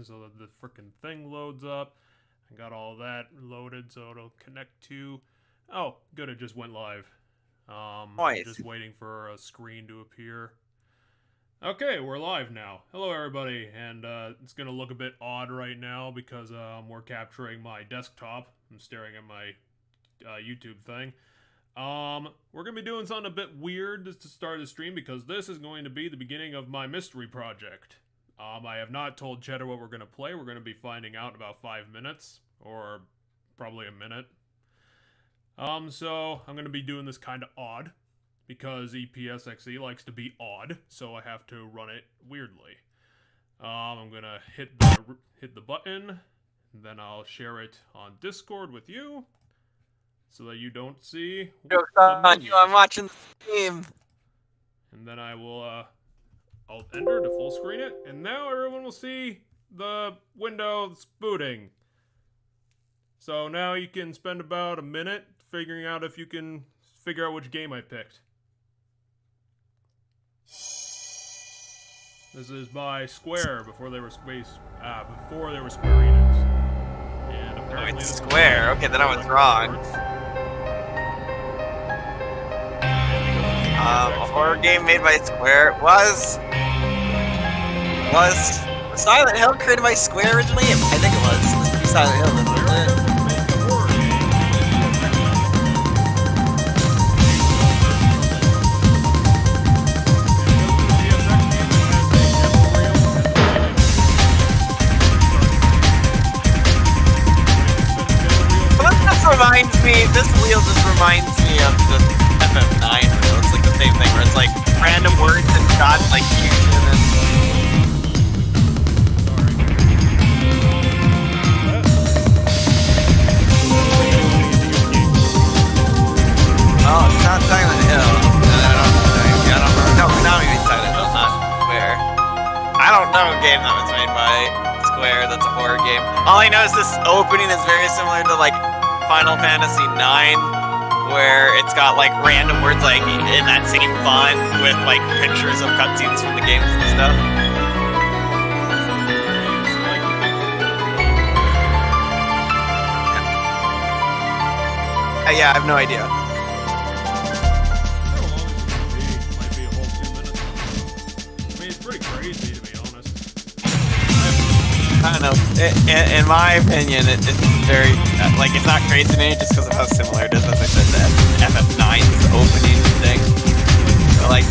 so that the freaking thing loads up. I got all that loaded so it'll connect to... Oh, good, it just went live. I'm just waiting for a screen to appear. Okay, we're live now. Hello, everybody, and it's gonna look a bit odd right now because we're capturing my desktop. I'm staring at my YouTube thing. We're gonna be doing something a bit weird just to start the stream because this is going to be the beginning of my mystery project. I have not told Cheddar what we're gonna play. We're gonna be finding out in about 5 minutes, or probably a minute. So I'm gonna be doing this kind of odd because PSX likes to be odd, so I have to run it weirdly. I'm gonna hit the button, and then I'll share it on Discord with you, so that you don't see. I'm watching the stream. And then I will Alt Enter to full screen it, and now everyone will see the window booting. So now you can spend about a minute figuring out if you can figure out which game I picked. This is by Square before they were Square Enix. And apparently it's Square. Okay, then I was wrong. A horror game made by Square was Silent Hill created by Square originally? I think it was. Silent Hill, wasn't it? This wheel just reminds me of the FF9 wheel. It's like the same thing where it's like random words and shots like fusion and... Oh, it's not Silent Hill. I don't remember. No, now we mean Silent Hill, not Square. I don't know a game that was made by Square that's a horror game. All I know is this opening is very similar to like Final Fantasy IX, where it's got like random words like in that same font with like pictures of cutscenes from the games and stuff. Yeah, I have no idea. Might be a whole 2 minutes. I mean, it's pretty crazy to be honest. I don't know. In my opinion, it's very like it's not crazy to me just because of how similar it is, as I said, to FF9's opening thing. So like,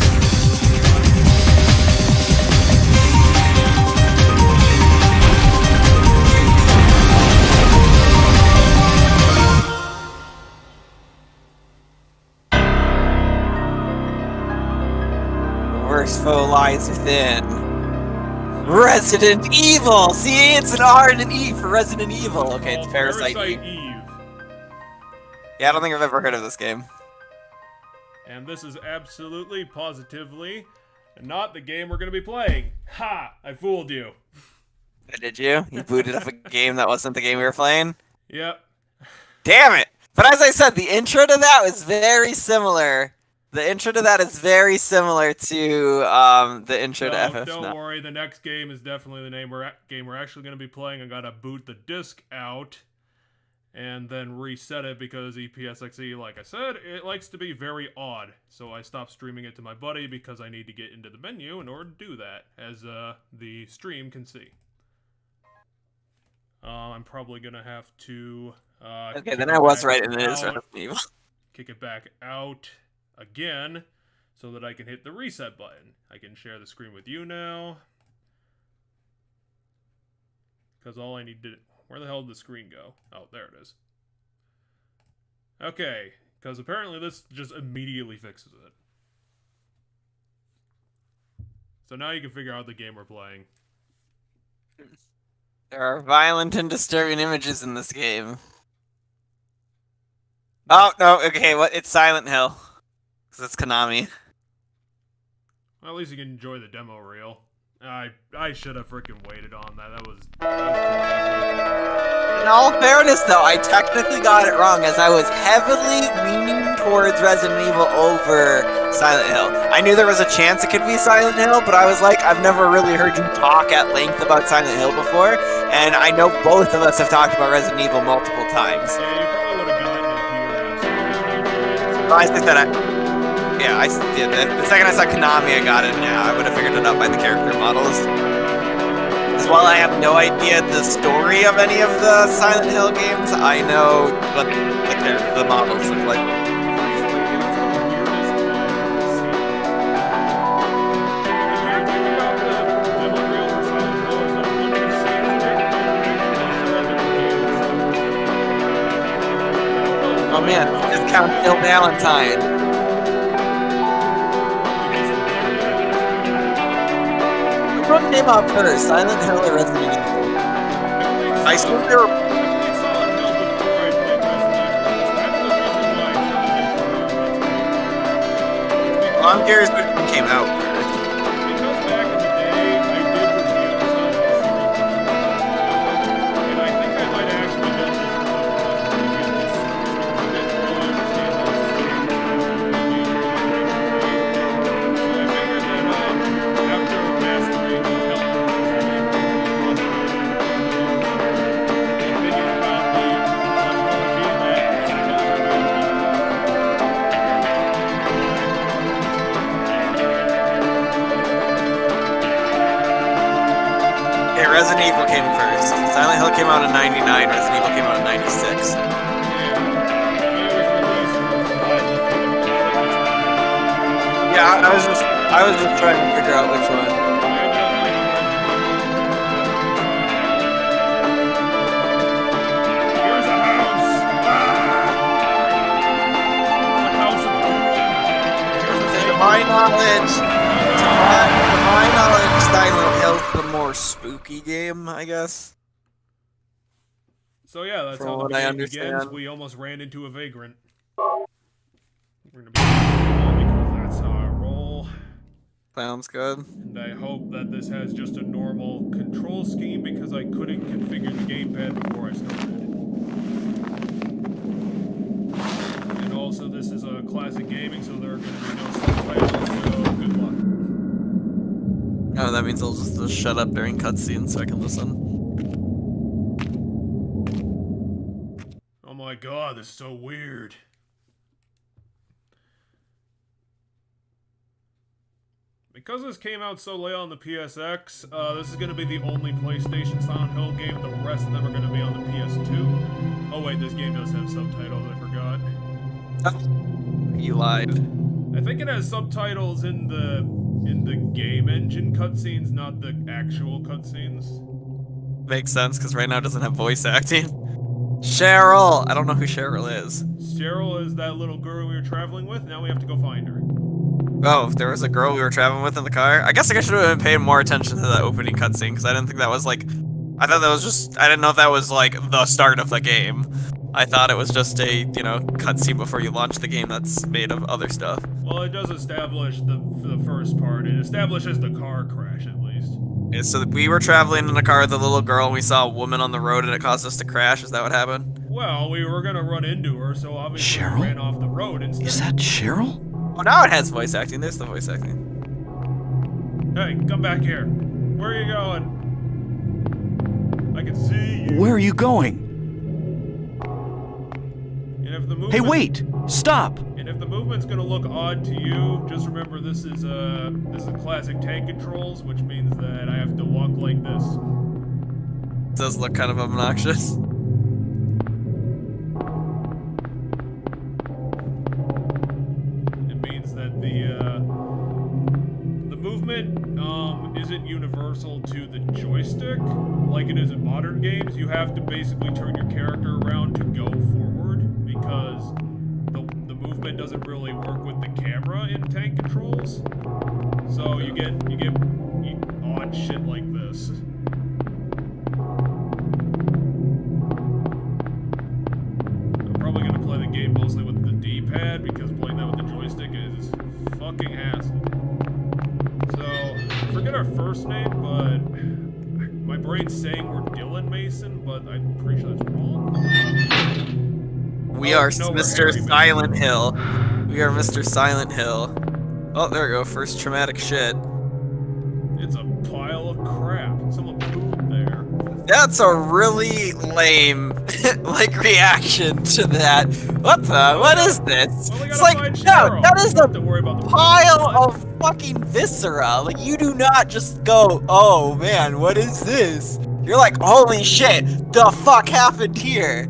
the worst foe lies within. Resident Evil! See, it's an R and an E for Resident Evil. Okay, it's Parasite Eve. Yeah, I don't think I've ever heard of this game. And this is absolutely, positively, not the game we're going to be playing. Ha! I fooled you. Did you? You booted up a game that wasn't the game we were playing? Yep. Damn it! But as I said, the intro to that was very similar. The intro to that is very similar to the intro to FF9. Don't worry, the next game is definitely the game we're actually going to be playing. I gotta boot the disc out and then reset it because PSX, like I said, it likes to be very odd. So I stopped streaming it to my buddy because I need to get into the menu in order to do that, as the stream can see. I'm probably going to have to... okay, then I was right, and it is Resident Evil. Kick it back out again, so that I can hit the reset button. I can share the screen with you now. Because all I need to... Where the hell did the screen go? Oh, there it is. Okay, because apparently this just immediately fixes it. So now you can figure out the game we're playing. There are violent and disturbing images in this game. Oh, no, okay, it's Silent Hill. Because it's Konami. Well, at least you can enjoy the demo reel. I should have freaking waited on that. That was too easy. In all fairness, though, I technically got it wrong, as I was heavily leaning towards Resident Evil over Silent Hill. I knew there was a chance it could be Silent Hill, but I was like, I've never really heard you talk at length about Silent Hill before, and I know both of us have talked about Resident Evil multiple times. Yeah, you probably would have gotten it here. I think that I did. The second I saw Konami, I got it. Yeah, I would have figured it out by the character models. As while I have no idea the story of any of the Silent Hill games, I know what the models look like. Oh man, just count Bill Valentine. What came out first, Silent Hill or Resident Evil? I assume they were. Well, I'm curious which one came out first. Resident Evil came first. Silent Hill came out in 99, Resident Evil came out in 96. Yeah, I was just trying to figure out which one. Here's a house. To my knowledge, Silent Hill's the more spooky game, I guess. So yeah, that's From how the what I game understand. begins. We almost ran into a vagrant. We're gonna be because that's how I roll. Sounds good. And I hope that this has just a normal control scheme because I couldn't configure the gamepad before I started. And also, this is a classic gaming, so there are going to be no subtitles, so good luck. Oh, that means I'll just shut up during cutscenes so I can listen. Oh my god, this is so weird. Because this came out so late on the PSX, this is going to be the only PlayStation Silent Hill game. The rest of them are going to be on the PS2. Oh wait, this game does have subtitles, I forgot. You lied. I think it has subtitles in the game engine cutscenes, not the actual cutscenes. Makes sense, because right now it doesn't have voice acting. Cheryl! I don't know who Cheryl is. Cheryl is that little girl we were traveling with. Now we have to go find her. Oh, there was a girl we were traveling with in the car? I guess I should have been paying more attention to that opening cutscene, because I didn't think that was like... I thought that was just... I didn't know if that was like the start of the game. I thought it was just a, you know, cutscene before you launch the game that's made of other stuff. Well, it does establish the first part. It establishes the car crash, at least. Yeah, so we were traveling in a car with a little girl, and we saw a woman on the road, and it caused us to crash. Is that what happened? Well, we were gonna run into her, so obviously Cheryl? we ran off the road instead. Is that Cheryl? Oh, now it has voice acting. There's the voice acting. Hey, come back here. Where are you going? I can see you. Where are you going? And if the movement, Hey, wait! Stop! And if the movement's gonna look odd to you, just remember this is classic tank controls, which means that I have to walk like this. It does look kind of obnoxious. It means that the movement isn't universal to the joystick like it is in modern games. You have to basically turn your character around to go forward because the movement doesn't really work with the camera in tank controls. So you get odd shit like this. I'm probably gonna play the game mostly with the D-pad because playing that with the joystick is fucking hassle. So, I forget our first name, but my brain brain's saying we're Dylan Mason, but I'm pretty sure that's wrong. We are Mr. Silent Hill. We are Mr. Silent Hill. Oh, there we go. First traumatic shit. It's a pile of crap. Someone pooped there. That's a really lame, like, reaction to that. What the? What is this? Well, It's like, no, that is a the pile of fucking viscera. Like, you do not just go, oh man, what is this? You're like, holy shit, the fuck happened here?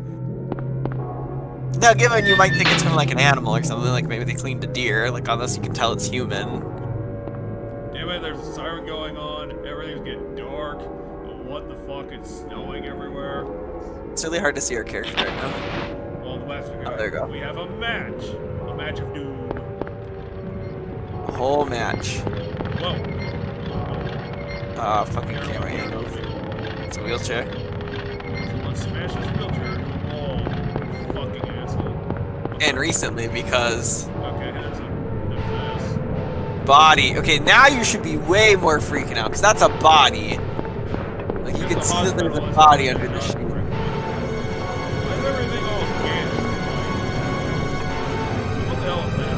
Now, given you might think it's from like an animal or something, like maybe they cleaned a deer, like unless you can tell it's human. Damn it, there's a siren going on, everything's getting dark. What the fuck? It's snowing everywhere. It's really hard to see our character right now. Well, the last thing there you go. We have a match of doom. A whole match. Whoa. Fucking camera angles. It's a wheelchair. Someone smashed his wheelchair into a wall. Fucking asshole. And recently, because Okay, there's this. body. Okay, now you should be way more freaking out, because that's a body. Like, you can see that there's a body under the sheet. Why is everything all weird? What the hell is that?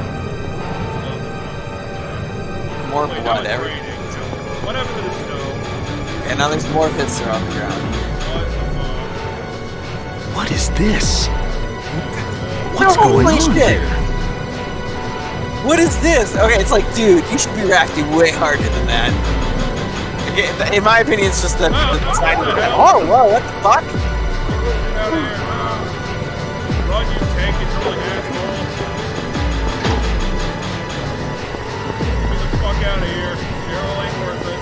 More Wait, blood now it's everywhere. raining. What happened to the snow? And now there's more viscera on the ground. What is this? What's Holy going on shit. here? What is this? Okay, it's like, dude, you should be reacting way harder than that. Okay, in my opinion, it's just the design of the oh, whoa, what the fuck? Get out of here. Run, you tank controlling asshole. Get the fuck out of here. Cheryl ain't worth it.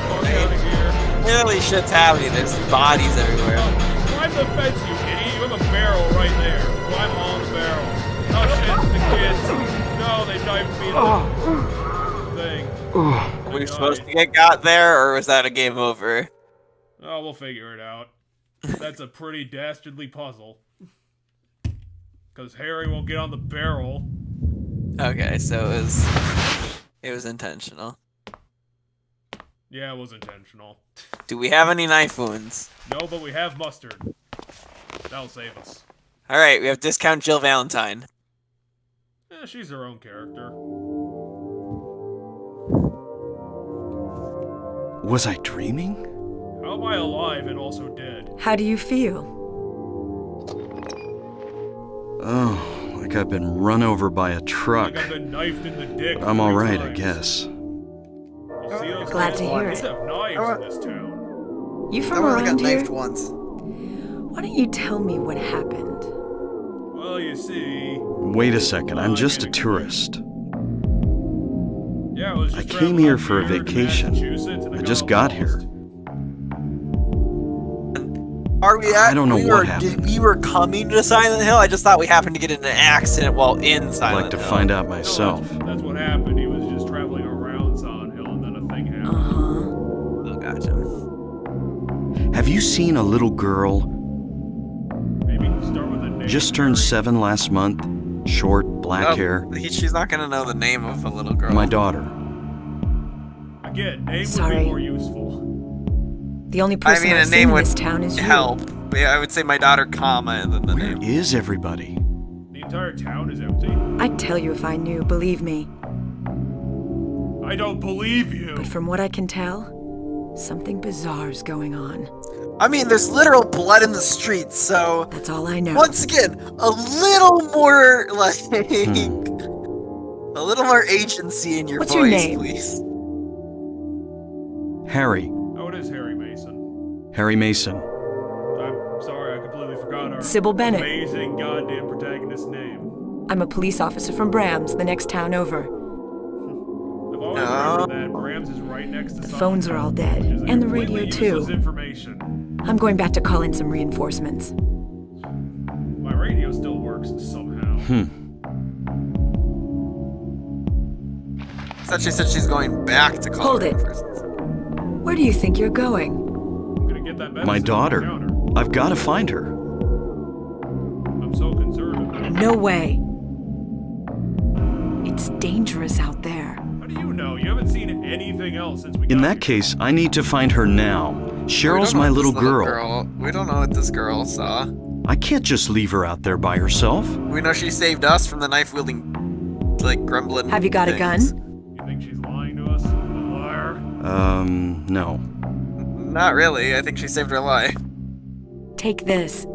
Fuck out of here. Clearly shit's happening. There's bodies everywhere. Climb the fence, you idiot. You have a barrel right there. Climb on the barrel. Oh shit, the kids. No, they knifed me in the thing. Were we supposed to get got there, or was that a game over? Oh, we'll figure it out. That's a pretty dastardly puzzle. Because Harry won't get on the barrel. Okay, so it was intentional. Yeah, it was intentional. Do we have any knife wounds? No, but we have mustard. That'll save us. Alright, we have discount Jill Valentine. Yeah, she's her own character. Was I dreaming? How am I alive and also dead? How do you feel? Oh, like I've been run over by a truck. Like I've been knifed in the dick. I'm 3 alright, I times. guess. You see those Glad to hear kids it. have knives in this town. You from I only got around here? knifed once. Why don't you tell me what happened? Well, you see... Wait a second, I'm just a tourist. Yeah, I was I just came traveling here up for a here to vacation. Massachusetts and I just got here. Are we at? I don't know what happened. We were coming to Silent Hill. I just thought we happened to get in an accident while in I'd Silent like to Hill. find out No, myself. that's what happened. He was just traveling around Silent Hill and then a thing happened. Uh-huh. Oh, gotcha. Have you seen a little girl? Maybe start with a name. Just turned 7 last month. Short, black hair. She's not gonna know the name of a little girl. My daughter. Again, name would Sorry. be more useful. The only person a I've name seen in would this town is you. help. Yeah, I would say my daughter, comma, and then the Where name. is everybody? The entire town is empty. I'd tell you if I knew, believe me. I don't believe you. But from what I can tell, something bizarre's going on. I mean, there's literal blood in the streets, so That's all I know. once again, a little more like Hmm. a little more agency in your What's voice, your name? please. Harry. Oh, it is Harry Mason. Harry Mason. I'm sorry, I completely forgot our Sybil Bennett. amazing goddamn protagonist's name. I'm a police officer from Brams, the next town over. I've always remembered that Brams is right next to The phones are all dead, which is and the completely radio useless too. information. I'm going back to call in some reinforcements. My radio still works somehow. She said she's going back to call Hold her it. first. Where do you think you're going? I'm gonna get that medicine My on the daughter. counter. I've got to find her. I'm so concerned about it. No way. It's dangerous out there. How do do you know? You haven't seen anything else since we got In here. that case, I need to find her now. Cheryl's my little girl. We don't know what this girl saw. I can't just leave her out there by herself. We know she saved us from the knife-wielding, like, gremlin. Have you got a gun? You think she's lying to us? A liar? No. Not really. I think she saved her life. Take this,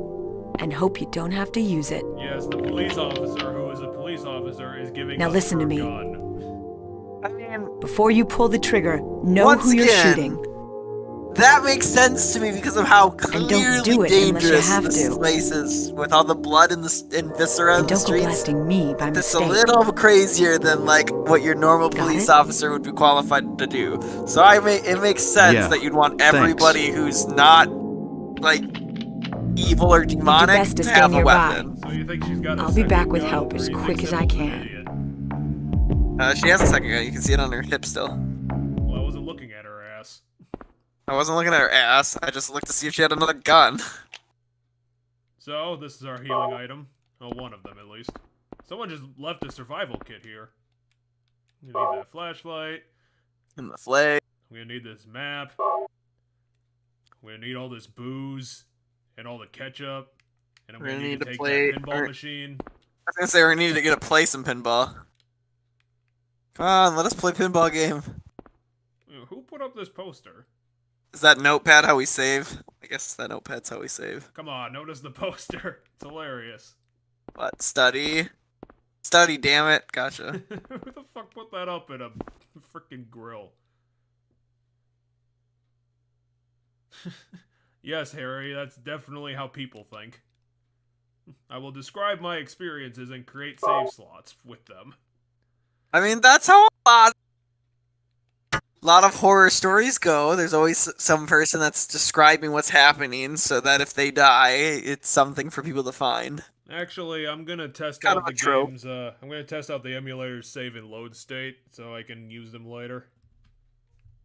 and hope you don't have to use it. Yes, the police officer who is a police officer is giving Now us listen to her me. gun. I mean, Before you pull the trigger, know Once who you're again, shooting. that makes sense to me because of how don't clearly do it unless you dangerous have this to. place is, with all the blood and viscera in And the don't go streets. blasting me by That's a mistake. little crazier than like what your normal Got police it? officer would be qualified to do. So it makes sense Yeah, that you'd want thanks. everybody who's not like evil or demonic best to to stay have a nearby. weapon. So you think she's got a I'll be second back with gun, help or as you quick think as I Simo's an can. idiot? She has a second gun. You can see it on her hip still. Well, I wasn't looking at her ass. I wasn't looking at her ass. I just looked to see if she had another gun. So, this is our healing item. Oh, one of them at least. Someone just left a survival kit here. We need that flashlight. And the flag. We're gonna need this map. We're gonna need all this booze. And all the ketchup. And I'm We're gonna gonna need need to to take play- that pinball or- machine. I was gonna say we need to get a play some pinball. Come on, let us play pinball game. Who put up this poster? Is that notepad how we save? I guess that notepad's how we save. Come on, notice the poster. It's hilarious. What? Study? Study, damn it. Gotcha. Who the fuck put that up in a freaking grill? Yes, Harry, that's definitely how people think. I will describe my experiences and create save slots with them. I mean, that's how a lot of horror stories go. There's always some person that's describing what's happening so that if they die, it's something for people to find. Actually, I'm gonna test Kind out of a the trope. game's, I'm gonna test out the emulator's save and load state so I can use them later.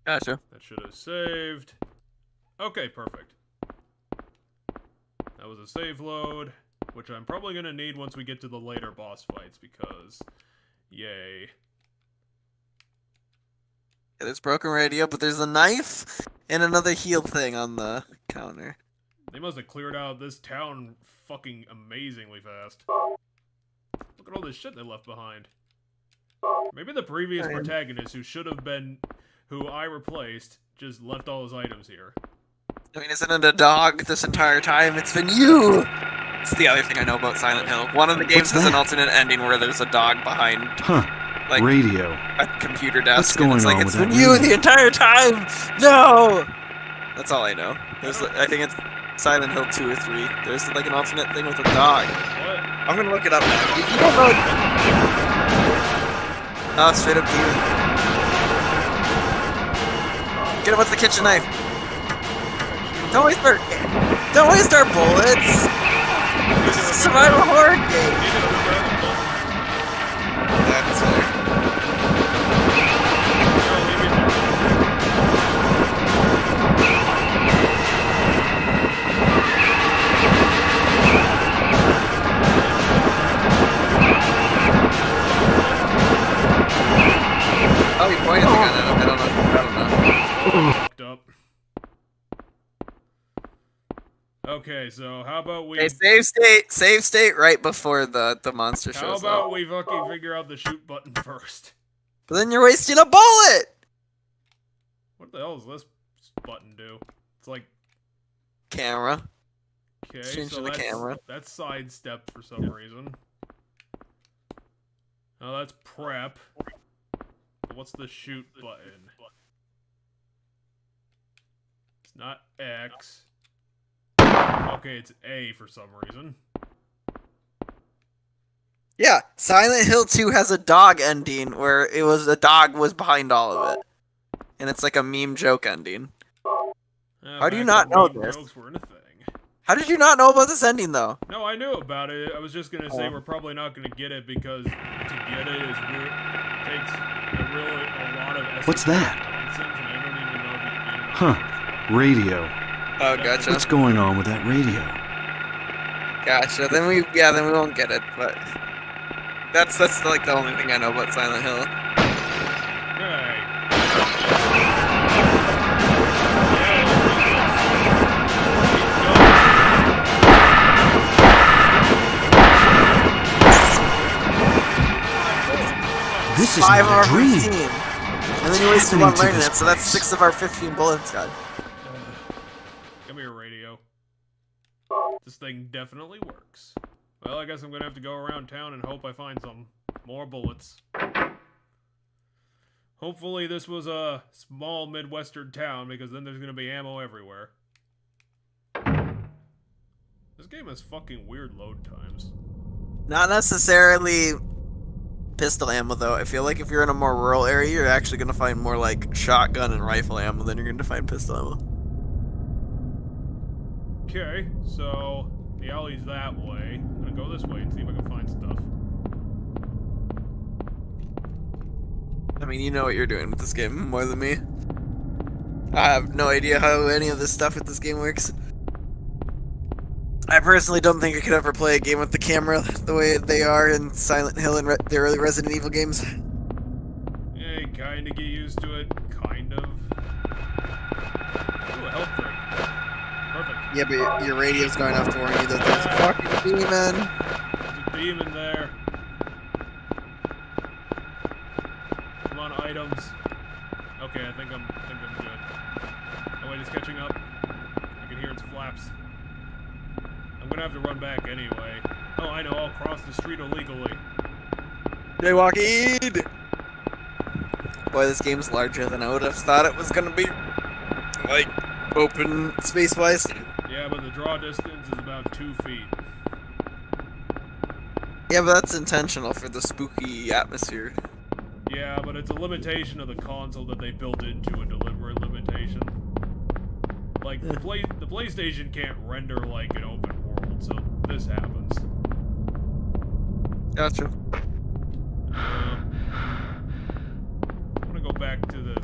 Gotcha. That should have saved. Okay, perfect. That was a save load, which I'm probably gonna need once we get to the later boss fights because, yay. Yeah, there's broken radio, but there's a knife and another heal thing on the counter. They must have cleared out this town fucking amazingly fast. Look at all this shit they left behind. Maybe the previous protagonist who I replaced, just left all his items here. I mean, isn't it a dog this entire time? It's been you! It's the other thing I know about Silent Hill. One of the games has an alternate ending where there's a dog behind, Huh. like, Radio. a computer desk. What's and going it's like, on it's with been that you radio? the entire time! No! That's all I know. I think it's Silent Hill 2 or 3. There's, like, an alternate thing with a dog. What? I'm gonna look it up now. If you don't know... Oh, straight up demon. Get him with the kitchen knife. Don't waste our bullets. This is a survival horror game. That's fair. Oh, he pointed the gun at him. I don't know. Fucked up. Okay, so how about we... Okay, save state right before the monster How shows about up. we fucking figure out the shoot button first? But then you're wasting a bullet! What the hell does this button do? It's like, Camera. okay, Change so to the that's, camera. that's sidestepped for some reason. Oh, that's prep. But what's the shoot button? It's not X. Okay, it's A for some reason. Yeah, Silent Hill 2 has a dog ending where a dog was behind all of it. And it's like a meme joke ending. How do you not know this? Jokes weren't a thing. How did you not know about this ending though? No, I knew about it. I was just gonna say we're probably not gonna get it because to get it takes a lot of essence What's that? nonsense, and I don't even know if you can get it. Huh. Radio. Oh, gotcha. What's going on with that radio? Gotcha. Then we won't get it, but that's like the only thing I know about Silent Hill. Yeah, This is 5 of not our a dream. 15. And then you wasted happening 1 to learning this it, so that's place? 6 of our 15 bullets gone. Give me a radio. This thing definitely works. Well, I guess I'm gonna have to go around town and hope I find some more bullets. Hopefully this was a small Midwestern town, because then there's gonna be ammo everywhere. This game has fucking weird load times. Not necessarily pistol ammo, though. I feel like if you're in a more rural area, you're actually going to find more, like, shotgun and rifle ammo than you're going to find pistol ammo. Okay, so the alley's that way. I'm gonna go this way and see if I can find stuff. I mean, you know what you're doing with this game more than me. I have no idea how any of this stuff with this game works. I personally don't think I could ever play a game with the camera the way they are in Silent Hill and the early Resident Evil games. Yeah, you kinda get used to it, kind of. Ooh, a health drink. Perfect. Yeah, but your radio's going off to warn you that there's a fucking demon. There's a demon there. Come on, items. Okay, I think I'm good. Oh wait, it's catching up. I can hear its flaps. I'm gonna have to run back anyway. Oh, I know, I'll cross the street illegally. Jaywalking! Boy, this game's larger than I would have thought it was gonna be. Like, open space-wise. Yeah, but the draw distance is about 2 feet. Yeah, but that's intentional for the spooky atmosphere. Yeah, but it's a limitation of the console that they built into a deliberate limitation. Like, the PlayStation can't render like an open world, so this happens. Gotcha. I want to go back to the...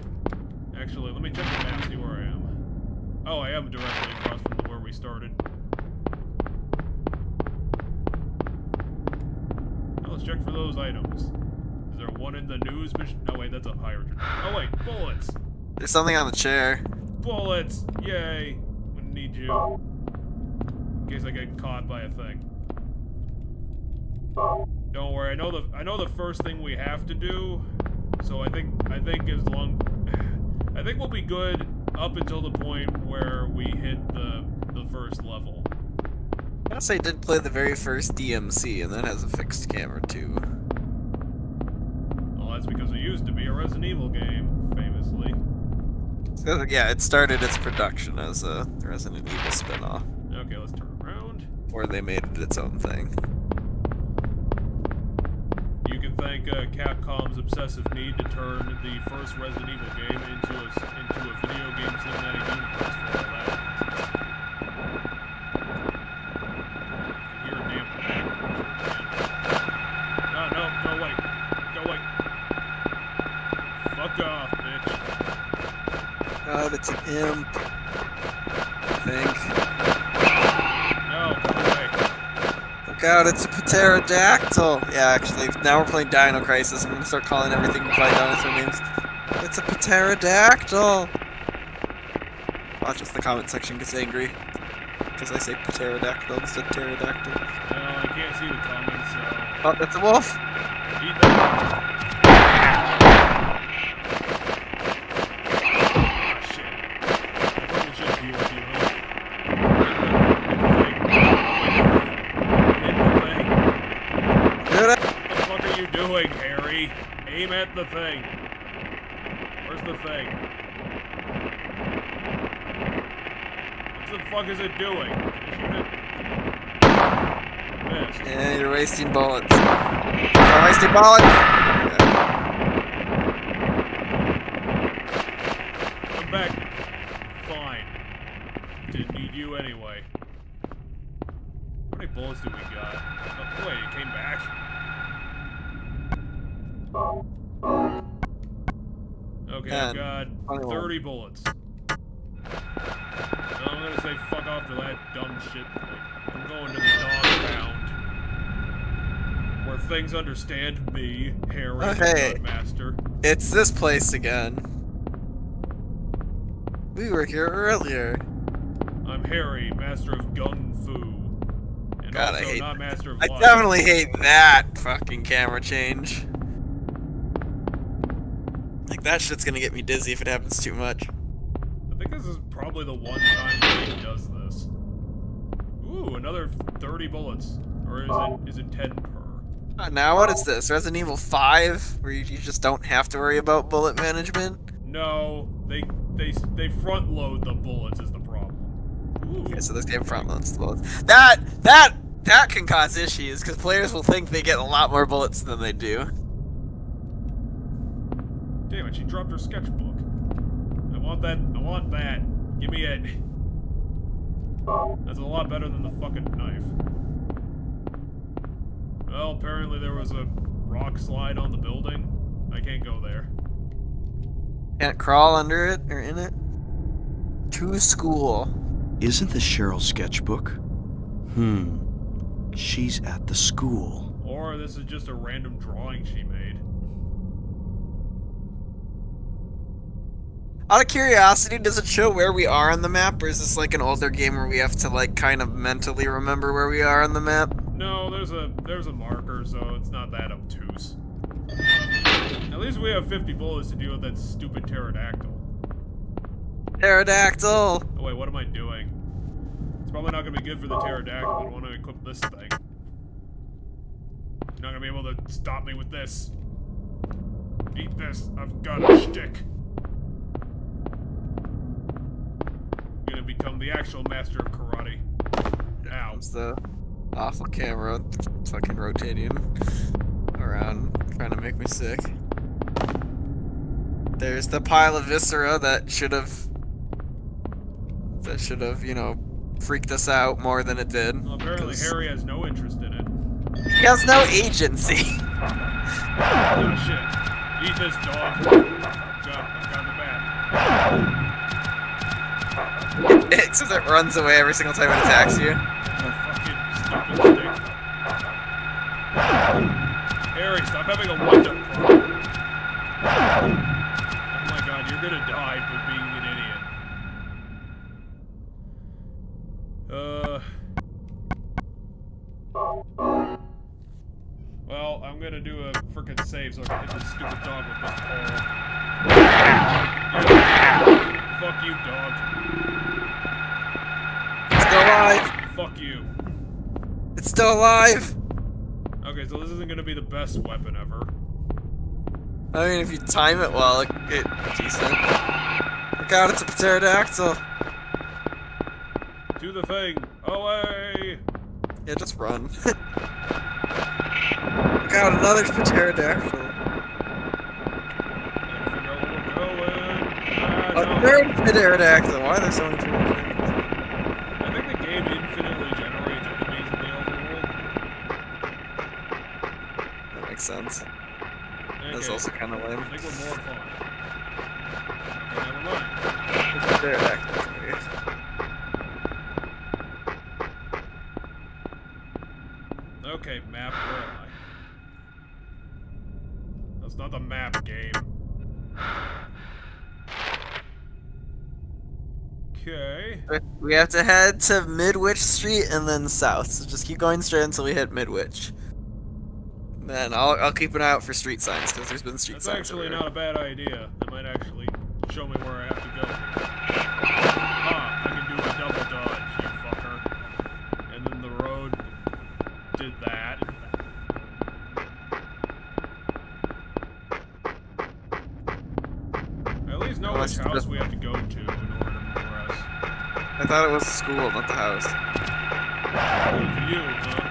Actually, let me check the map, see where I am. Oh, I am directly across from where we started. Now let's check for those items. Is there one in the news mission? No, wait, that's a hydrant. Oh, wait, bullets! There's something on the chair. Bullets! Yay! I'm gonna need you. In case I get caught by a thing. Don't worry, I know the first thing we have to do. So I think we'll be good up until the point where we hit the first level. I guess I did play the very first DMC, and that has a fixed camera too. Well, that's because it used to be a Resident Evil game, famously. So, yeah, it started its production as a Resident Evil spin-off. Okay, let's turn around. Or they made it its own thing. You can thank Capcom's obsessive need to turn the first Resident Evil game into a video game cinematic universe for all that. I can hear a damn back. No, go away. Go away. Fuck off, bitch. Oh, it's an imp. I think. No, go away. Look out, it's a pterodactyl! Yeah, actually, now we're playing Dino Crisis. I'm gonna start calling everything by dinosaur names. It's a pterodactyl! Watch if the comment section gets angry. Because I say pterodactyl instead of pterodactyl. No, I can't see the comments, so... Oh, that's a wolf! Eat that. Ah, shit. I probably should heal you, huh? Hit the thing. What the fuck are you doing, Harry? Aim at the thing. Where's the thing? What the fuck is it doing? Shoot it. Missed. Yeah, you're wasting bullets. You're wasting bullets! Come back. Fine. Didn't need you anyway. How many bullets do we got? Oh, wait, it came back. Okay, I've got 30 bullets. No, I'm gonna say fuck off to that dumb shit thing. I'm going to the dog pound. Where things understand me, Harry, Okay. the Master. It's this place again. We were here earlier. I'm Harry, Master of Gung Fu. And God, I also hate not Master of I Life. definitely hate that fucking camera change. Like, that shit's gonna get me dizzy if it happens too much. I think this is probably the one time the game does this. Ooh, another 30 bullets. Or is it 10 per? Now what is this? Resident Evil 5? Where you just don't have to worry about bullet management? No, they front load the bullets is the problem. Ooh. Okay, so this game front loads the bullets. That can cause issues, because players will think they get a lot more bullets than they do. Damn it, she dropped her sketchbook. I want that. Give me it. That's a lot better than the fucking knife. Well, apparently there was a rock slide on the building. I can't go there. Can't crawl under it or in it? To school. Isn't this Cheryl's sketchbook? She's at the school. Or this is just a random drawing she made. Out of curiosity, does it show where we are on the map, or is this like an older game where we have to like kind of mentally remember where we are on the map? No, there's a marker, so it's not that obtuse. At least we have 50 bullets to deal with that stupid pterodactyl. Pterodactyl! Oh wait, what am I doing? It's probably not gonna be good for the pterodactyl. I want to equip this thing. You're not gonna be able to stop me with this. Eat this. I've got a shtick. I'm gonna become the actual master of karate. Ow. It's the awful camera fucking rotating around, trying to make me sick. There's the pile of viscera that should have, you know, freaked us out more than it did. Well, apparently Harry has no interest in it. He has no agency. Oh shit. Eat this, dog. I've got the bat. Except it runs away every single time it attacks you. Fucking stupid stick. Harry, stop having a wind-up problem. Oh my god, you're gonna die for being an idiot. Well, I'm gonna do a frickin' save so I can hit this stupid dog with this pole. Yeah. Fuck you, dog. It's still alive! Fuck you. It's still alive! Okay, so this isn't gonna be the best weapon ever. I mean, if you time it well, it's decent. Look out, it's a pterodactyl! Do the thing. Away! Yeah, just run. Look out, another pterodactyl. A third pterodactyl! Why are there so many pterodactyls? I think the game infinitely generates enemies in the overworld. That makes sense. Okay. That's also kind of lame. I think we're more fun. Okay, never mind. There's a pterodactyl for you. Okay, map, where am I? That's not the map game. Okay. We have to head to Midwich Street and then south. So just keep going straight until we hit Midwich. Then I'll keep an eye out for street signs because there's been street signs. That's actually not a bad idea. That might actually show me where I have to go. Ah, I can do a double dodge, you fucker. And then the road did that. I at least know which house we have to go to in order to progress. I thought it was the school, not the house. Oh, you, huh?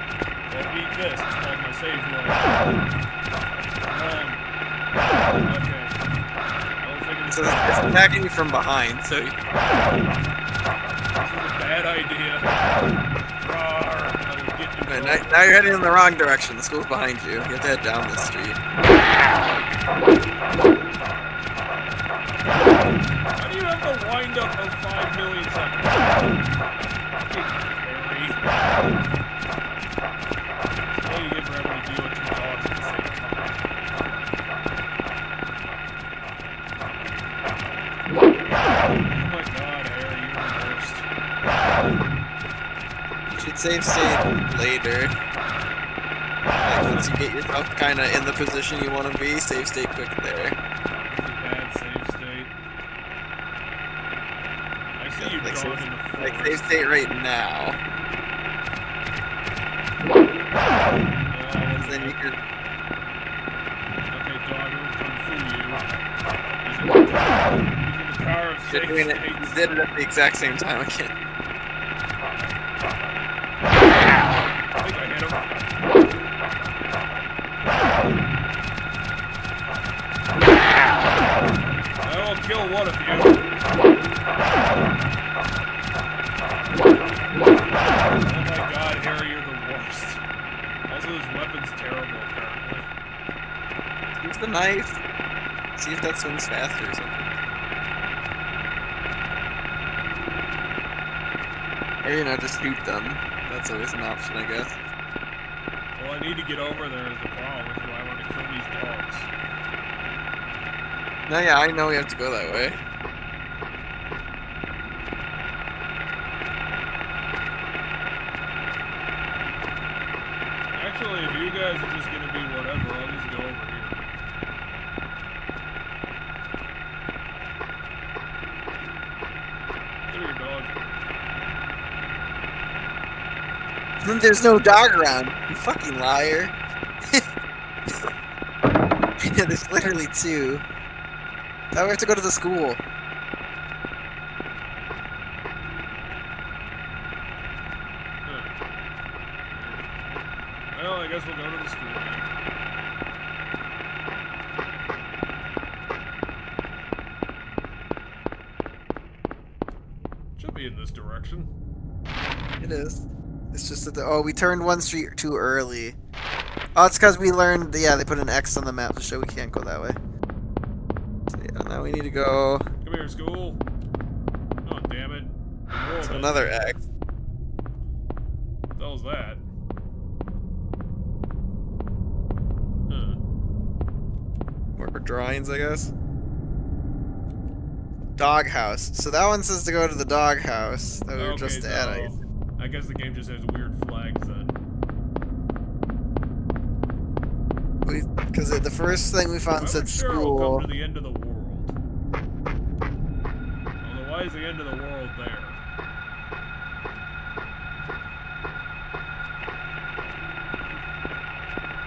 Well, eat this. It's called my save load. Okay. So it's attacking you from behind, so... This is a bad idea. Rawr, I will get you. Okay, now you're heading in the wrong direction. The school's behind you. You have to head down this street. How do you have the wind-up of 5 million seconds? Harry. That's all you get for having to deal with 2 dogs at the same time. Oh my god, Harry, you're the worst. You should save state later. Like, once you get yourself kind of in the position you want to be, save state quick there. This is bad John in the like forest. save state right now. Then you could. Okay, dog, we'll come for you. Using the power of You're safe doing it. states. You did it at the exact same time again. I think I hit him. I will kill one of you. Oh my god, Harry, you're the worst. Also, this weapon's terrible, apparently. Use the knife. See if that swings faster or something. Or, you know, just shoot them. That's always an option, I guess. Well, I need to get over there is the problem, which is why I want to kill these dogs. No, yeah, I know we have to go that way. Actually, if you guys are just gonna be whatever, I'll just go over here. Give me your dog. Then there's no dog around. You fucking liar. Yeah, there's literally two. Now we have to go to the school. Well, I guess we'll go to the school then. Should be in this direction. It is. It's just that we turned one street too early. Oh, it's because we learned. Yeah, they put an X on the map to show we can't go that way. So yeah, now we need to go. Come here, school. Oh, damn it. So another X. What the hell's that? More drawings, I guess. Doghouse. So that one says to go to the doghouse that we were just at. I guess the game just has weird flags then. Because the first thing we found said Sure school. we'll come to the end of the world. Although, why is the end of the world there?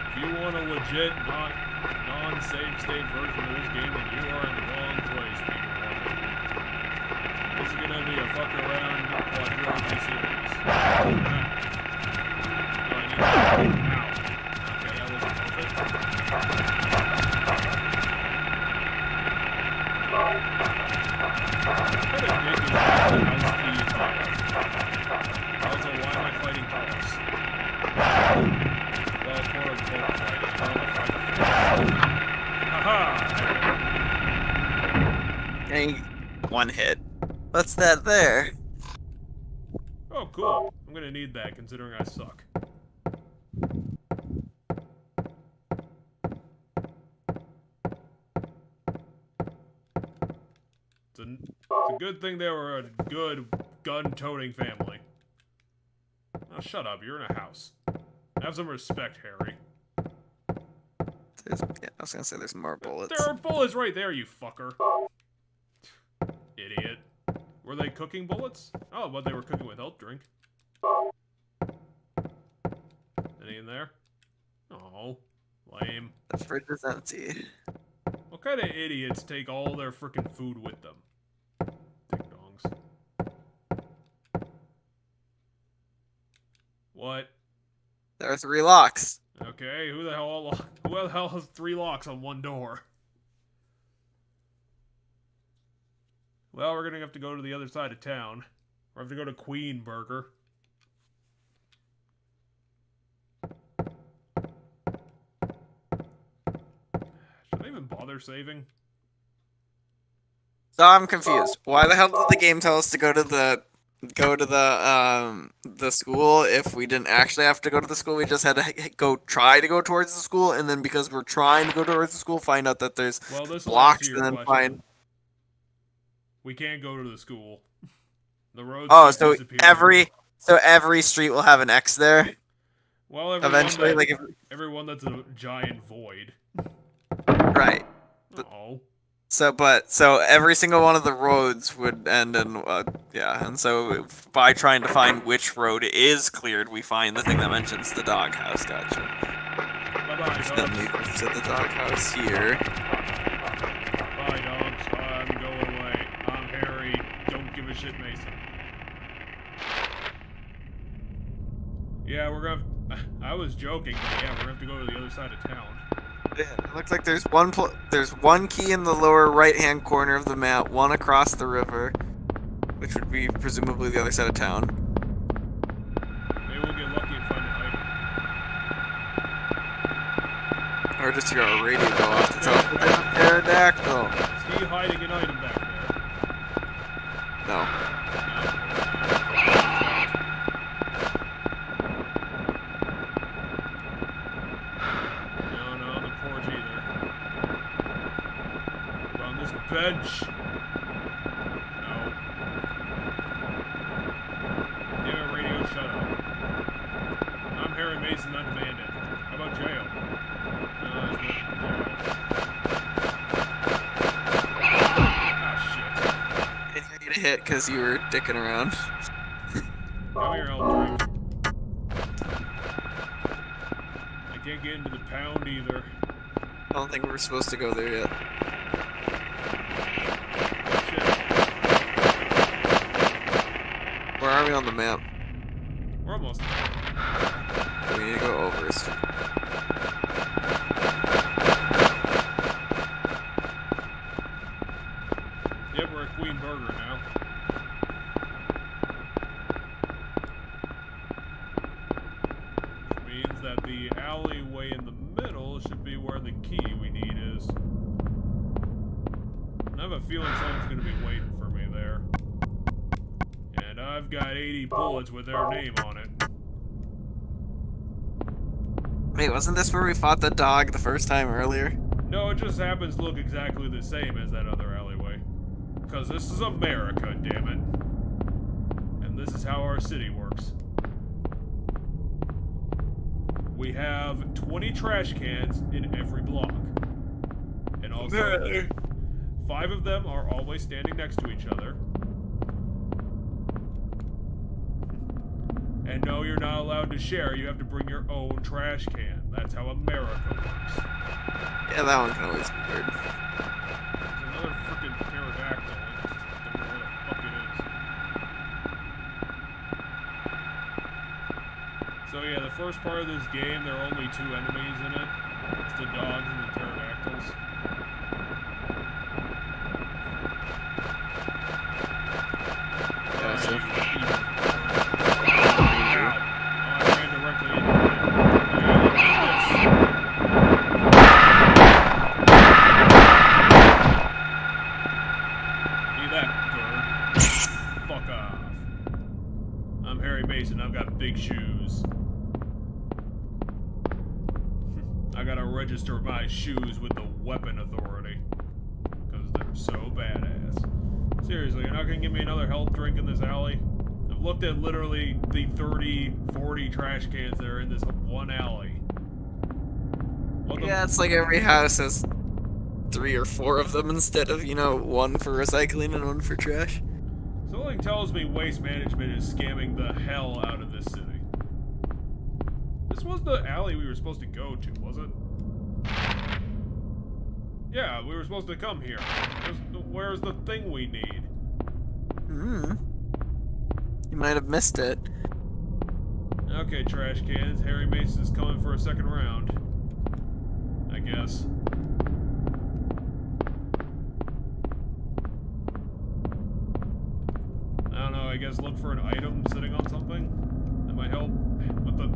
If you want a legit, non-save state version of this game, then you are in the wrong place, people. This is gonna be a fuck around quadrilogy series. Oh, I need to... Ow. Okay, that wasn't worth it. What a big house key is that? Also, why am I fighting cops? Well, quote-unquote fighting. I don't want to fight the Haha! Hey, one hit. What's that there? Oh, cool. I'm gonna need that, considering I suck. It's a good thing they were a good gun-toting family. Oh, shut up. You're in a house. Have some respect, Harry. Yeah, I was gonna say there's more bullets. There are bullets right there, you fucker. Idiot. Were they cooking bullets? Oh, but they were cooking with health drink. Any in there? Oh, lame. The fridge is empty. What kind of idiots take all their frickin' food with them? Ding-dongs. What? There are 3 locks. Okay, who the hell has 3 locks on one door? Well, we're gonna have to go to the other side of town. Or have to go to Queen Burger. Should I even bother saving? So I'm confused. Why the hell did the game tell us to go to the school if we didn't actually have to go to the school? We just had to try to go towards the school, and then because we're trying to go towards the school, find out that there's blocks, and then find. We can't go to the school. The roads. Oh, so every street will have an X there. Well, eventually, everyone that's a giant void. Right. Oh. So every single one of the roads would end in yeah, and so by trying to find which road is cleared, we find the thing that mentions the doghouse. Gotcha. Bye-bye, Then dogs. we go to the doghouse here. Bye, dogs. Go away. I'm Harry. Don't give a shit, Mason. Yeah, we're gonna... I was joking, but yeah, we're gonna have to go to the other side of town. Yeah, it looks like there's one key in the lower right-hand corner of the map, one across the river, which would be presumably the other side of town. Maybe we'll get lucky and find an item. Or just hear a radio go off to tell us that there's a pterodactyl. Is he hiding an item back there? No. No, on the porch either. On this bench. No. Damn it, radio, shut up. I'm Harry Mason, not demanded. How about jail? No, it's not jail. Ah, And you're gonna hit because you were dicking around. shit. Come here, I'll drink. I can't get into the pound either. I don't think we're supposed to go there yet. Oh, shit. Where are we on the map? We're almost there. We need to go over a street. Yep, we're at Queen Burger now. Which means that the alleyway in the middle should be where the key we need is. And I have a feeling someone's gonna be waiting for me there. And I've got 80 bullets with their name on it. Wait, wasn't this where we fought the dog the first time earlier? No, it just happens to look exactly the same as that other alleyway. Because this is America, damn it. And this is how our city works. We have 20 trash cans in every block. And also, 5 of them are always standing next to each other. And no, you're not allowed to share. You have to bring your own trash can. That's how America works. Yeah, that one can always be weird. There's another freaking pterodactyl. I just don't know where the fuck it is. So yeah, the first part of this game, there are only 2 enemies in it. It's the dogs and the pterodactyls. And I've got big shoes. I gotta register my shoes with the weapon authority. Because they're so badass. Seriously, you're not gonna give me another health drink in this alley? I've looked at literally the 30, 40 trash cans that are in this one alley. Yeah, it's like every house has 3 or 4 of them instead of, you know, 1 for recycling and 1 for trash. Something tells me Waste Management is scamming the hell out of this city. This was the alley we were supposed to go to, was it? Yeah, we were supposed to come here. Where's the thing we need? You might have missed it. Okay, trash cans. Harry Mason's coming for a second round. I guess. I don't know, I guess look for an item sitting on something. That might help with the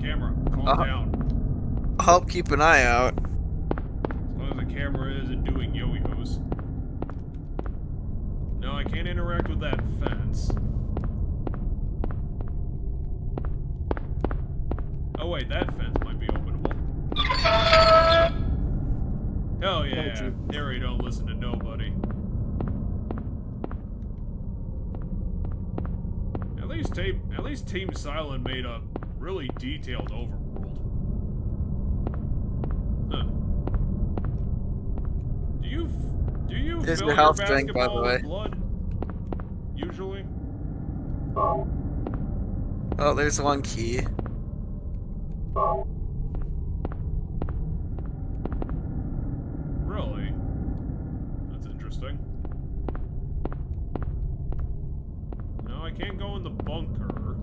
camera. Calm down. I'll help keep an eye out. As long as the camera isn't doing yo-yos. No, I can't interact with that fence. Oh wait, that fence might be openable. Hell yeah, Harry don't listen to nobody. At least Team Silent made a really detailed overworld. Huh. Do you you There's fill your your health drink, by the basketball way. with blood? Usually? Oh, there's one key. Really? That's interesting. No, I can't go in the bunker.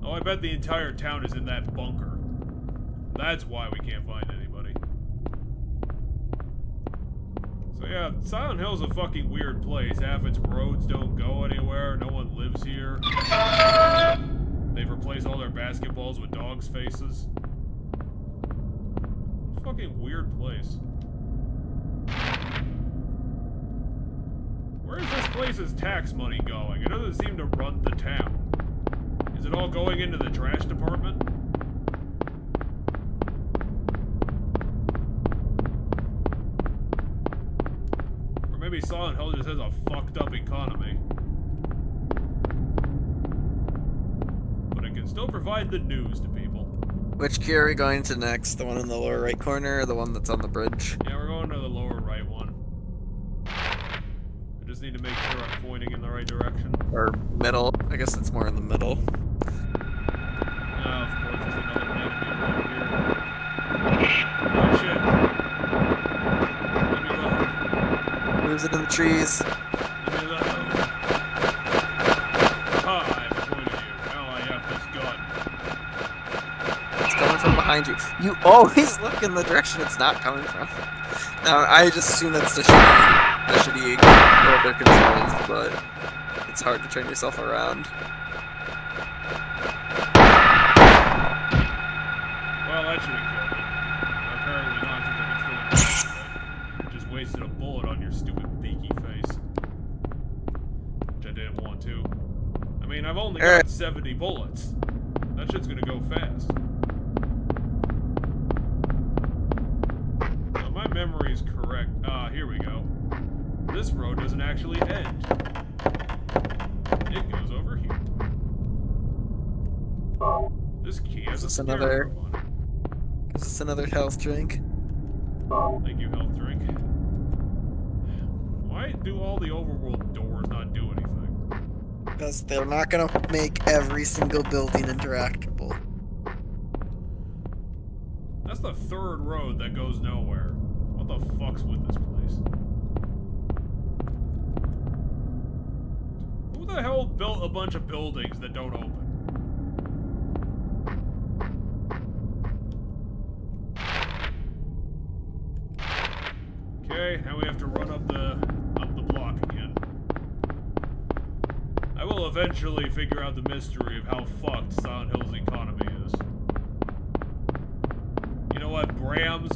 Oh, I bet the entire town is in that bunker. That's why we can't find anybody. So yeah, Silent Hill's a fucking weird place. Half its roads don't go anywhere, no one lives here. They've replaced all their basketballs with dogs' faces. Fucking weird place. Where is this place's tax money going? It doesn't seem to run the town. Is it all going into the trash department? Or maybe Silent Hill just has a fucked up economy. But it can still provide the news to people. Which key are we going to next? The one in the lower right corner or the one that's on the bridge? Yeah, we're going to the lower right one. I just need to make sure I'm pointing in the right direction. Or middle? I guess it's more in the middle. Of course, there's another enemy right here. Oh shit. Leave me alone. Moves it in the trees. Leave me alone. Ah, I've pointed you. Now I have this gun. It's coming from behind you. You always look in the direction it's not coming from. Now, I just assume that's the shitty older controls, but it's hard to turn yourself around. Well, that should have killed it. Apparently not, since I can still it. Just wasted a bullet on your stupid beaky face. Which I didn't want to. I mean, I've only got 70 bullets. That shit's gonna go fast. Now, my memory is correct. Here we go. This road doesn't actually end. It goes over here. This key has a another- scarecrow on it. Is this another health drink? Thank you, health drink. Why do all the overworld doors not do anything? Because they're not gonna make every single building interactable. That's the third road that goes nowhere. What the fuck's with this place? Who the hell built a bunch of buildings that don't open? Okay, now we have to run up the block again. I will eventually figure out the mystery of how fucked Silent Hill's economy is. You know what, Bram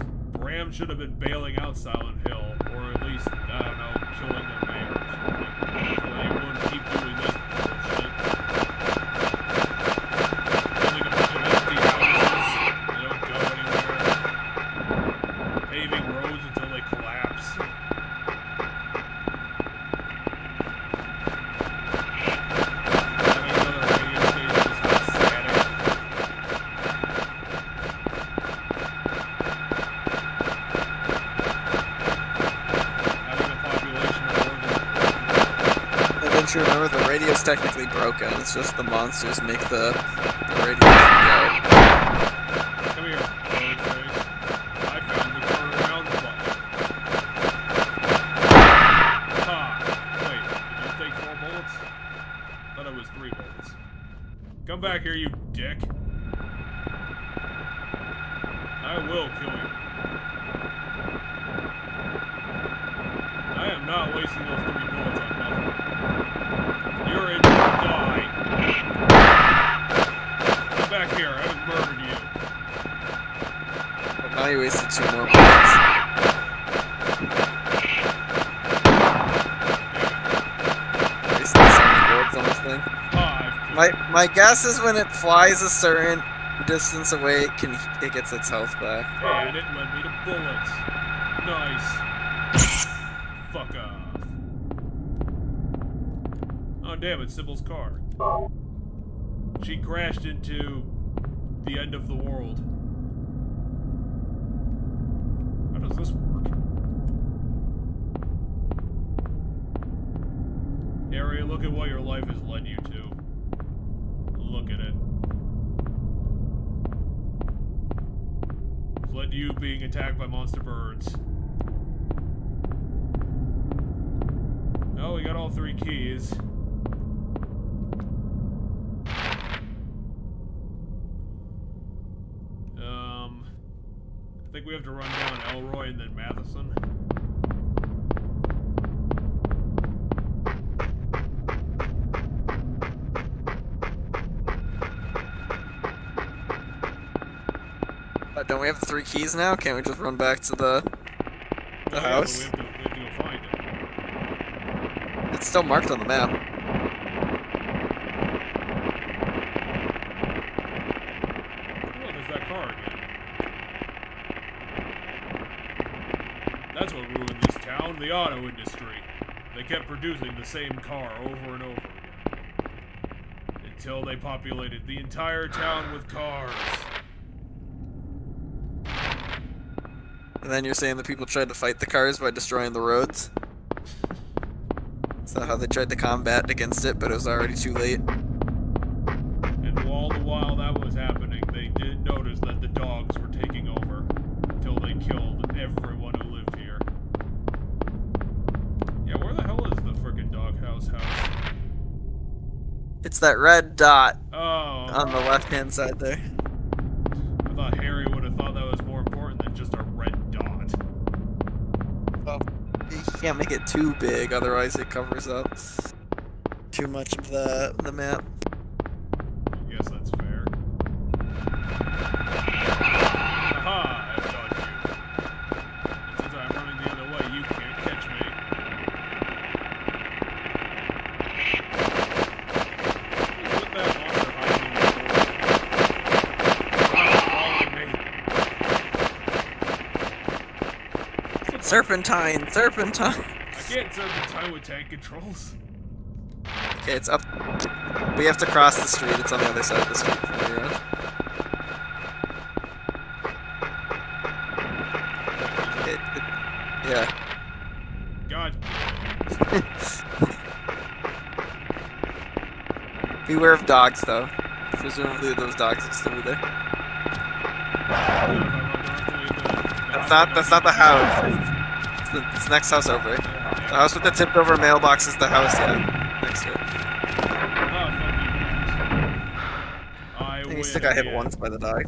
should have been bailing out Silent Hill, or at least, I don't know, killing their mayor or something. So they wouldn't keep doing this bullshit. Building a bunch of empty houses, they don't go anywhere. Paving roads until they collapse. Having another radio station that's not static. Having a population of more than... Don't you remember the radio's technically broken? It's just the monsters make the radio go. Come here, Roadface. I found the turnaround button. Ha! Wait, did you take 4 bullets? I thought it was 3 bullets. Come back here, you dick. I will kill you. I am not wasting those 3 bullets on nothing. You're in to die. Come back here, I haven't murdered you. But now you wasted 2 more bullets. Wasted 70 bullets on this thing. 5. My guess is when it flies a certain distance away, it gets its health back. And it led me to bullets. Nice. Fuck off. Oh damn, it's Sybil's car. She crashed into the end of the world. How does this work? Harry, look at what your life has led you to. Look at it. It's led to you being attacked by monster birds. Oh, we got all 3 keys. I think we have to run down Elroy and then Matheson. Don't we have the 3 keys now? Can't we just run back to the house? Yeah, we have to go find it. It's still marked on the map. Look, there's that car again. That's what ruined this town, the auto industry. They kept producing the same car over and over again. Until they populated the entire town with cars. And then you're saying the people tried to fight the cars by destroying the roads? Is that how they tried to combat against it, but it was already too late? And all the while that was happening, they didn't notice that the dogs were taking over until they killed everyone who lived here. Yeah, where the hell is the frickin' doghouse house? It's that red dot Oh. on the left-hand side there. I thought Harry would have thought that was more important than just a red dot. Well, you can't make it too big, otherwise it covers up too much of the map. I guess that's fair. Aha! I've dodged you. And since I'm running the other way, you can't catch me. Put that monster hiding in the door. Stop following me. Serpentine! Serpentine! I can't serpentine with tank controls. Okay, it's up. We have to cross the street. It's on the other side of the street from here on. Yeah. God. Beware of dogs, though. Presumably those dogs will still be there. That's not the house. It's the next house over. The house with the tipped over mailbox is the house, yeah. Next to it. I think he still got hit once by the dog.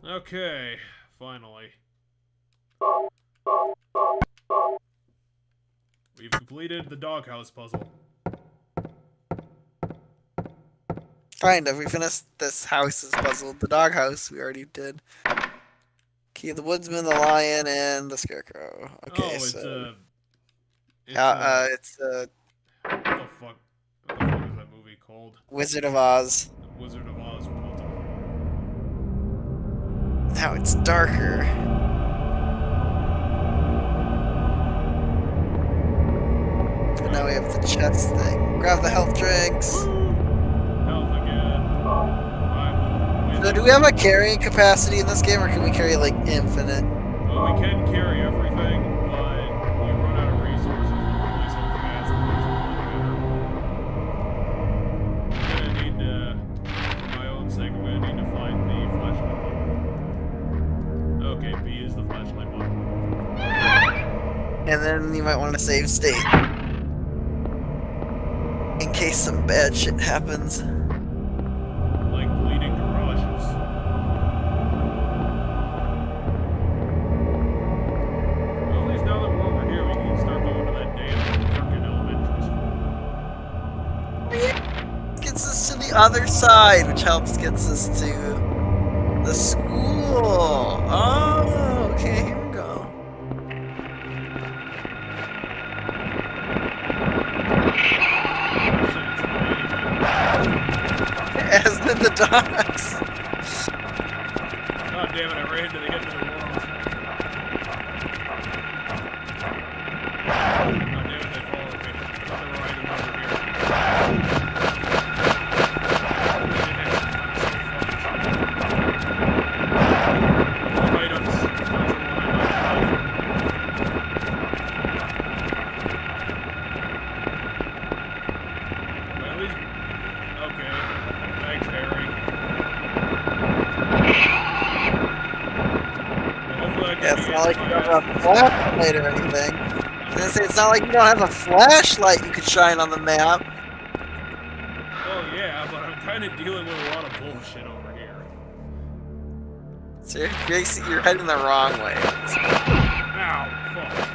Okay, finally. We've completed the doghouse puzzle. Kind of. We finished this house's puzzle. The doghouse we already did. Key of the Woodsman, the Lion, and the Scarecrow. Okay, oh, it's so... it's It's what the fuck? What the fuck is that movie called? Wizard of Oz. The Wizard of Oz puzzle. Now it's darker. And now we have the chest thing. Grab the health drinks. Health again. So do we have a carrying capacity in this game, or can we carry like infinite? Well, we can carry everything, but we run out of resources really so fast that there's I'm gonna need to, for my own sake, I'm gonna need to find the flashlight button. Okay, B is the flashlight button. And then you might want to save state. In case some bad shit happens. Like bleeding garages. Well, at least now that we're over here, we can start going to that damn freaking elementary school. Gets us to the other side, which helps gets us to the school. Oh, okay, here we go. As did the dogs. God damn it, I ran into the end of the world. God damn it, they followed me. I thought they were items over here. Items. not like you don't have a flashlight or anything. It's not like you don't have a flashlight you could shine on the map. Oh yeah, but I'm kind of dealing with a lot of bullshit over here. So you're heading the wrong way. Ow, fuck.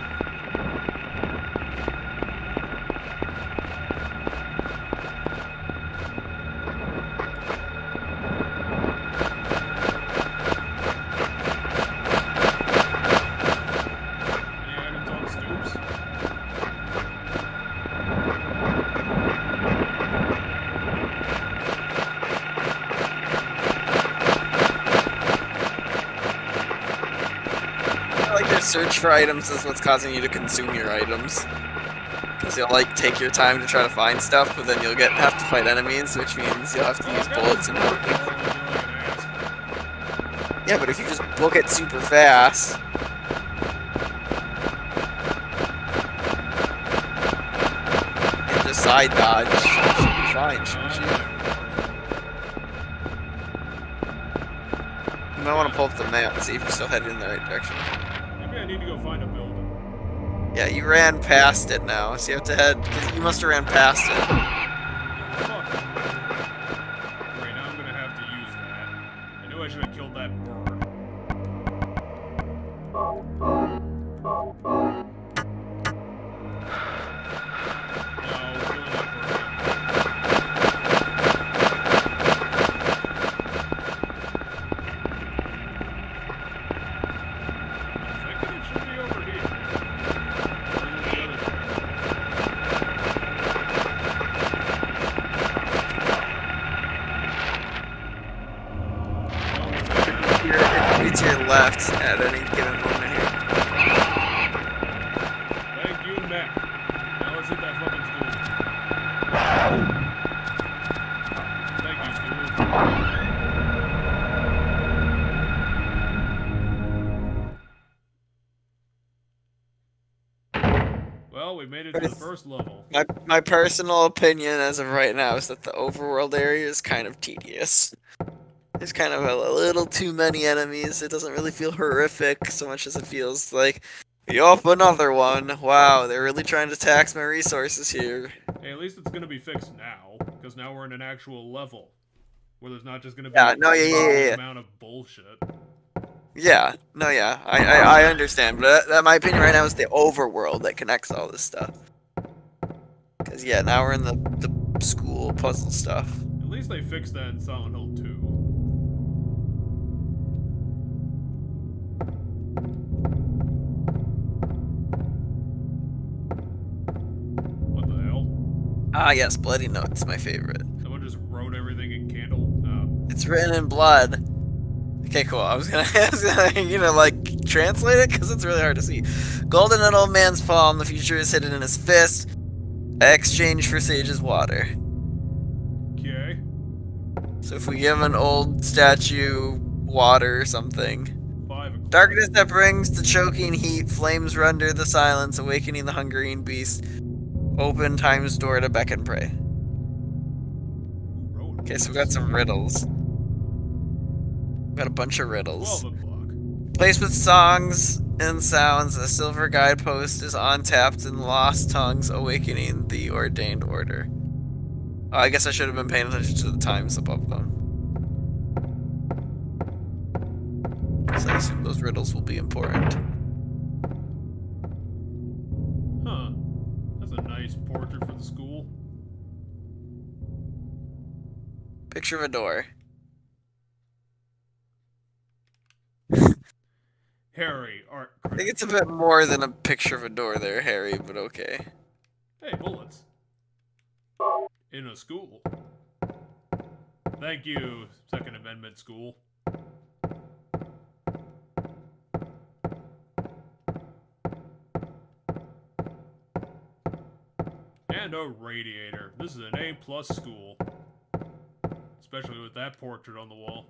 Search for items is what's causing you to consume your items. Because you'll like take your time to try to find stuff, but then you'll have to fight enemies, which means you'll have to use bullets and everything. Yeah, but if you just book it super fast. And just side dodge, you should be fine, shouldn't you? You might want to pull up the map and see if you're still headed in the right direction. I need to go find a building. Yeah, you ran past it now, so you have to head, because you must have ran past it. Fuck. Great, now I'm gonna have to use that. I knew I should have killed that bird. To your left at any given moment here. Thank you, Mac. Now let's hit that fucking school. Well, we made it to the first level. My personal opinion as of right now is that the overworld area is kind of tedious. There's kind of a little too many enemies. It doesn't really feel horrific so much as it feels like, yup, another one. Wow, they're really trying to tax my resources here. Hey, at least it's gonna be fixed now, because now we're in an actual level where there's not just gonna be an amount of bullshit. Yeah, I understand, but my opinion right now is the overworld that connects all this stuff. Because yeah, now we're in the school puzzle stuff. At least they fixed that in Silent Hill 2. Ah, yes, Bloody Note's my favorite. Someone just wrote everything in Candle. It's written in blood. Okay, cool. I was gonna like translate it because it's really hard to see. Golden in old man's palm. The future is hidden in his fist. Exchange for Sage's water. Okay. So if we give an old statue water or something. Darkness that brings the choking heat. Flames render the silence, awakening the hungering beast. Open time's door to beck and pray. Okay, so we got some riddles. We got a bunch of riddles. Placed with songs and sounds, a silver guidepost is untapped in lost tongues, awakening the ordained order. Oh, I guess I should have been paying attention to the times above them. So I assume those riddles will be important. Huh. That's a nice portrait for the school. Picture of a door. Harry, art critic. I think it's a bit more than a picture of a door there, Harry, but okay. Hey, bullets. In a school. Thank you, Second Amendment school. And a radiator. This is an A+ school. Especially with that portrait on the wall.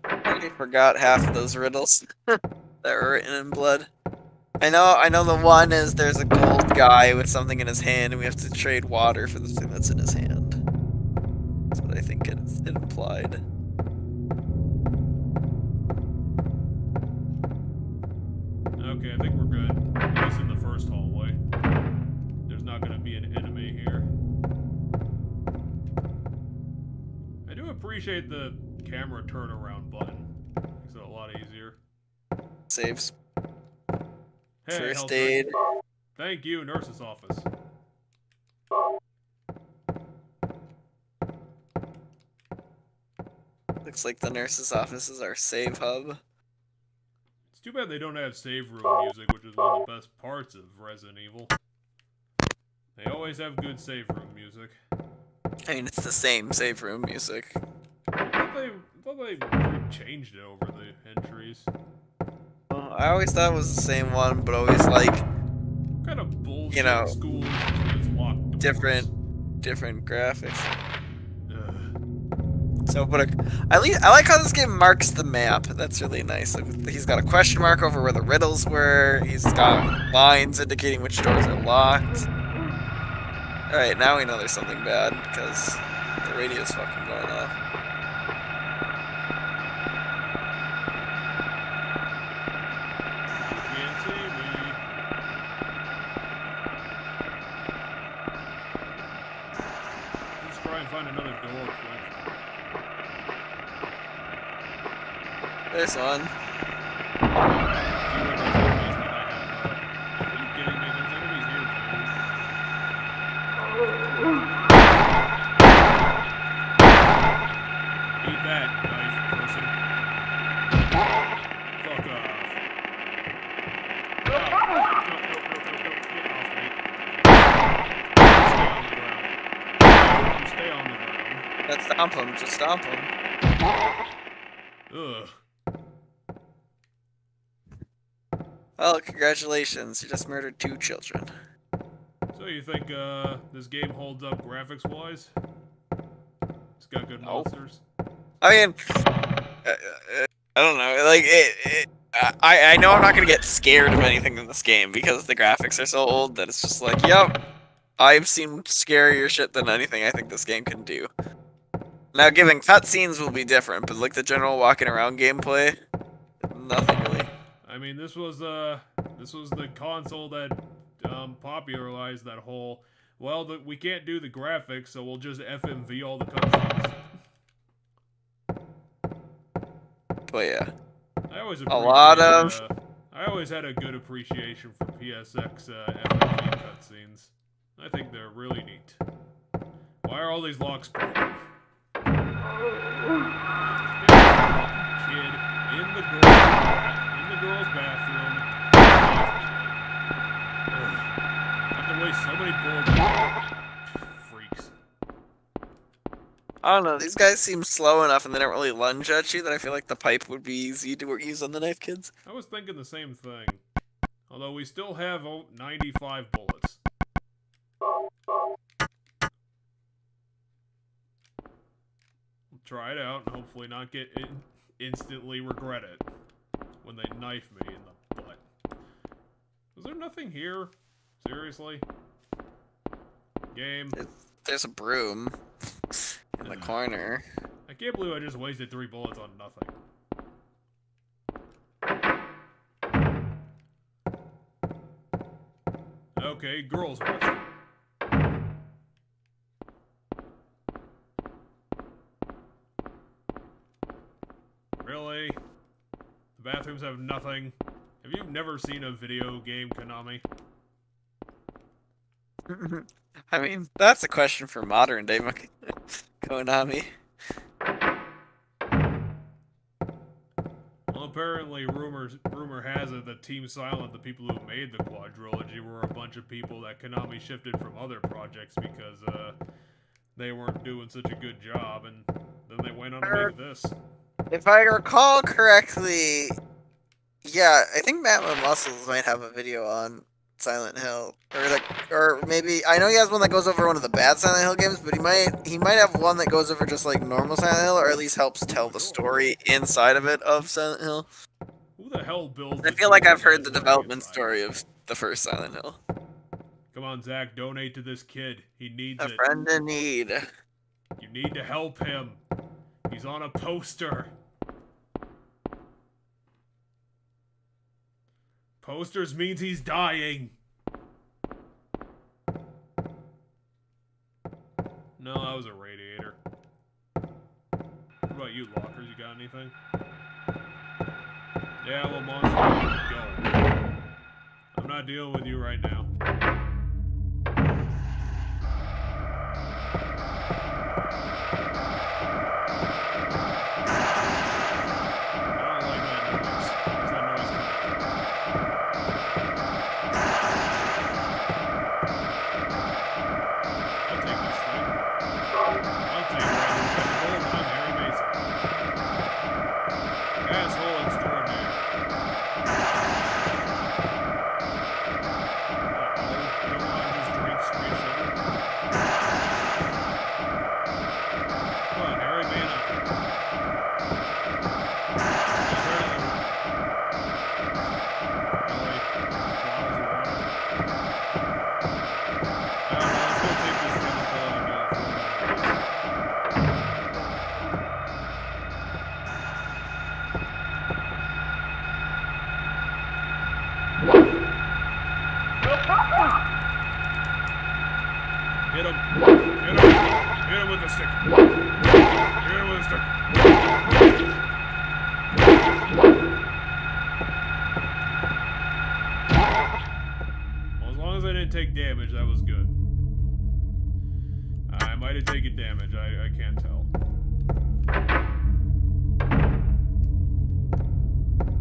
I forgot half of those riddles that were written in blood. I know the one is there's a gold guy with something in his hand and we have to trade water for the thing that's in his hand. That's what I think it implied. appreciate the camera turnaround button. Makes it a lot easier. Saves. Hey, First health aid. check. Thank you, nurse's office. Looks like the nurse's office is our save hub. It's too bad they don't have save room music, which is one of the best parts of Resident Evil. They always have good save room music. I mean, it's the same save room music. I thought they changed it over the entries. I always thought it was the same one, but always like, What kind of bullshit you know, school is locked doors? different graphics. Ugh. So, but I like how this game marks the map. That's really nice. Like, he's got a question mark over where the riddles were. He's got lines indicating which doors are locked. All right, now we know there's something bad because the radio's fucking going off. Can't see me. Let's try and find another door quick. There's one. Are you kidding me? There's enemies here too. Eat that, knife person. Fuck off. No, get off me. Stay on the ground. Let's stomp him. Just stomp him. Ugh. Well, congratulations. You just murdered 2 children. So you think this game holds up graphics-wise? It's got good Nope. monsters. I mean, I don't know. Like, I know I'm not gonna get scared of anything in this game because the graphics are so old that it's just like, yep, I've seen scarier shit than anything I think this game can do. Now, giving cutscenes will be different, but like the general walking around gameplay, nothing really. I mean, this was the console that popularized that whole. Well, we can't do the graphics, so we'll just FMV all the cutscenes. But yeah, I always a lot of. I always had a good appreciation for PSX FMV cutscenes. I think they're really neat. Why are all these locks broken? Kid in the girl's bathroom. Ugh. I have to waste so many bullets. Freaks. I don't know. These guys seem slow enough, and they don't really lunge at you. That I feel like the pipe would be easy to use on the knife kids. I was thinking the same thing. Although we still have 95 bullets. Try it out and hopefully not get instantly regret it when they knife me in the butt. Was there nothing here? Seriously? Game. There's a broom in the corner. I can't believe I just wasted 3 bullets on nothing. Okay, girls' restroom. Really? The bathrooms have nothing? Have you never seen a video game, Konami? I mean, that's a question for modern day Konami. Well, apparently, rumor has it that Team Silent, the people who made the quadrilogy, were a bunch of people that Konami shifted from other projects because they weren't doing such a good job, and then they went on to make this. If I recall correctly, yeah, I think Matt with Muscles might have a video on Silent Hill, or maybe I know he has one that goes over one of the bad Silent Hill games, but he might have one that goes over just like normal Silent Hill, or at least helps tell the story inside of it of Silent Hill. Who the hell builds? I feel like I've heard the development story of the first Silent Hill. Come on, Zach, donate to this kid. He needs A it. friend in need. You need to help him. He's on a poster. Posters means he's dying. No, that was a radiator. about you, Lockers? You got anything? Yeah, well, monster, go. I'm not dealing with you right now. Hit him. Hit him. Hit him with the stick. Hit him with the stick. Well, as long as I didn't take damage, that was good. I might have taken damage. I can't tell.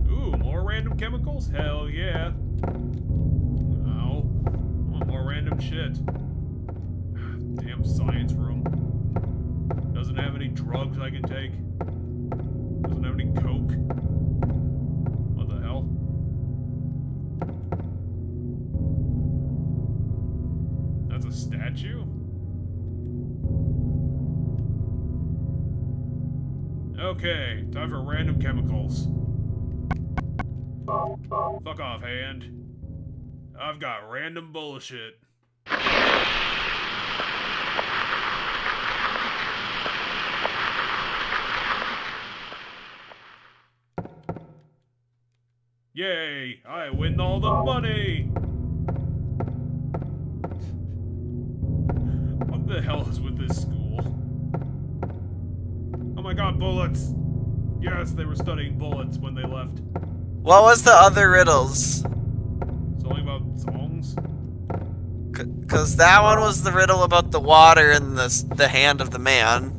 Ooh, more random chemicals? Hell yeah. Oh, I want more random shit. Damn science room. Doesn't have any drugs I can take. Doesn't have any coke. What the hell? That's a statue? Okay, time for random chemicals. Fuck off, hand. I've got random bullshit. Yay! I win all the money! What the hell is with this school? Oh my god, bullets! Yes, they were studying bullets when they left. What was the other riddles? Something about songs? Cause that one was the riddle about the water and the hand of the man.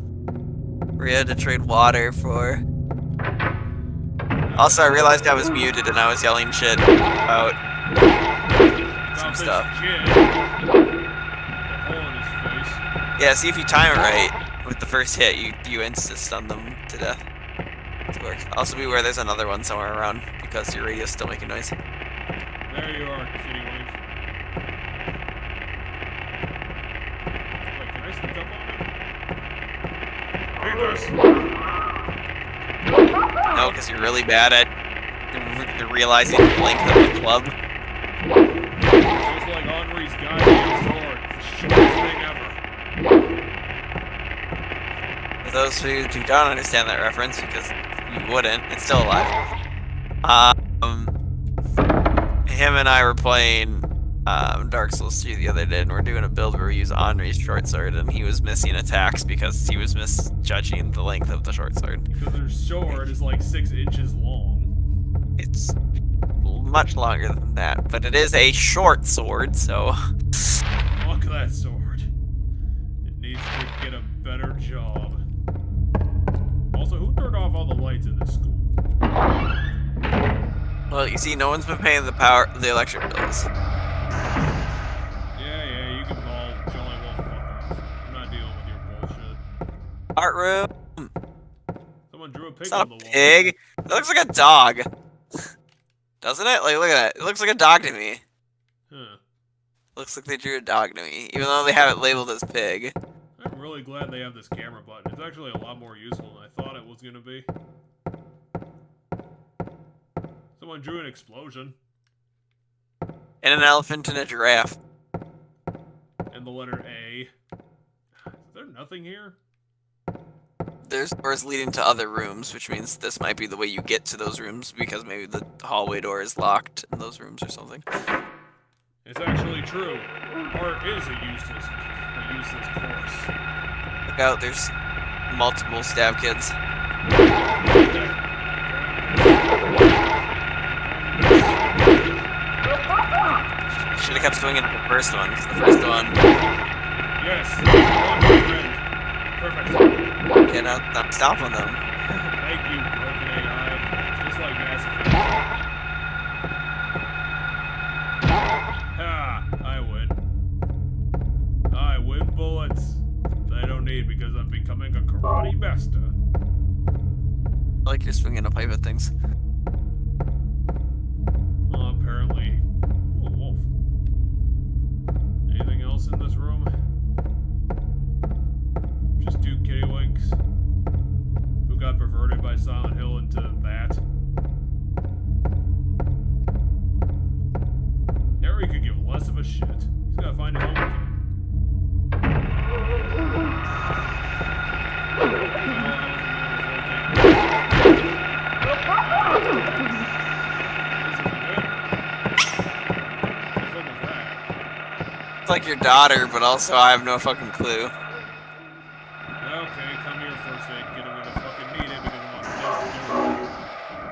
Where you had to trade water for... Also, I realized I was muted and I was yelling shit about some stuff. Yeah, see if you time it right with the first hit, you insist on them to death. To work. Also, beware there's another one somewhere around because your radio's still making noise. There you are, kitty wink. Wait, can I sneak up on him? Take this! No, because you're really bad at realizing the length of the club. Just like Henri's goddamn sword. Shortest thing ever. For those who don't understand that reference, because you wouldn't, it's still alive. Him and I were playing Dark Souls 3 the other day, and we're doing a build where we use Henri's short sword, and he was missing attacks because he was misjudging the length of the short sword. Because their sword is like 6 inches long. It's much longer than that, but it is a short sword, so... Fuck that sword. It needs to get a better job. Also, who turned off all the lights in this school? Well, you see, no one's been paying the electric bills. Yeah, you can all jolly well fuck off. I'm not dealing with your bullshit. Art room. Someone drew a pig It's on not the a wall. pig. It looks like a dog. Doesn't it? Like, look at that. It looks like a dog to me. Huh. Looks like they drew a dog to me, even though they have it labeled as pig. I'm really glad they have this camera button. It's actually a lot more useful than I thought it was gonna be. Someone drew an explosion. And an elephant and a giraffe. And the letter A. Is there nothing here? There's doors leading to other rooms, which means this might be the way you get to those rooms, because maybe the hallway door is locked in those rooms or something. It's actually true. Art is a useless course. Look out, there's multiple stab kids. Should have kept swinging at the first one, because the first one. Yes. Perfect. Cannot stop stopping them. Thank you, broken AI. Just like Mass Effect. Ha! I win. I win bullets that I don't need because I'm becoming a karate master. I like you're swinging a pipe at things. Apparently. Ooh, a wolf. Anything else in this room? Just two kittywinks who got perverted by Silent Hill into that. Harry could give less of a shit. He's gotta find a home kid. It's like your daughter, but also I have no fucking clue. Okay, come here, first aid kid. I'm gonna fucking need it because I'm on death's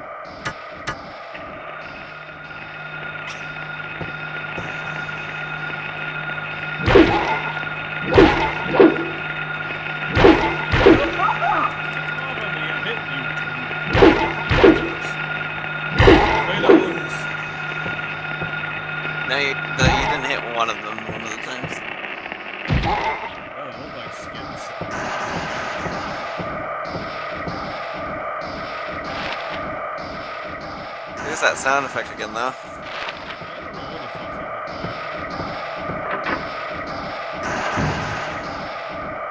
No, you didn't hit one of them one of the times. Oh, they look like skin cells. There's that sound effect again, though. I don't know what the fuck's up with that.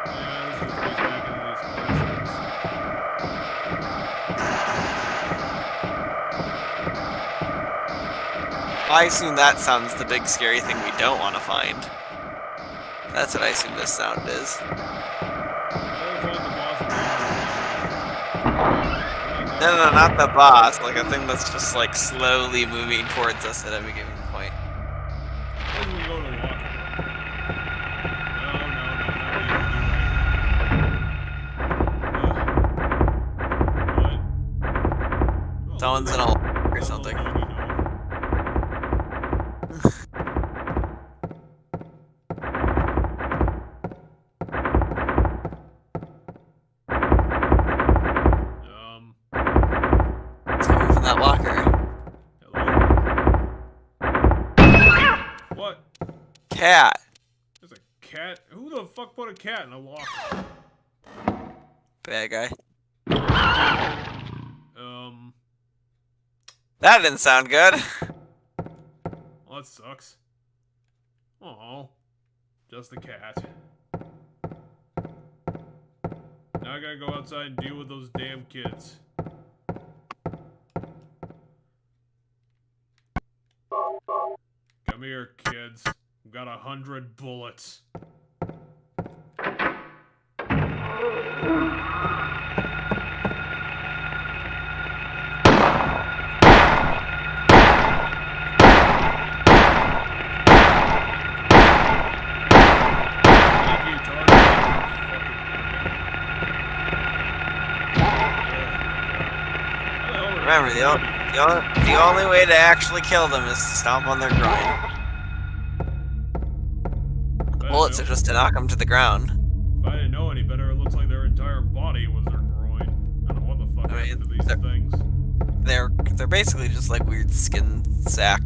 Yeah, this just goes back into these classrooms. I assume that sound's the big scary thing we don't want to find. That's what I assume this sound is. No, not the boss. Like a thing that's just like slowly moving towards us at every given point. Someone's in a locker or something. Let's go from that locker. Hello? What? Cat. There's a cat? Who the fuck put a cat in a locker? Bad guy. That didn't sound good. Well, that sucks. Oh, just a cat. Now I gotta go outside and deal with those damn kids. Come here, kids. I've got 100 bullets. Remember, the only way to actually kill them is to stomp on their groin. Bullets are just to knock them to the ground. If I didn't know any better, it looks like their entire body was their groin. I don't know what the fuck happened to these things. They're basically just like weird skin sack,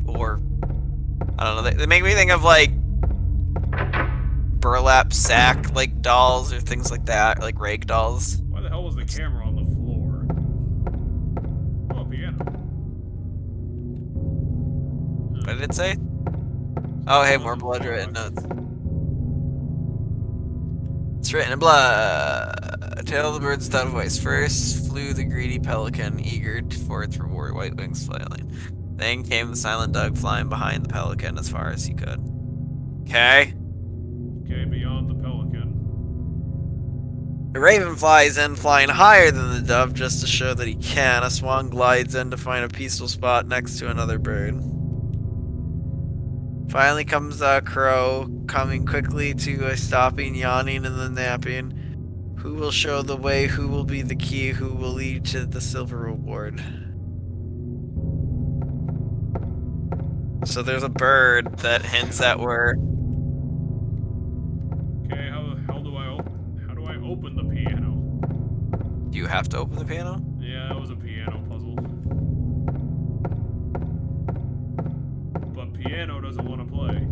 or I don't know. They make me think of like burlap sack like dolls or things like that, like rag dolls. Why the hell was the camera on the floor? Oh, a piano. What did it say? Oh, hey, more blood written notes. It's written in blood. A tale of the bird's without a voice. First flew the greedy pelican, eager for its reward, white wings flailing. Then came the silent dove, flying behind the pelican as far as he could. Okay. Okay, beyond the pelican. The raven flies in, flying higher than the dove just to show that he can. A swan glides in to find a peaceful spot next to another bird. Finally comes a crow, coming quickly to a stopping, yawning, and then napping. Who will show the way? Who will be the key? Who will lead to the silver reward? So there's a bird that hints at where. Okay, how do I open the piano? Do you have to open the piano? Yeah, that was a piano puzzle. But piano doesn't want to play.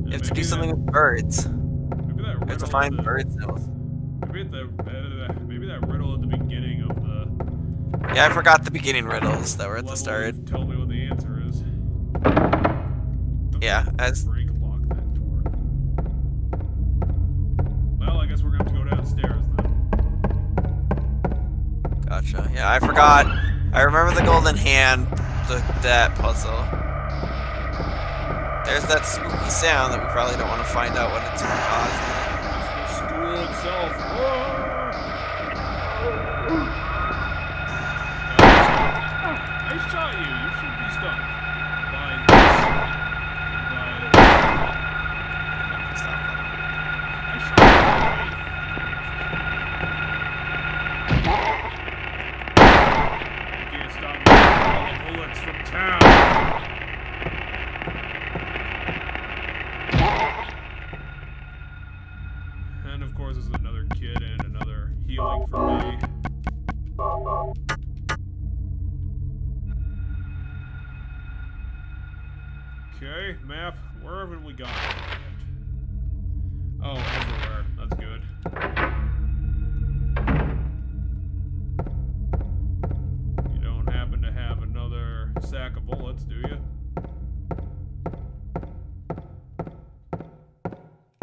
You have to do something with birds. Maybe that riddle. You have to find bird cells. Maybe that riddle at the beginning of the. Yeah, I forgot the beginning riddles that were at the start. Tell me what the answer is. Yeah, as. Break lock that door. Well, I guess we're gonna have to go downstairs then. Gotcha. Yeah, I forgot. I remember the golden hand, that puzzle. There's that spooky sound that we probably don't want to find out what it's causing. It's the stool itself. I shot you. You should be stunned by this. I shot you. You can't stop me with all the bullets from town. And of course, there's another kid and another healing for me. Okay, map. Where haven't we gone? Oh, everywhere. That's good. You don't happen to have another sack of bullets, do you?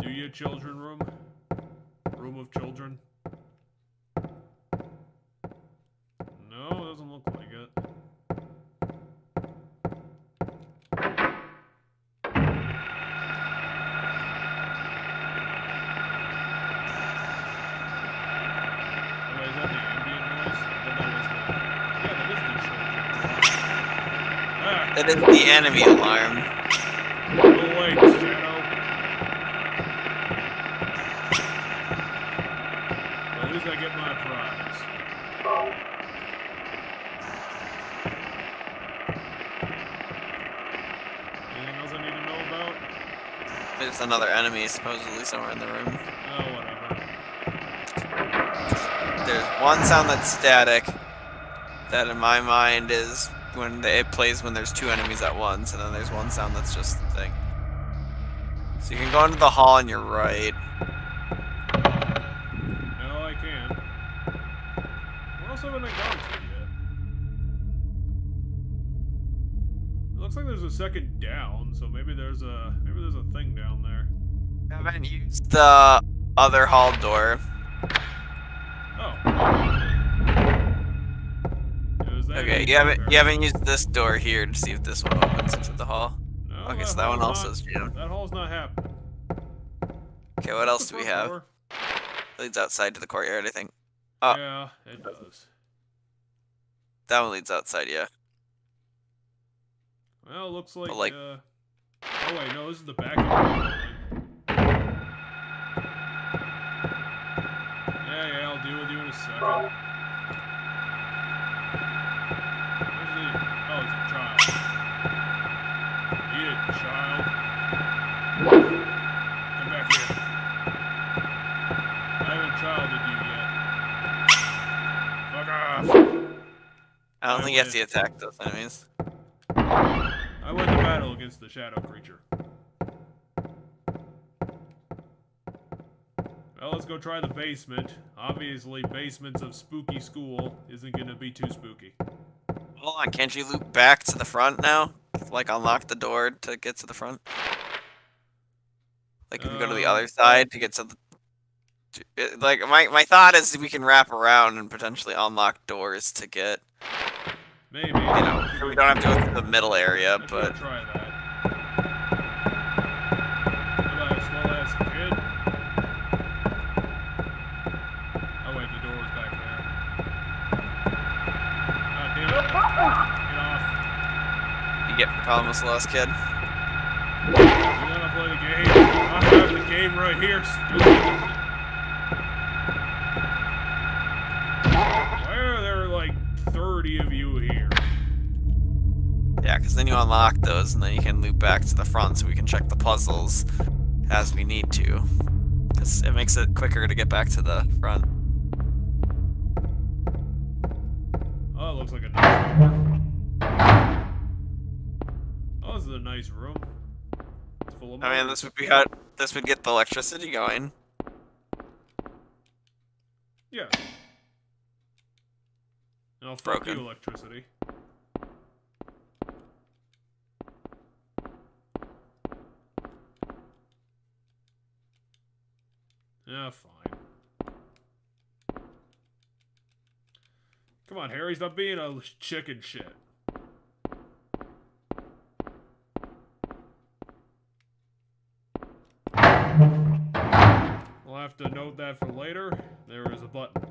Do you, children room? Room of children? No, it doesn't look like it. Oh, is that the ambient noise? I thought that was the... Yeah, that is the children. Ah! That is the enemy alarm. Go away, Shadow. At least I get my prize. Anything else I need to know about? There's another enemy supposedly somewhere in the room. Oh, whatever. There's one sound that's static. That in my mind is when it plays when there's two enemies at once, and then there's one sound that's just the thing. So you can go into the hall on your right. No, I can't. Where else haven't I gone to yet? It looks like there's a second down, so maybe there's a thing down there. I haven't used the other hall door. Oh. It was that Okay, you haven't used this door here to see if this one opens into the hall. No, Okay, so that one also is jammed. That hall's not happening. Okay, what else do we have? Door? Leads outside to the courtyard, I think. Oh, Yeah, it does. that one leads outside, yeah. Well, it looks like, But, like- oh wait, no, this is the back of the building. Yeah, I'll deal with you in a second. Where's the... Oh, it's a child. Eat it, child. Come back here. I haven't childed you yet. Fuck off! I don't think you have to attack those enemies. I won the battle against the shadow creature. Well, let's go try the basement. Obviously, basements of spooky school isn't gonna be too spooky. Hold on, can't you loop back to the front now? Like unlock the door to get to the front? Like if you go to the other side to get to the... Like, my thought is we can wrap around and potentially unlock doors to get... Maybe. You know, so we don't have to go through the middle area, Let's but... go try that. Goodbye, slow-ass kid. Oh wait, the door was back there. Oh, damn it. Get off. You get for calling us the last kid. You wanna play the game. I have the game right here, stupid. Why are there like 30 of you here? Yeah, because then you unlock those, and then you can loop back to the front so we can check the puzzles as we need to. Because it makes it quicker to get back to the front. Oh, it looks like a nice room. Oh, this is a nice room. It's full of I mean, this would be how this would get the electricity going. Yeah. No, fuck Broken. you, electricity. Yeah, fine. Come on, Harry, stop being a chicken shit. We'll have to note that for later. There is a button.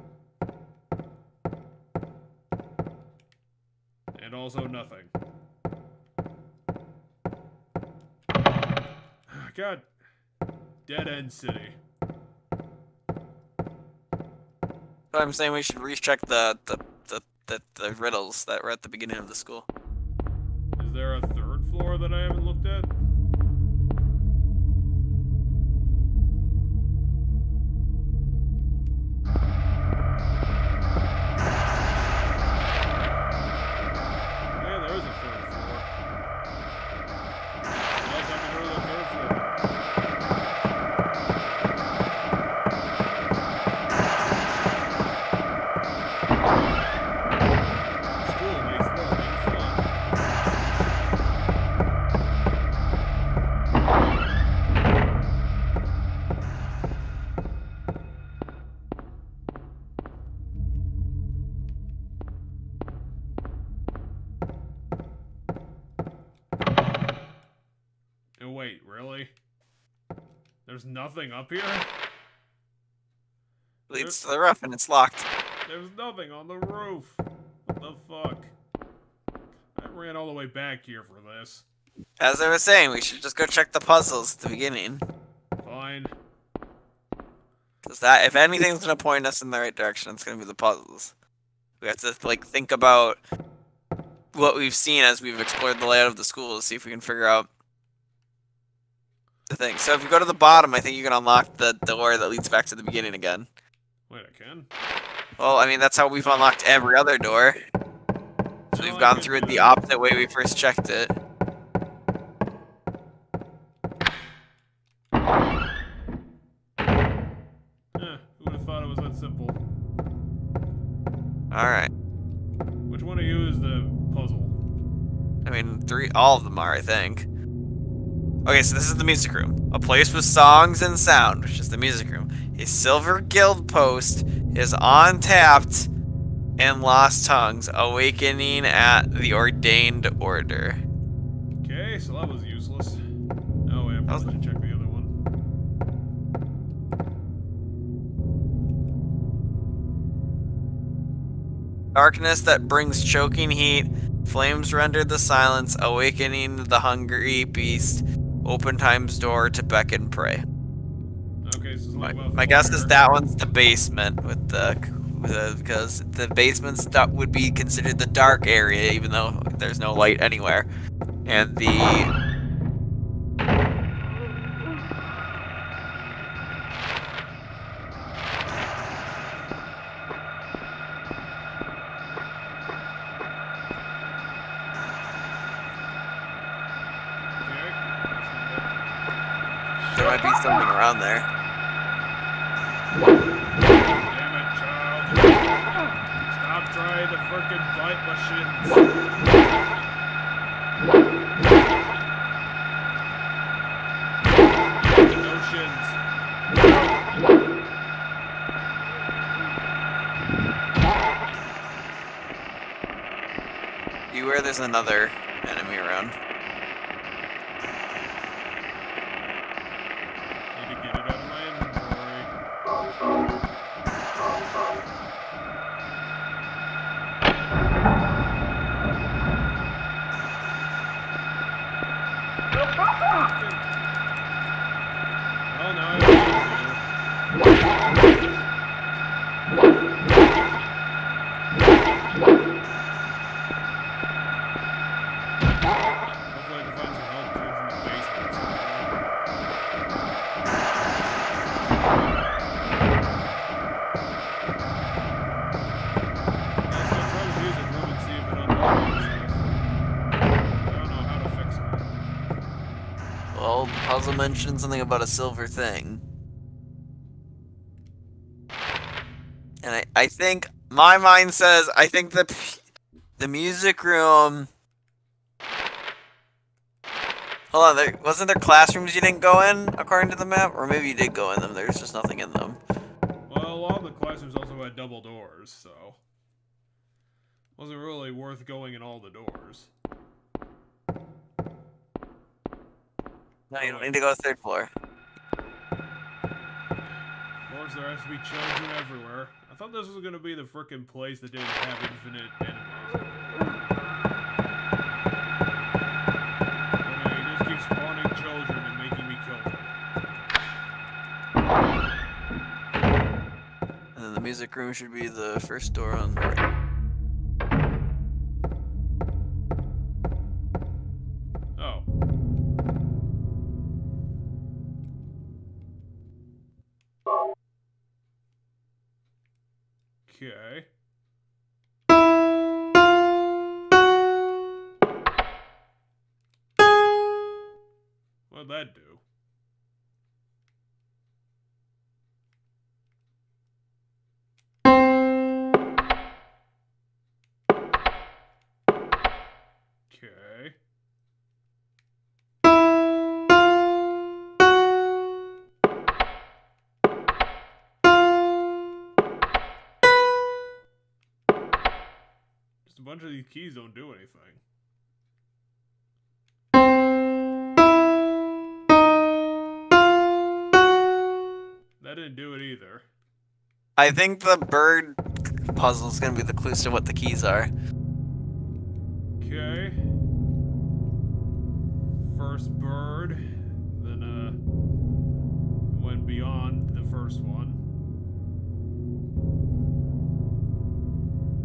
And also nothing. God. Dead End City. I'm saying we should recheck the riddles that were at the beginning of the school. Is there a third floor that I haven't looked at? Yeah, there is a third floor. Now it's time to go to the third floor. School makes learning fun. Oh, wait, really? There's nothing up here? Leads to the roof and it's locked. There's nothing on the roof. What the fuck? I ran all the way back here for this. As I was saying, we should just go check the puzzles at the beginning. Fine. Because that, if anything's gonna point us in the right direction, it's gonna be the puzzles. We have to like think about what we've seen as we've explored the layout of the school to see if we can figure out the thing. So if you go to the bottom, I think you can unlock the door that leads back to the beginning again. Wait, I can? Well, I mean, that's how we've unlocked every other door. So we've gone through it the opposite way we first checked it. Who would have thought it was that simple? Alright. Which one of you is the puzzle? I mean, all of them are, I think. Okay, so this is the music room. A place with songs and sound, which is the music room. A silver guild post is untapped and lost tongues, awakening at the ordained order. Okay, so that was useless. Oh, yeah, I probably should check the other one. Darkness that brings choking heat, flames render the silence, awakening the hungry beast, open time's door to beckon prey. Okay, so My guess is that one's the basement with because the basements that would be considered the dark area, even though there's no light anywhere, and the there might be something around there. Damn it, child. Stop trying to frickin' bite my shins. No shins. Beware, there's another enemy around. Need to get it out of my inventory. Oh no. Hopefully I can find some health drinks in the basement. Also, I'll try the music room and see if it unlocks itself. I don't know how to fix it. Well, the puzzle mentioned something about a silver thing. And I think, my mind says, I think the music room... Hold on, wasn't there classrooms you didn't go in, according to the map? Or maybe you did go in them, there's just nothing in them. Well, a lot of the classrooms also had double doors, so... wasn't really worth going in all the doors. No, you don't need to go to the 3rd floor. Of course, there has to be children everywhere. I thought this was gonna be the frickin' place that didn't have infinite enemies. But he just keeps spawning children and making me kill them. And then the music room should be the first door on the right. Oh. Okay. What'd that do? Okay. Just a bunch of these keys don't do anything. That didn't do it either. I think the bird puzzle is going to be the clues to what the keys are. Okay. First bird, then went beyond the first one.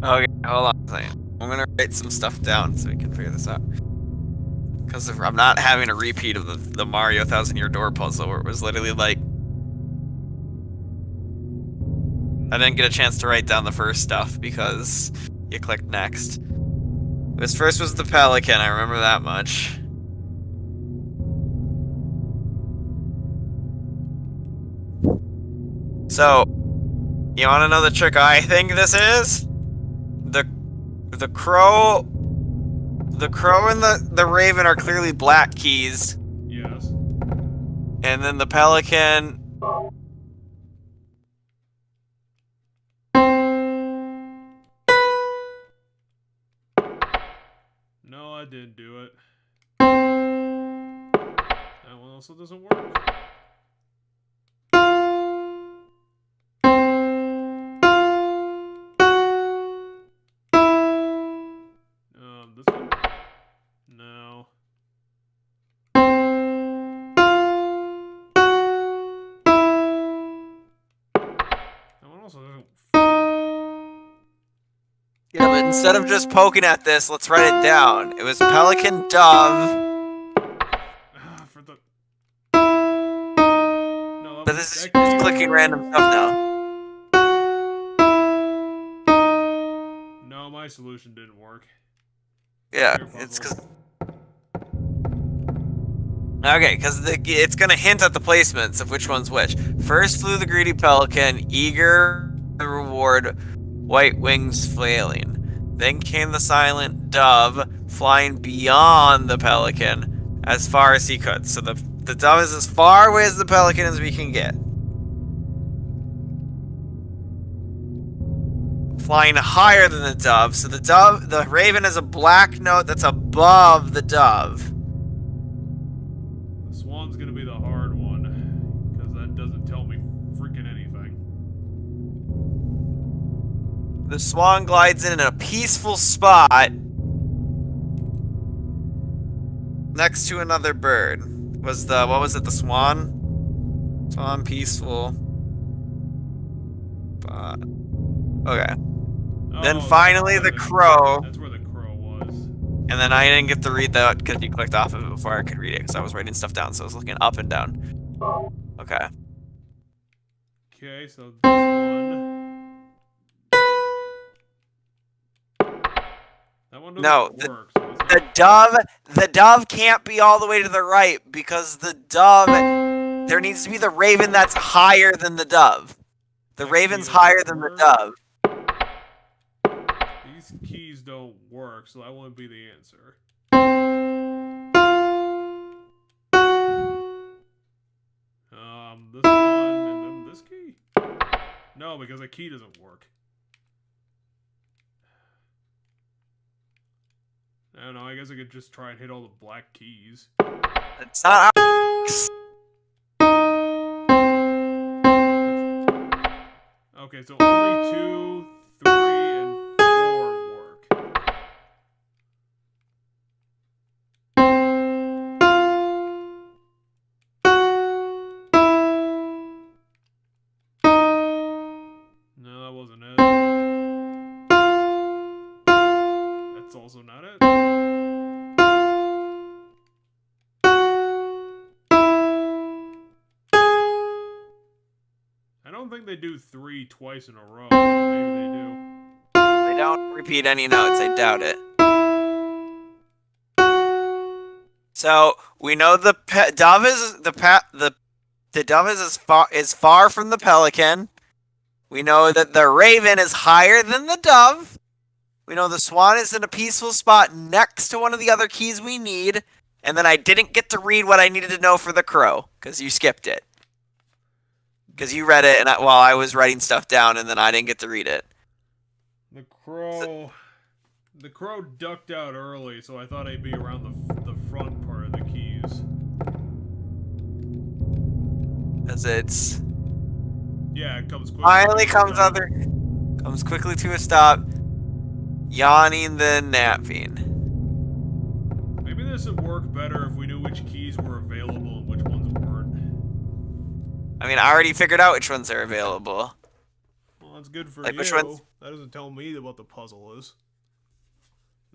Okay, hold on a second. I'm going to write some stuff down so we can figure this out. Because I'm not having a repeat of the Mario 1000-Year Door puzzle where it was literally like... I didn't get a chance to write down the first stuff because you clicked next. This first was the pelican, I remember that much. So, you want to know the trick I think this is? The crow and the raven are clearly black keys. Yes. And then the pelican... No, I didn't do it. That one also doesn't work. This one? No. That one also doesn't. Yeah, but instead of just poking at this, let's write it down. It was pelican, dove. For the. No, But this is just clicking random stuff now. No, my solution didn't work. Yeah, it's because... Okay, because it's going to hint at the placements of which one's which. First flew the greedy pelican, eager the reward, white wings flailing. Then came the silent dove, flying beyond the pelican as far as he could. So the dove is as far away as the pelican as we can get. Flying higher than the dove, so the raven is a black note that's above the dove. The swan's gonna be the hard one, because that doesn't tell me freaking anything. The swan glides in a peaceful spot next to another bird. What was it, the swan? So I'm peaceful. But okay. Then finally the crow. That's where the crow was. And then I didn't get to read that because you clicked off of it before I could read it because I was writing stuff down, so I was looking up and down. Okay. Okay, so this one. That one doesn't work. The dove can't be all the way to the right because the dove, there needs to be the raven that's higher than the dove. The raven's higher than the dove. These keys don't work, so that wouldn't be the answer. This one and then this key? No, because the key doesn't work. I don't know, I guess I could just try and hit all the black keys. It's not how it works. Okay, so only 2, 3, and 4 work. No, that wasn't it. That's also not it. I don't think they do 3 twice in a row. Maybe they do. They don't repeat any notes. I doubt it. So we know the dove is the dove is as far from the pelican. We know that the raven is higher than the dove. We know the swan is in a peaceful spot next to one of the other keys we need. And then I didn't get to read what I needed to know for the crow because you skipped it. Because you read it while I was writing stuff down, and then I didn't get to read it. The crow ducked out early, so I thought I'd be around the front part of the keys. As it's it comes quickly. Finally comes quickly to a stop, yawning then napping. Maybe this would work better if we knew which keys were available and which ones weren't. I mean, I already figured out which ones are available. Well, that's good for like, you. Which ones? That doesn't tell me what the puzzle is.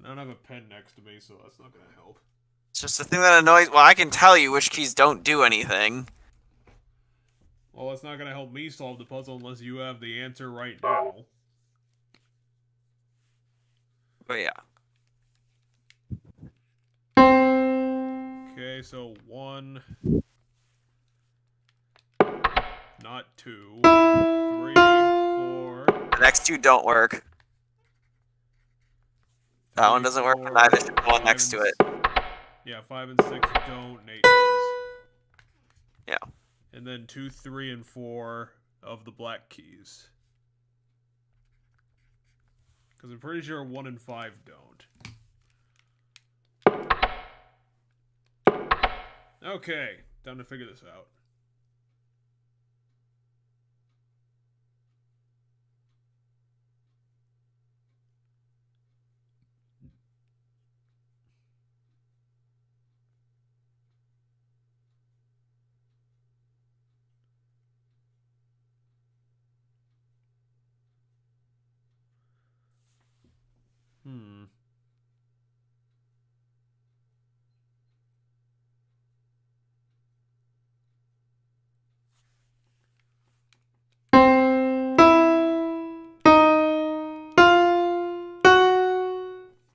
I don't have a pen next to me, so that's not going to help. It's just the thing that annoys. Well, I can tell you which keys don't do anything. Well, it's not going to help me solve the puzzle unless you have the answer right now. But yeah. Okay, so 1. Not 2. 3, 4. The next 2 don't work. That one doesn't work, and neither should the one next to it. Yeah, 5 and 6 don't, and 8 does. Yeah. And then 2, 3, and 4 of the black keys. Because I'm pretty sure 1 and 5 don't. Okay, time to figure this out.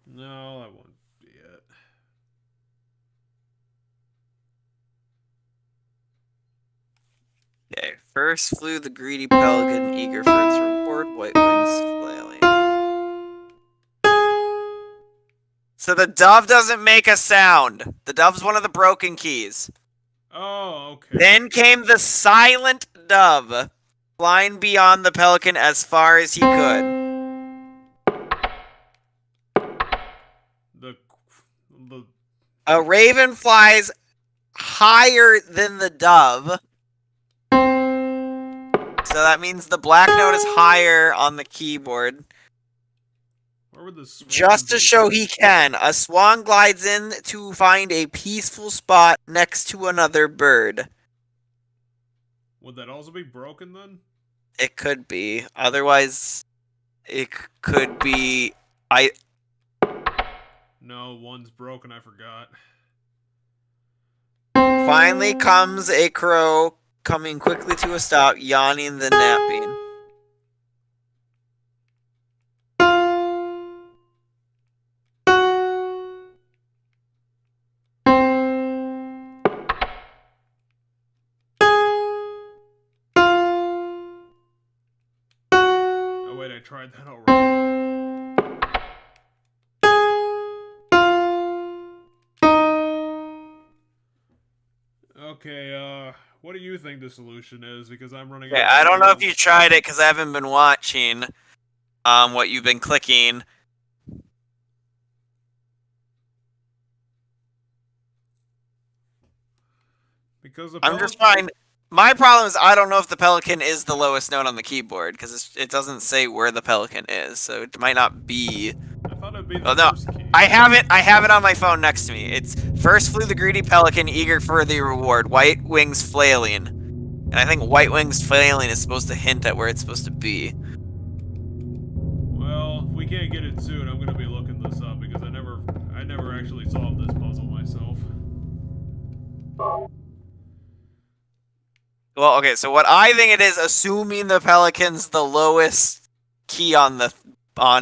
No, that won't be it. Okay, first flew the greedy pelican, eager for its reward, white wings flailing. So the dove doesn't make a sound. The dove's one of the broken keys. Oh, okay. Then came the silent dove, flying beyond the pelican as far as he could. A raven flies higher than the dove. So that means the black note is higher on the keyboard. Where would the swan Just to be? show he can, a swan glides in to find a peaceful spot next to another bird. Would that also be broken then? It could be. Otherwise, it could be. No, one's broken. I forgot. Finally comes a crow, coming quickly to a stop, yawning then napping. Oh wait, I tried that already. Okay, what do you think the solution is? Because I'm running out of I don't know if ideas. you tried it because I haven't been watching what you've been clicking. Because the I'm just trying. My problem is I don't know if the pelican is the lowest note on the keyboard because it doesn't say where the pelican is, so it might not be. I thought it'd be the Oh no, first key. I have it on my phone next to me. It's first flew the greedy pelican, eager for the reward. White wings flailing, and I think white wings flailing is supposed to hint at where it's supposed to be. Well, if we can't get it soon, I'm gonna be looking this up because I never actually solved this puzzle myself. Well, okay, so what I think it is, assuming the pelican's the lowest key on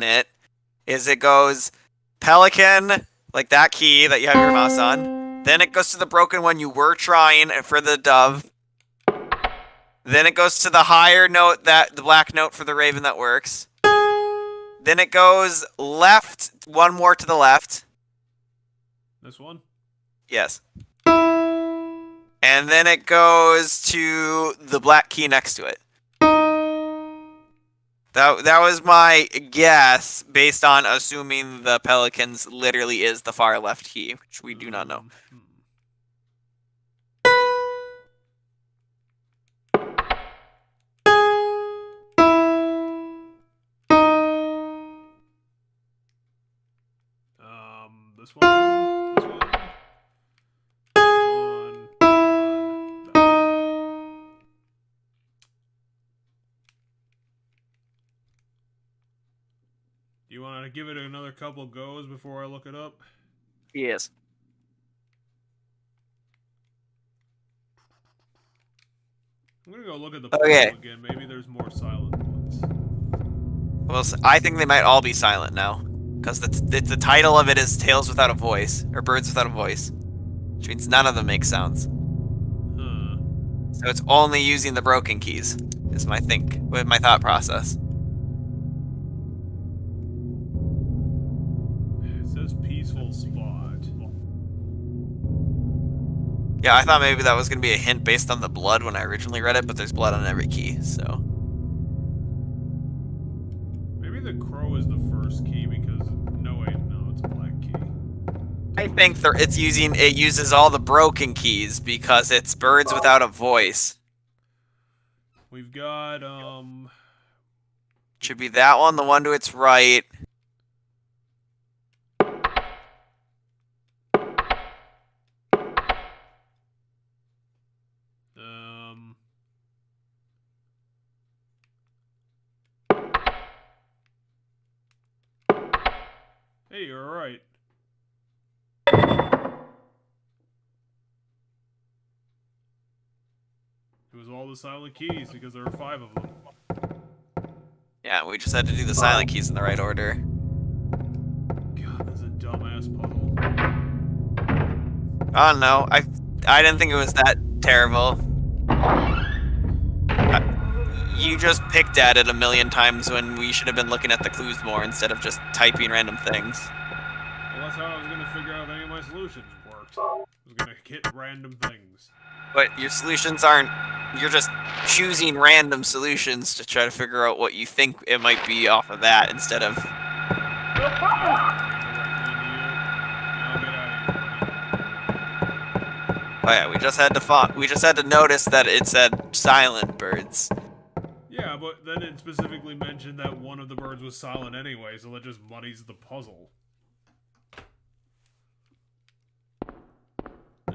it, is it goes pelican, like that key that you have your mouse on. Then it goes to the broken one you were trying for the dove. Then it goes to the higher note, the black note for the raven that works. Then it goes left, one more to the left. This one? Yes. And then it goes to the black key next to it. That was my guess based on assuming the pelicans literally is the far left key, which we do not know. This one? This one? Do you want to give it another couple goes before I look it up? Yes. I'm gonna go look at the puzzle again. Maybe there's more silent ones. Well, I think they might all be silent now. Because the title of it is Tales Without a Voice, or Birds Without a Voice. Which means none of them make sounds. So it's only using the broken keys, is my thought process. It says peaceful spot. Yeah, I thought maybe that was going to be a hint based on the blood when I originally read it, but there's blood on every key, so... Maybe the crow is the first key because... No, wait, no, it's a black key. I think it uses all the broken keys because it's birds without a voice. We've got, Should be that one, the one to its right. Hey, you're right. It was all the silent keys because there were 5 of them. Yeah, we just had to do the silent keys in the right order. God, that's a dumbass puzzle. Oh no, I didn't think it was that terrible. You just picked at it a million times when we should have been looking at the clues more instead of just typing random things. Well, that's how I was gonna figure out if any of my solutions worked. I was gonna hit random things. But your solutions aren't... You're just choosing random solutions to try to figure out what you think it might be off of that instead of... Oh yeah, we just had to notice that it said silent birds. Yeah, but then it specifically mentioned that one of the birds was silent anyway, so that just muddies the puzzle.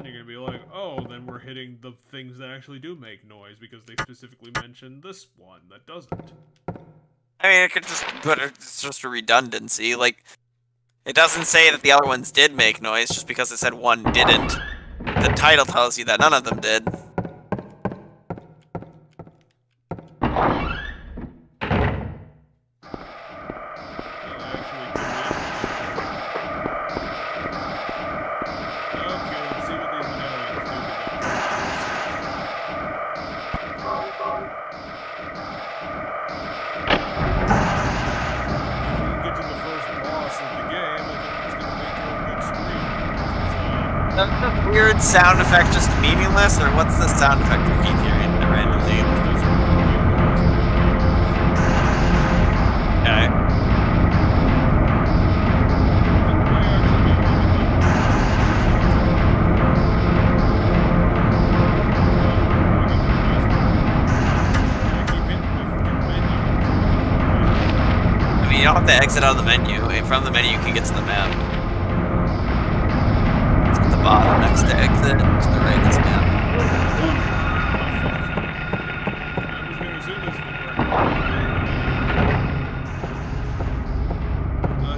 Then you're gonna be like, oh, then we're hitting the things that actually do make noise because they specifically mentioned this one that doesn't. I mean, it could just it's just a redundancy. Like, it doesn't say that the other ones did make noise just because it said one didn't. The title tells you that none of them did. The weird sound effect just meaningless, or what's the sound effect we keep hearing randomly? Okay. I mean, you don't have to exit out of the menu. From the menu, you can get to the map. Bottom next to exit to the right is map.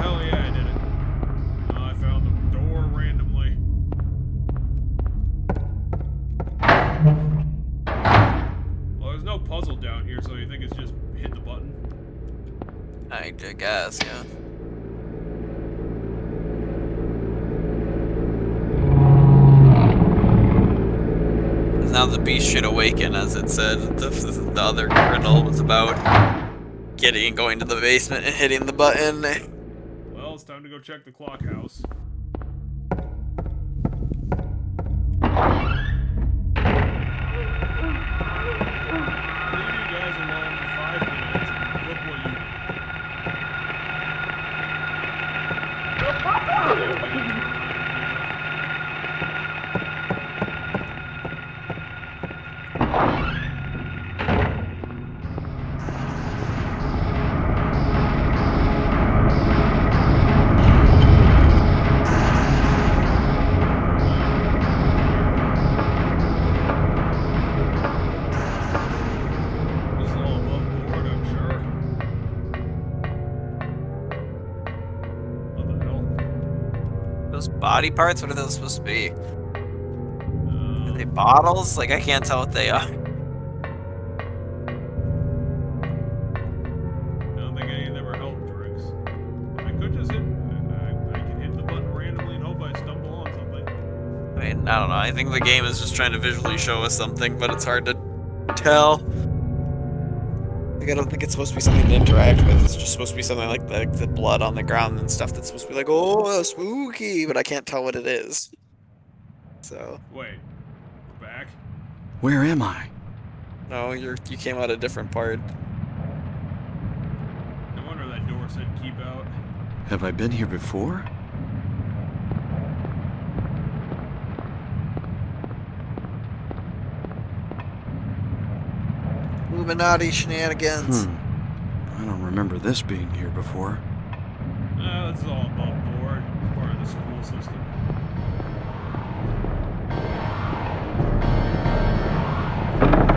Hell yeah, I did it. I found the door randomly. Well, there's no puzzle down here, so you think it's just hit the button? I guess, yeah. Now the beast should awaken, as it said. The other riddle was about going to the basement and hitting the button. Well, it's time to go check the clock house. Leave you guys alone for 5 minutes and look what you body parts? What are those supposed to be? Are they bottles? Like, I can't tell what they are. I don't think any of them are health drinks. I could just hit... I can hit the button randomly and hope I stumble on something. I mean, I don't know. I think the game is just trying to visually show us something, but it's hard to tell. Like, I don't think it's supposed to be something to interact with. It's just supposed to be something like the blood on the ground and stuff that's supposed to be like, oh, spooky, but I can't tell what it is. So. Wait. We're back? Where am I? No, you came out a different part. No wonder that door said keep out. Have I been here before? Illuminati shenanigans. I don't remember this being here before. This is all above board. It's part of the school system.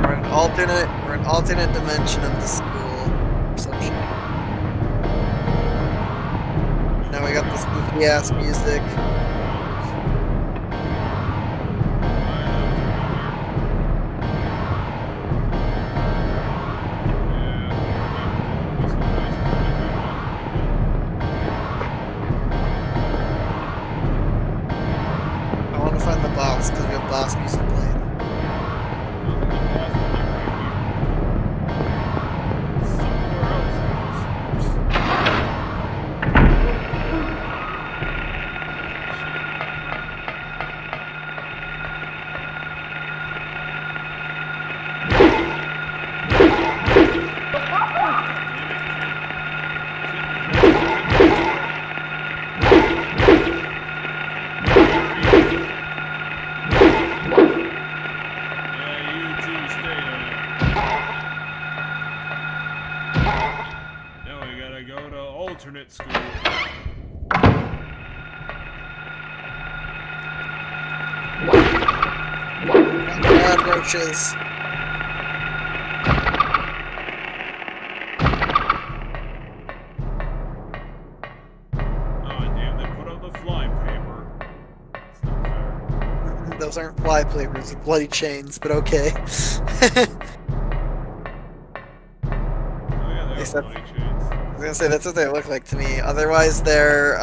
We're an alternate dimension of the school. Perception. Now we got the spooky ass music. Because we have boss music playing. Alternate school. roaches. Oh, damn, they put up the fly paper. It's not fair. Those aren't fly papers, they're bloody chains, but okay. Oh, yeah, they are Except- bloody chains. I was gonna say, that's what they look like to me. Otherwise, they're,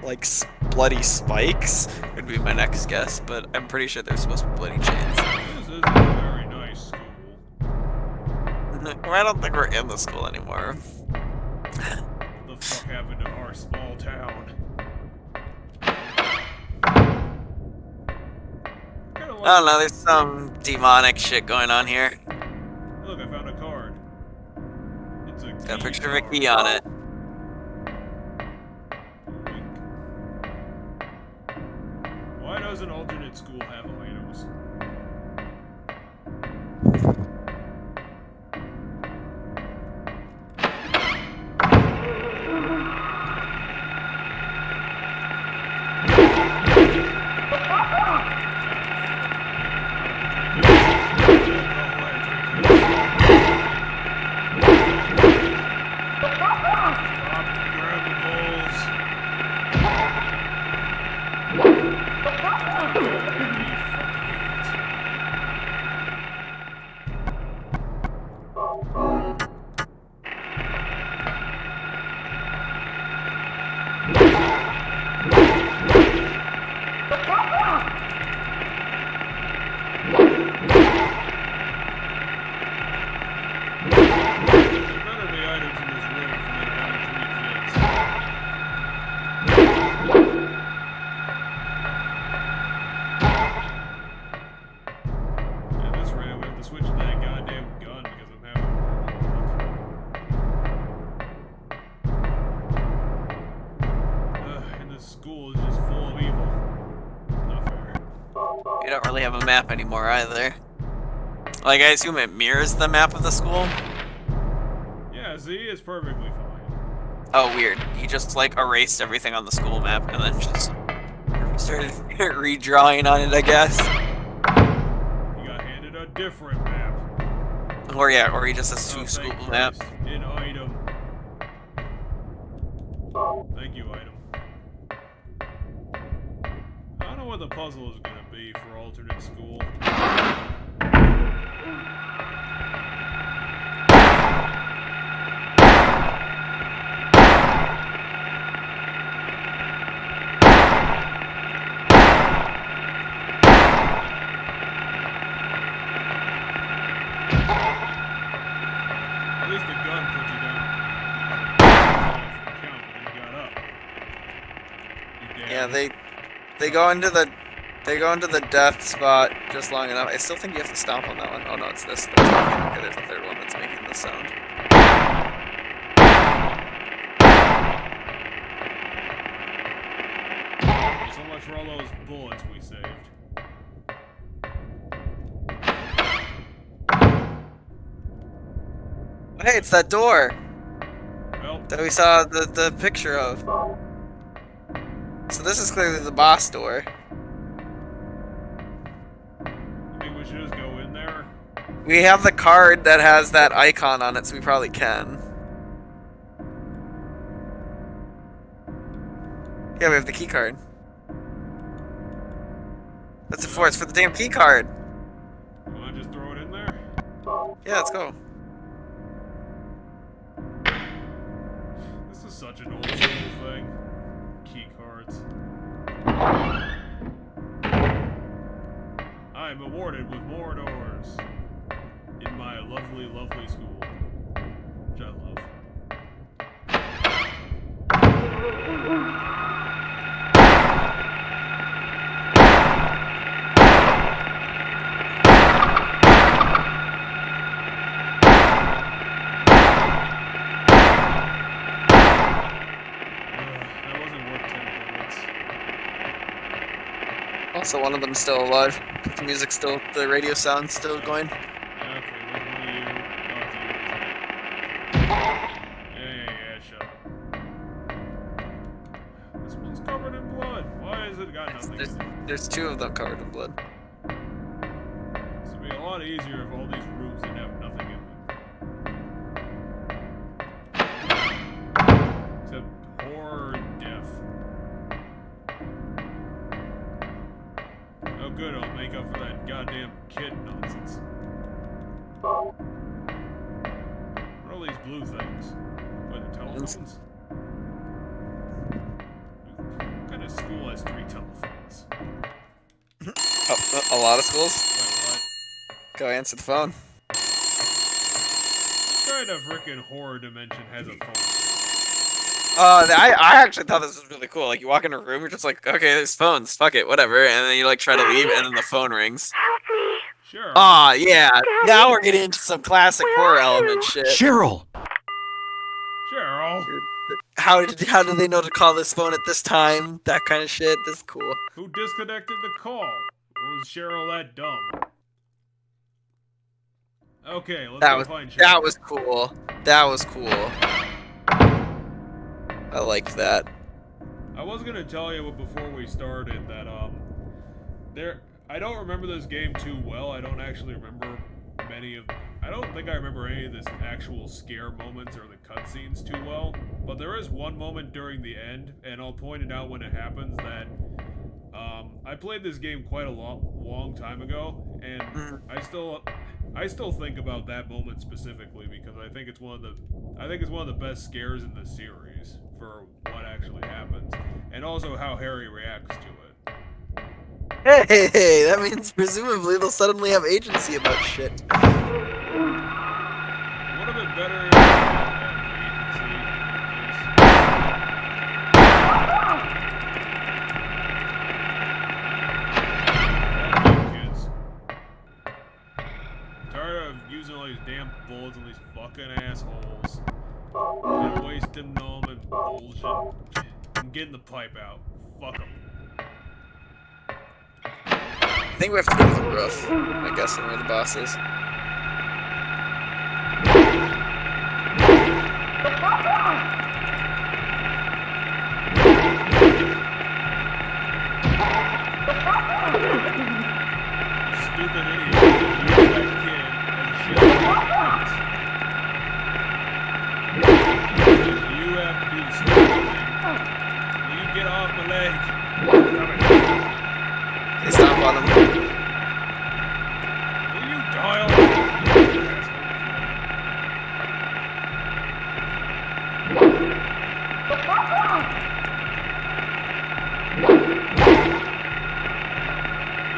like bloody spikes would be my next guess, but I'm pretty sure they're supposed to be bloody chains. This isn't a very nice school. I don't think we're in the school anymore. What the fuck happened to our small town? I don't know, there's some demonic shit going on here. Look, I found a card. It's a Got a key picture of a card. key on it. Why does an alternate school have items? We don't really have a map anymore either. Like, I assume it mirrors the map of the school? Yeah, see, it's perfectly fine. Oh, weird. He just, like, erased everything on the school map and then just started redrawing on it, I guess. He got handed a different map. Or, yeah, or he just has two Oh, school thank maps. Christ. An item. Thank you, item. I don't know what the puzzle is gonna be for alternate school. At least the gun puts you down. You got up. You Yeah, damn. they go into the death spot just long enough. I still think you have to stomp on that one. Oh no, it's this. That's making, okay, there's a third one that's making this sound. So much for all those bullets we saved. Hey, it's that door Well, that we saw the picture of. So this is clearly the boss door. you think we should just go in there? We have the card that has that icon on it, so we probably can. Yeah, we have the key card. That's it for. It's for the damn key card. You wanna just throw it in there? Yeah, let's go. This is such an old school thing. Key cards. I am awarded with more doors in my lovely, lovely school, which I love. That wasn't worth 10 bullets. Also, one of them's still alive. The music's still, the radio sound's still going. Okay, what are you? Yeah, shut up. This one's covered in blood. Why has it got nothing in it? There's two of them covered in blood. lot easier if all these rooms didn't have nothing in them. Except horror and death. Oh good, I'll make up for that goddamn kid nonsense. What are all these blue things? What, the telephones? What kind of school has 3 telephones? A lot of schools? Wait, what? Go answer the phone. What kind of frickin' horror dimension has a phone? I actually thought this was really cool. Like, you walk in a room, you're just like, okay, there's phones, fuck it, whatever. And then you, like, try to leave, and then the phone rings. Sure. Aw, yeah. Now we're getting into some classic horror element shit. Cheryl! Cheryl! How did they know to call this phone at this time? That kind of shit. This is cool. Who disconnected the call? Or was Cheryl that dumb? Okay, let's go find Cheryl. That was cool. That was cool. I liked that. I was gonna tell you before we started that I don't remember this game too well. I don't actually remember I don't think I remember any of this actual scare moments or the cutscenes too well. But there is one moment during the end, and I'll point it out when it happens, that I played this game quite a long time ago, and I still think about that moment specifically because I think it's one of the best scares in the series for what actually happens, and also how Harry reacts to it. Hey, that means presumably they'll suddenly have agency about shit. It would have been better. Kids. Tired of using all these damn bullets on these fucking assholes. And wasting them and bullshit. I'm getting the pipe out. Fuck them. I think we have to go to the roof. I guess where the boss is. Stupid idiot. You that kid and shit. You have to do the stupid thing. Will you get off my leg? Hey, stop on him. Will you dial?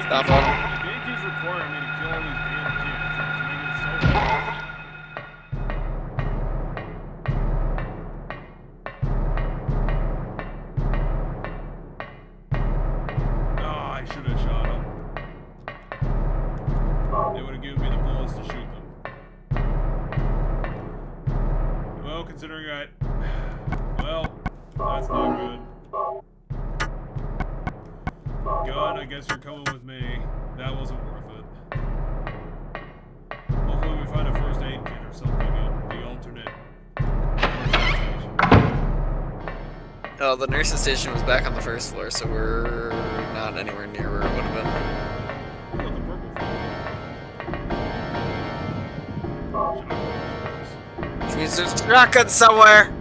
Stop on him. The game keeps requiring me to kill all these damn kids. It's making it so hard. I should have shot him. They would have given me the bullets to shoot them. Well, considering well, that's not good. God, I guess you're coming with me. That wasn't worth it. Hopefully we find a first aid kit or something in the alternate nurse's station. Oh, the nurse's station was back on the first floor, so we're not anywhere near where it would have been. What about the purple thing? Should I go upstairs? Which means there's a shotgun somewhere!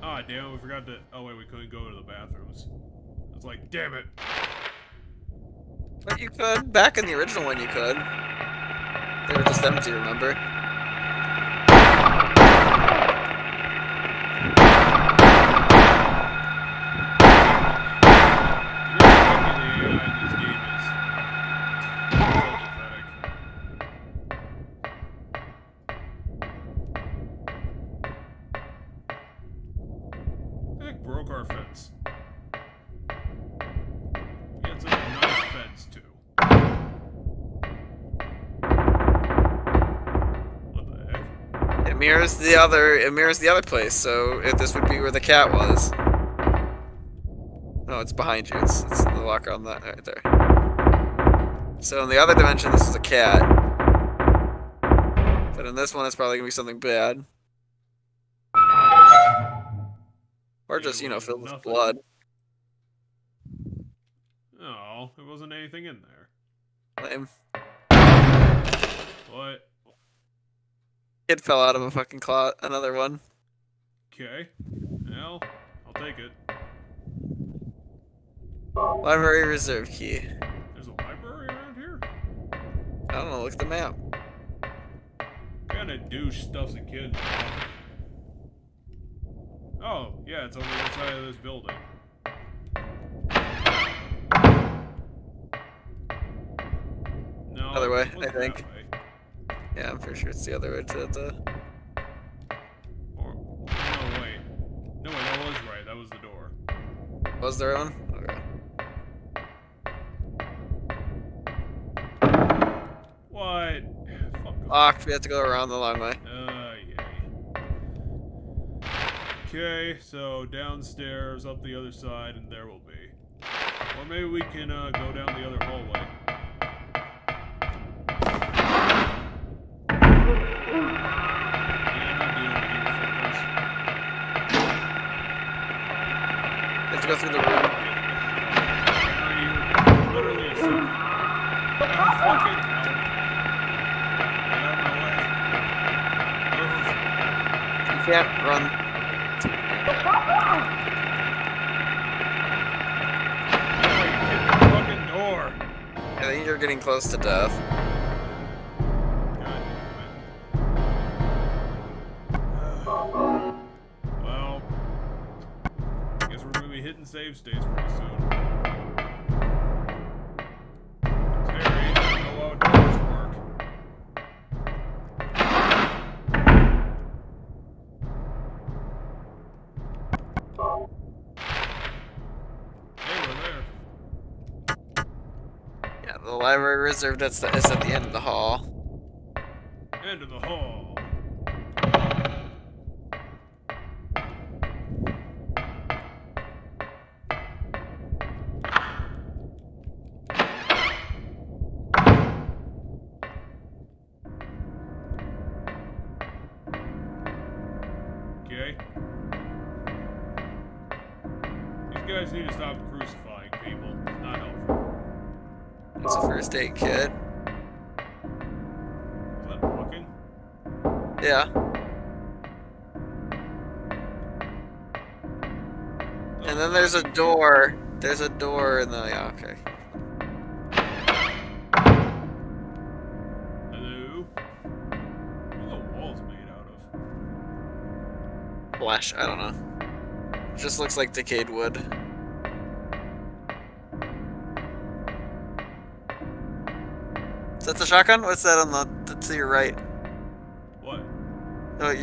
Ah, damn it, we forgot to. Oh, wait, we couldn't go to the bathrooms. I was like, damn it. But you could. Back in the original one, you could. They were just empty, remember? Broke our fence. We had such a nice fence too. What the heck? It mirrors the other place, so this would be where the cat was. No, it's behind you. It's the locker on that right there. So in the other dimension, this is a cat. But in this one, it's probably gonna be something bad. Or just, you know, filled with blood. Oh, there wasn't anything in there. Lame. What? Kid fell out of a fucking closet. Another one. Okay. Well, I'll take it. Library reserve key. There's a library around here? I don't know, look at the map. What kind of douche stuffs a kid? Oh, yeah, it's on the other side of this building. No, Other way, I that think. way. Yeah, I'm pretty sure it's the other way to the... Or, no, wait. No, wait, that was right. That was the door. Was there one? Okay. What? Fuck off. Locked, we have to go around the long way. Yay. Okay, so downstairs, up the other side, and there will be. Or maybe we can go down the other hallway. We have to go through the room. Literally a second. Fucking hell. Get out of my way. You can't run. Hit the fucking door. I think you're getting close to death. God damn it. Well, I guess we're gonna be hitting save states pretty soon. Terry, I don't know how doors work. Hey, we're there. Yeah, the library reserved is at the end of the hall. End of the hall. Okay. These guys need to stop crucifying people. It's not helpful. It's a first aid kit. Is that walking? Yeah. And then there's a door. There's a door in the... Yeah, okay. Hello? What are the walls made out of? Flesh, I don't know. Just looks like decayed wood. Is that the shotgun? What's that on the to your right? What? Oh,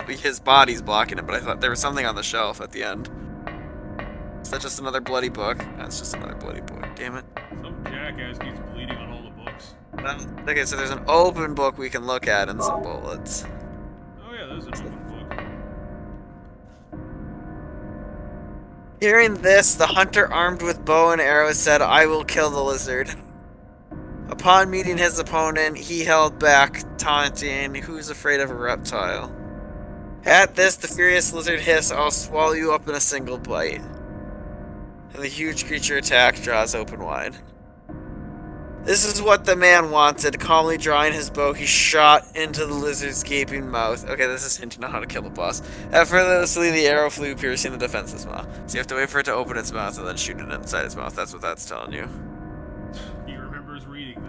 his body's blocking it, but I thought there was something on the shelf at the end. Is that just another bloody book? That's just another bloody book. Damn it. Some jackass keeps bleeding on all the books. Okay, so there's an open book we can look at and some bullets. Oh yeah, there's an open book. Hearing this, the hunter armed with bow and arrow said, "I will kill the lizard." Upon meeting his opponent, he held back, taunting, "Who's afraid of a reptile?" At this, the furious lizard hissed, "I'll swallow you up in a single bite." And the huge creature attack draws open wide. This is what the man wanted. Calmly drawing his bow, he shot into the lizard's gaping mouth. Okay, this is hinting on how to kill the boss. Effortlessly, the arrow flew, piercing the defense's mouth. So you have to wait for it to open its mouth and then shoot it inside its mouth. That's what that's telling you. He remembers reading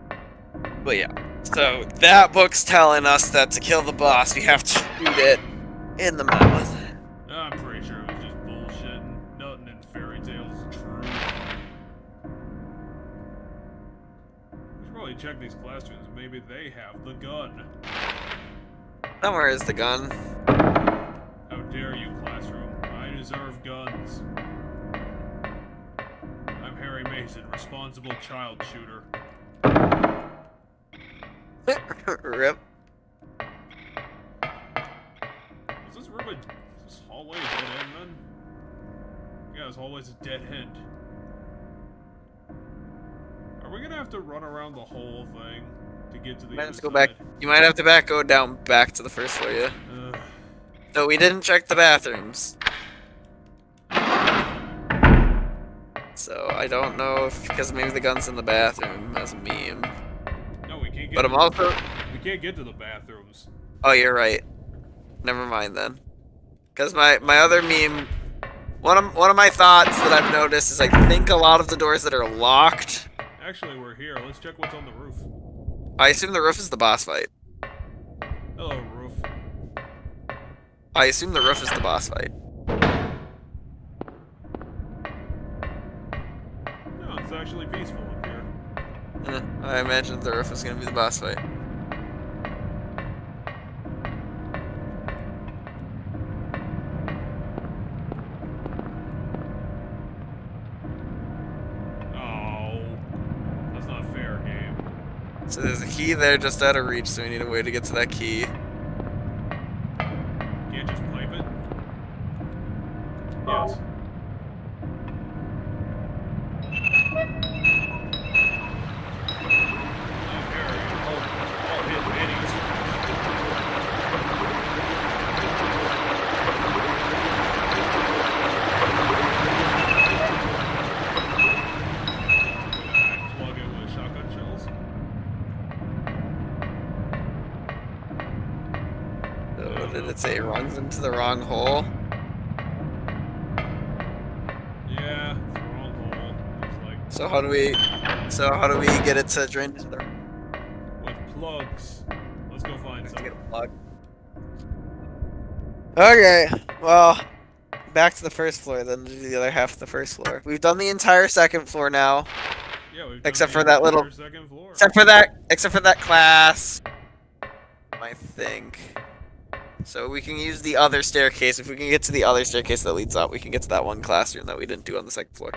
that. But yeah. So that book's telling us that to kill the boss, we have to shoot it in the mouth. I'm pretty sure it was just bullshit. Nothing in fairy tales is true. We should probably check these classrooms. Maybe they have the gun. Somewhere is the gun. How dare you, classroom? I deserve guns. I'm Harry Mason, responsible child shooter. Rip. Is this room this hallway a dead end then? Yeah, this hallway's a dead end. Are we gonna have to run around the whole thing? to get to the You might other have to go side. back. You might have to go down back to the first floor, yeah. No, we didn't check the bathrooms. So I don't know if because maybe the gun's in the bathroom as a meme. No, we can't get. But I'm also. We can't get to the bathrooms. Oh, you're right. Never mind then. Because my other meme, one of my thoughts that I've noticed is I think a lot of the doors that are locked. Actually, we're here. Let's check what's on the roof. I assume the roof is the boss fight. Hello, roof. I assume the roof is the boss fight. No, it's actually peaceful up here. I imagine the roof is gonna be the boss fight. So there's a key there just out of reach, so we need a way to get to that key. Can't just pipe it? Yes. I'll hit minis. Plug it with shotgun shells. Did it say it runs into the wrong hole? Yeah, it's the wrong hole. It's like So how do we get it to drain into the with plugs. Let's go find to some. get a plug? Okay, well, back to the first floor then to do the other half of the first floor. We've done the entire second floor now. Yeah, we've Except done for the that little- entire second floor. Except for that class. I think. So we can use the other staircase. If we can get to the other staircase that leads up, we can get to that one classroom that we didn't do on the second floor.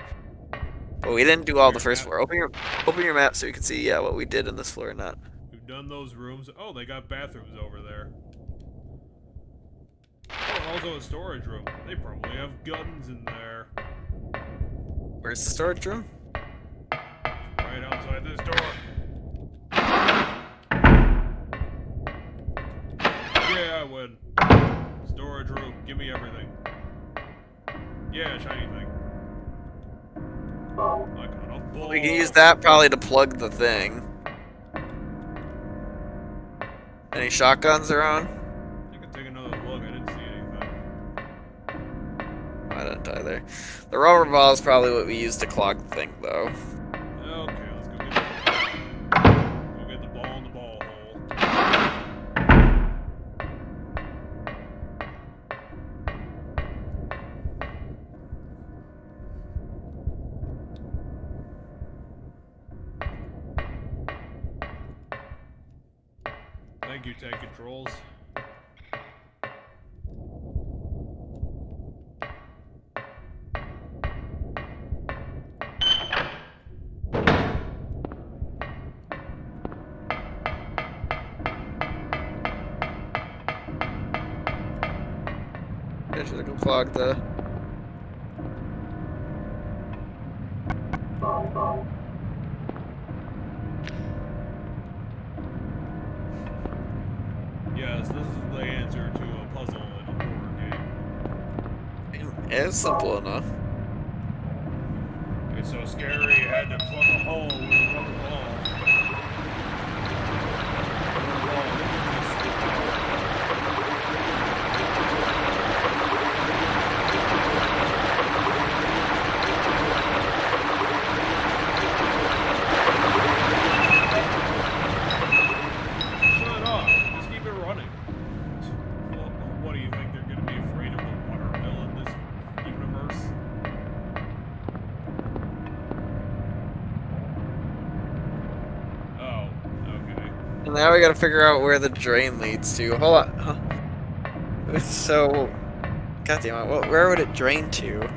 But we didn't do all the first floor. Open your map so you can see what we did in this floor or not. We've done those rooms. Oh, they got bathrooms over there. Oh, and also a storage room. They probably have guns in there. Where's the storage room? Right outside this door. Yeah, I win. Storage room. Give me everything. Yeah, shiny thing. I got a ball. We can use that probably to plug the thing. Any shotguns around? I could take another look. I didn't see anything. I didn't either. The rubber ball is probably what we use to clog the thing, though. Okay, let's go get the ball in the ball hole. Thank you, tank controls. I should have clogged the. Yes, this is the answer to a puzzle in a horror game. It's simple enough. It's so scary, I had to plug a hole with a rubber ball. Rubber ball that resists the power. Shut up. Just keep it running. What do you think? They're going to be afraid of the water bill in this universe? Oh, okay. And now we gotta figure out where the drain leads to. Hold on. Huh. So, goddamn it, where would it drain to?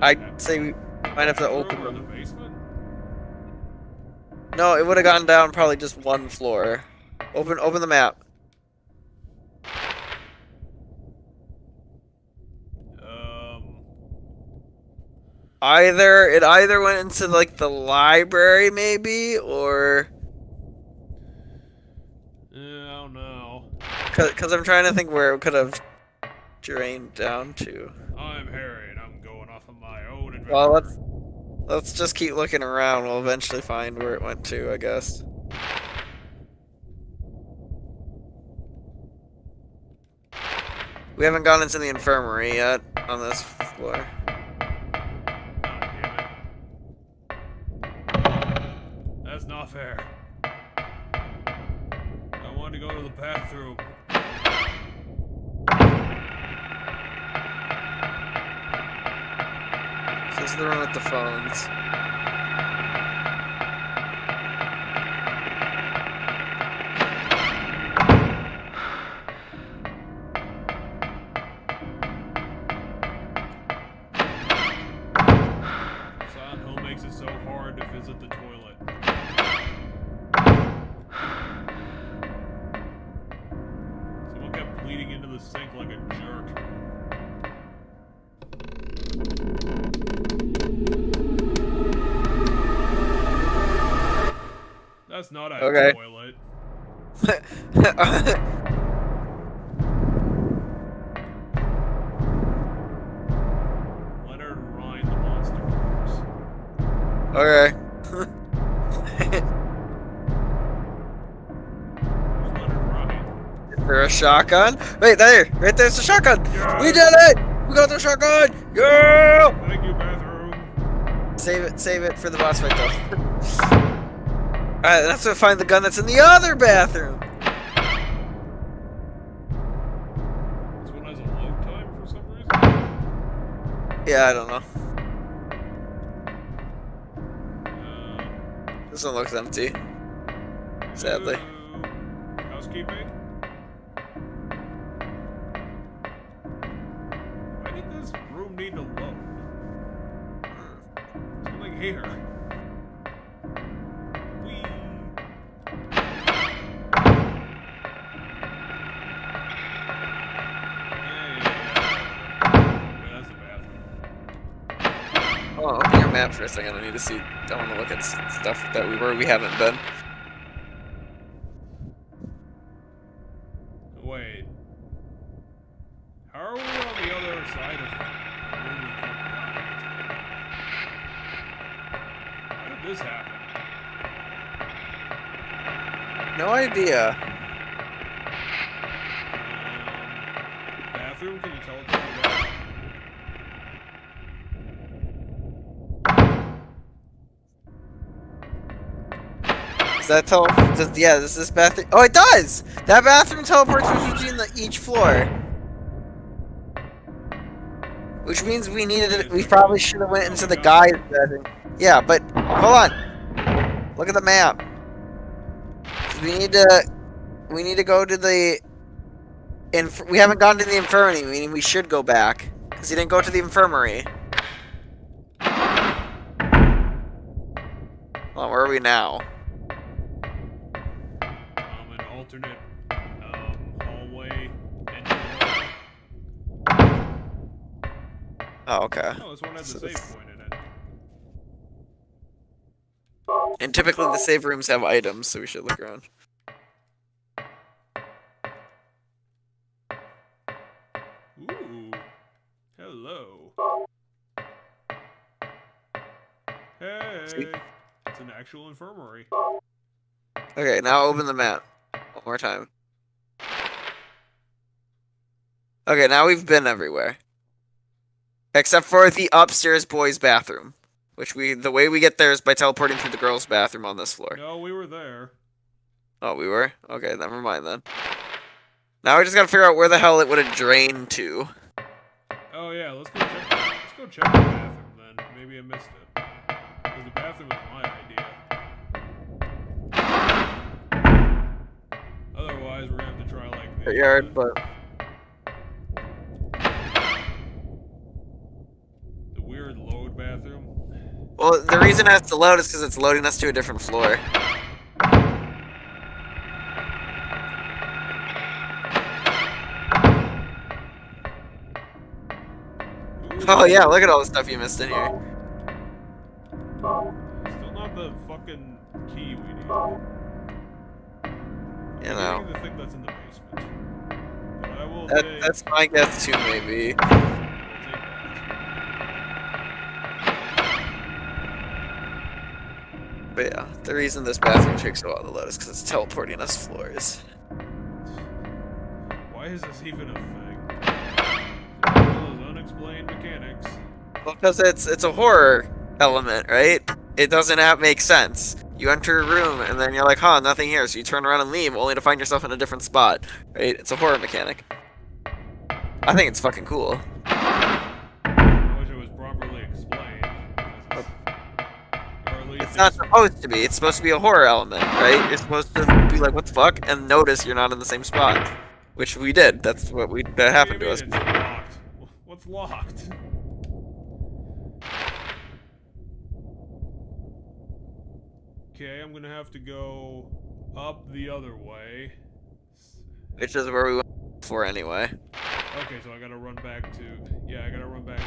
I'd say we might have to open Room or the them. basement? No, it would have gone down probably just one floor. Open the map. It either went into like the library maybe, or I don't know. Cause I'm trying to think where it could have drained down to. I'm Harry, and I'm going off on my own adventure. Well, let's just keep looking around. We'll eventually find where it went to, I guess. We haven't gone into the infirmary yet on this floor. Damn it. That's not fair. I wanted to go to the bathroom. This is the room with the phones. Silent Hill makes it so hard to visit the toilet. Someone kept bleeding into the sink like a jerk. That's not a toilet. Leonard Ryan, the monster corpse. Okay. Who's Leonard Ryan? Is there a shotgun? Wait, right there's a shotgun. Yeah. We did it! We got the shotgun! Yeah! Thank you, bathroom. Save it for the boss fight though. Alright, let's go find the gun that's in the other bathroom. This one has a load time for some reason. Yeah, I don't know. This one looks empty. Sadly. Housekeeping. Why did this room need to load? Something here. Whee. That's the bathroom. Oh, open your map for a second. I need to see. I want to look at stuff that we haven't been. Wait. How are we on the other side of the room we come down? How did this happen? No idea. Bathroom? Can you teleport me back? Does that yeah, does this bathroom? Oh, it does! That bathroom teleports between each floor. Which means we probably should have went into the guy's bathroom. Yeah, but hold on. Look at the map. We need to go to the we haven't gone to the infirmary, meaning we should go back. Because he didn't go to the infirmary. Well, where are we now? An alternate hallway entry. Oh, okay. Oh, this one has a save point in it. And typically the save rooms have items, so we should look around. Ooh. Hello. Hey. It's an actual infirmary. Okay, now open the map. One more time. Okay, now we've been everywhere. Except for the upstairs boys' bathroom. Which the way we get there is by teleporting through the girls' bathroom on this floor. No, we were there. Oh, we were? Okay, never mind then. Now we just gotta figure out where the hell it would have drained to. Oh yeah, let's go check the bathroom then. Maybe I missed it. Because the bathroom was my idea. Otherwise, we're gonna have to try like the Yard, but weird load bathroom. well, the reason it has to load is because it's loading us to a different floor. Oh yeah, look at all the stuff you missed in here. Still not the fucking key we need. You know. I think that's in the basement. But I will That's my guess too, maybe. But yeah, the reason this bathroom takes a while to load is because it's teleporting us floors. Why is this even a thing? One of those unexplained mechanics. Well, because it's a horror element, right? It doesn't make sense. You enter a room and then you're like, huh, nothing here, so you turn around and leave, only to find yourself in a different spot, right? It's a horror mechanic. I think it's fucking cool. I wish it was properly explained. It's not supposed to be. It's supposed to be a horror element, right? You're supposed to be like, what the fuck? And notice you're not in the same spot. Which we did. That's what that happened to us. It's locked. What's locked? Okay, I'm gonna have to go up the other way. Which is where we went for anyway. Okay, so I gotta run back to... Yeah, I gotta run back to...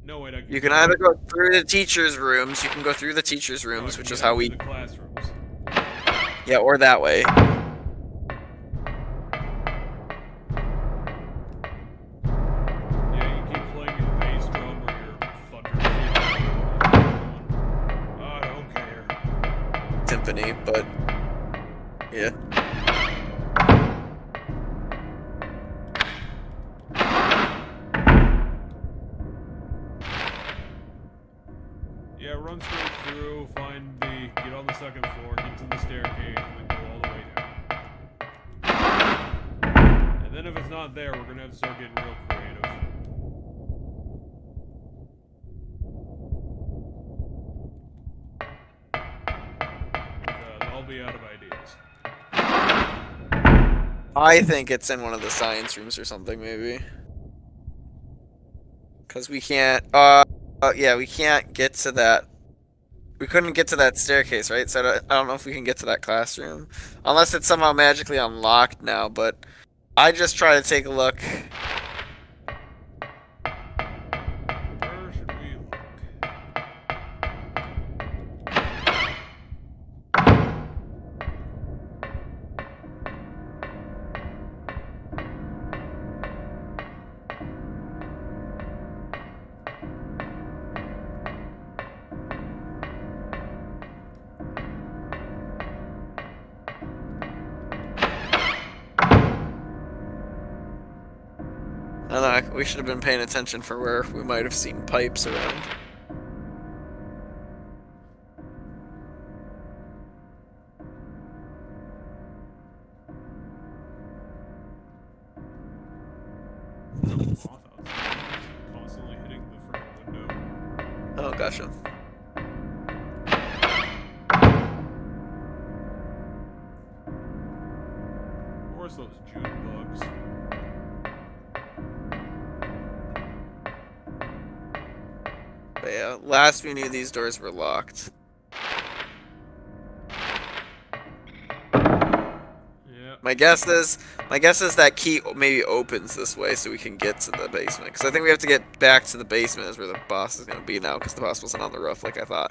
No, wait, You can either go through the teacher's rooms, you can go through the teacher's rooms, which is how we... The classrooms. Yeah, or that way. Yeah, you keep playing your bass drum or your thunder. I don't care. Timpani, but... Yeah. Yeah, run straight through, get on the second floor, get to the staircase, and then go all the way down. And then if it's not there, we're gonna have to start getting real creative. Because I'll be out of ideas. I think it's in one of the science rooms or something, maybe. Because we can't, yeah, we can't get to that. We couldn't get to that staircase, right? So I don't know if we can get to that classroom. Unless it's somehow magically unlocked now, but I just try to take a look. Where should we look? I don't know, we should have been paying attention for where we might have seen pipes around. Constantly hitting the front window. Oh, gotcha. Of course, those June bugs. But yeah, last we knew these doors were locked. Yeah. My guess is that key maybe opens this way so we can get to the basement. Because I think we have to get back to the basement is where the boss is going to be now. Because the boss wasn't on the roof like I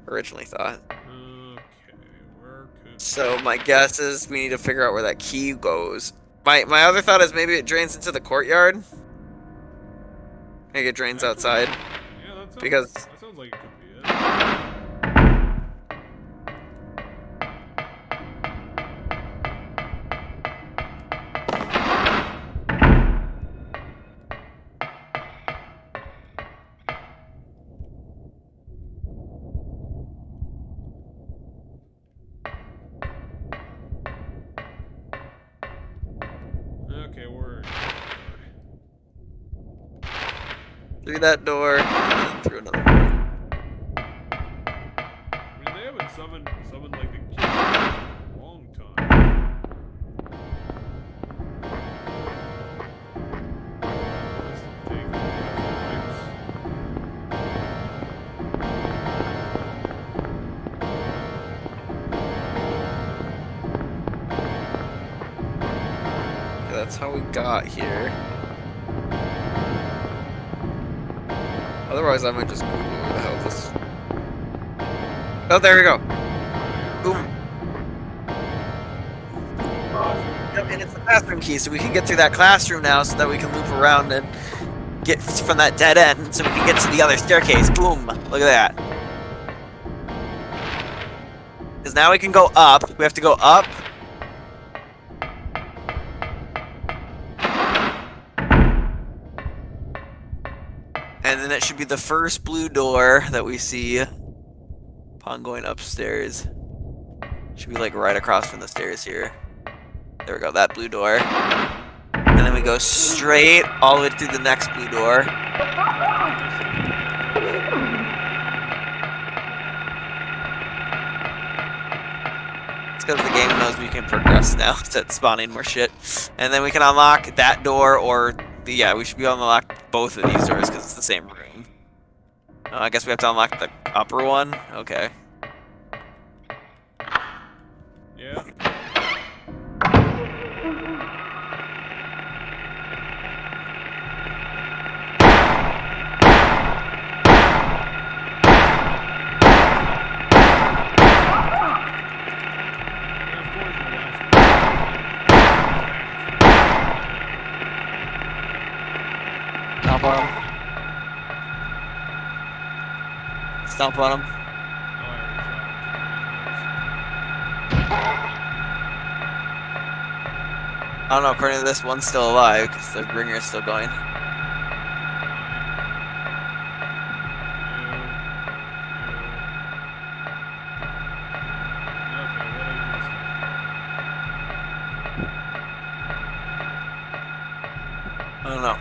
originally thought. Okay, where could... So my guess is we need to figure out where that key goes. My other thought is maybe it drains into the courtyard. Maybe it drains outside. Yeah, Because that sounds like it could be it. Okay, we're through that door, and through another door. I mean, they haven't summoned like the key in a long time. Let's take the pipes. Yeah, that's how we got here. Oh, Otherwise, I might just Google where the hell this. Oh, there we go. Boom. Yep, and it's the classroom key, so we can get through that classroom now, so that we can loop around and get from that dead end, so we can get to the other staircase. Boom! Look at that. Because now we can go up. We have to go up. And then it should be the first blue door that we see upon going upstairs. Should be like right across from the stairs here. There we go, that blue door. And then we go straight all the way through the next blue door. It's because the game knows we can progress now. It's spawning more shit. And then we can unlock that door or... Yeah, we should be able to unlock both of these doors because it's the same room. Oh, I guess we have to unlock the upper one? Okay. Yeah. Stomp on him. Stomp on him. I don't know, according to this, one's still alive because the ringer is still going. I don't know.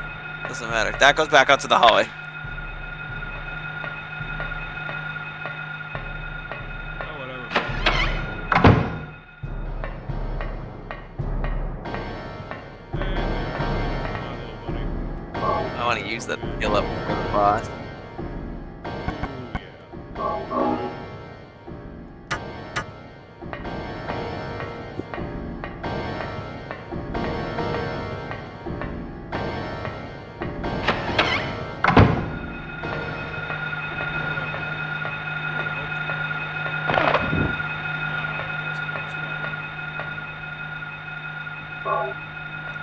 Doesn't matter. That goes back out to the hallway. Oh, whatever. I want to use that to heal up for the boss.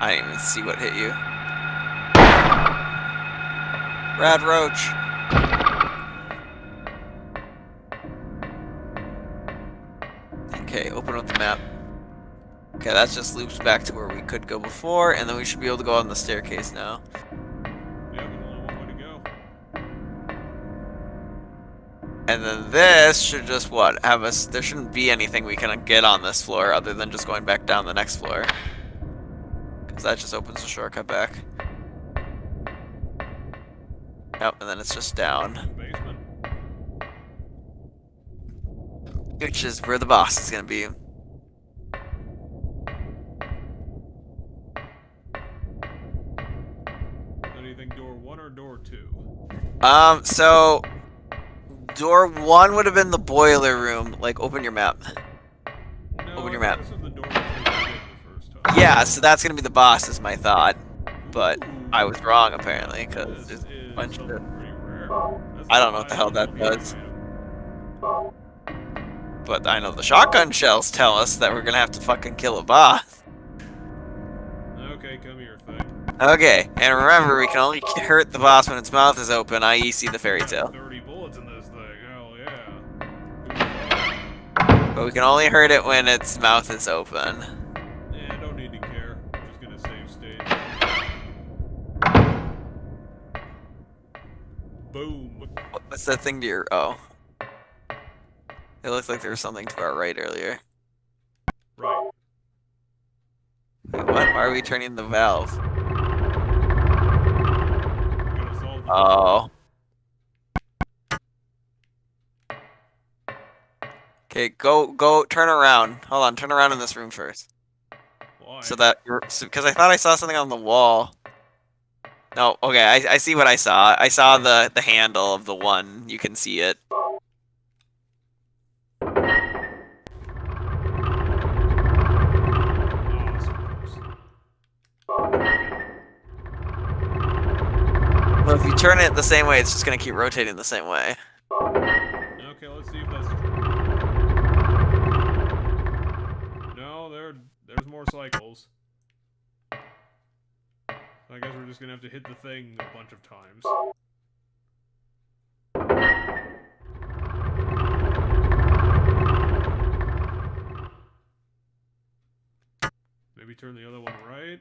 I didn't even see what hit you. Rad Roach. Okay, open up the map. Okay, that just loops back to where we could go before, and then we should be able to go on the staircase now. Yeah, there's only one way to go. And then this should just, what, have us... There shouldn't be anything we can get on this floor other than just going back down the next floor. Because that just opens the shortcut back. Yep, and then it's just down. Basement. Which is where the boss is going to be. Anything door 1 or door 2? So... Door 1 would have been the boiler room. Like, open your map. No, Open your map. this is the door we did the first time. Yeah, so that's gonna be the boss, is my thought. But I was wrong, apparently, because This there's a is bunch of... something pretty rare. That's I don't know the what the hell that highest does. item. But I know the shotgun shells tell us that we're gonna have to fucking kill a boss. Okay, come here, thing. Okay, and remember, we can only hurt the boss when its mouth is open, i.e. see the fairy tale. 30 bullets in this thing, hell yeah. But we can only hurt it when its mouth is open. Yeah, don't need to care. I'm just gonna save state. Boom. What's that thing to your... Oh. It looks like there was something to our right earlier. Right. Wait, what? Why are we turning the valve? We're gonna solve the Oh. Okay, go, turn around. Hold on, turn around in this room first. Why? So that, because I thought I saw something on the wall. No, okay, I see what I saw. I saw the handle of the one. You can see it. So if you turn it the same way, it's just gonna keep rotating the same way. Okay, let's see if that's true. No, there's more cycles. I guess we're just gonna have to hit the thing a bunch of times. Maybe turn the other one right.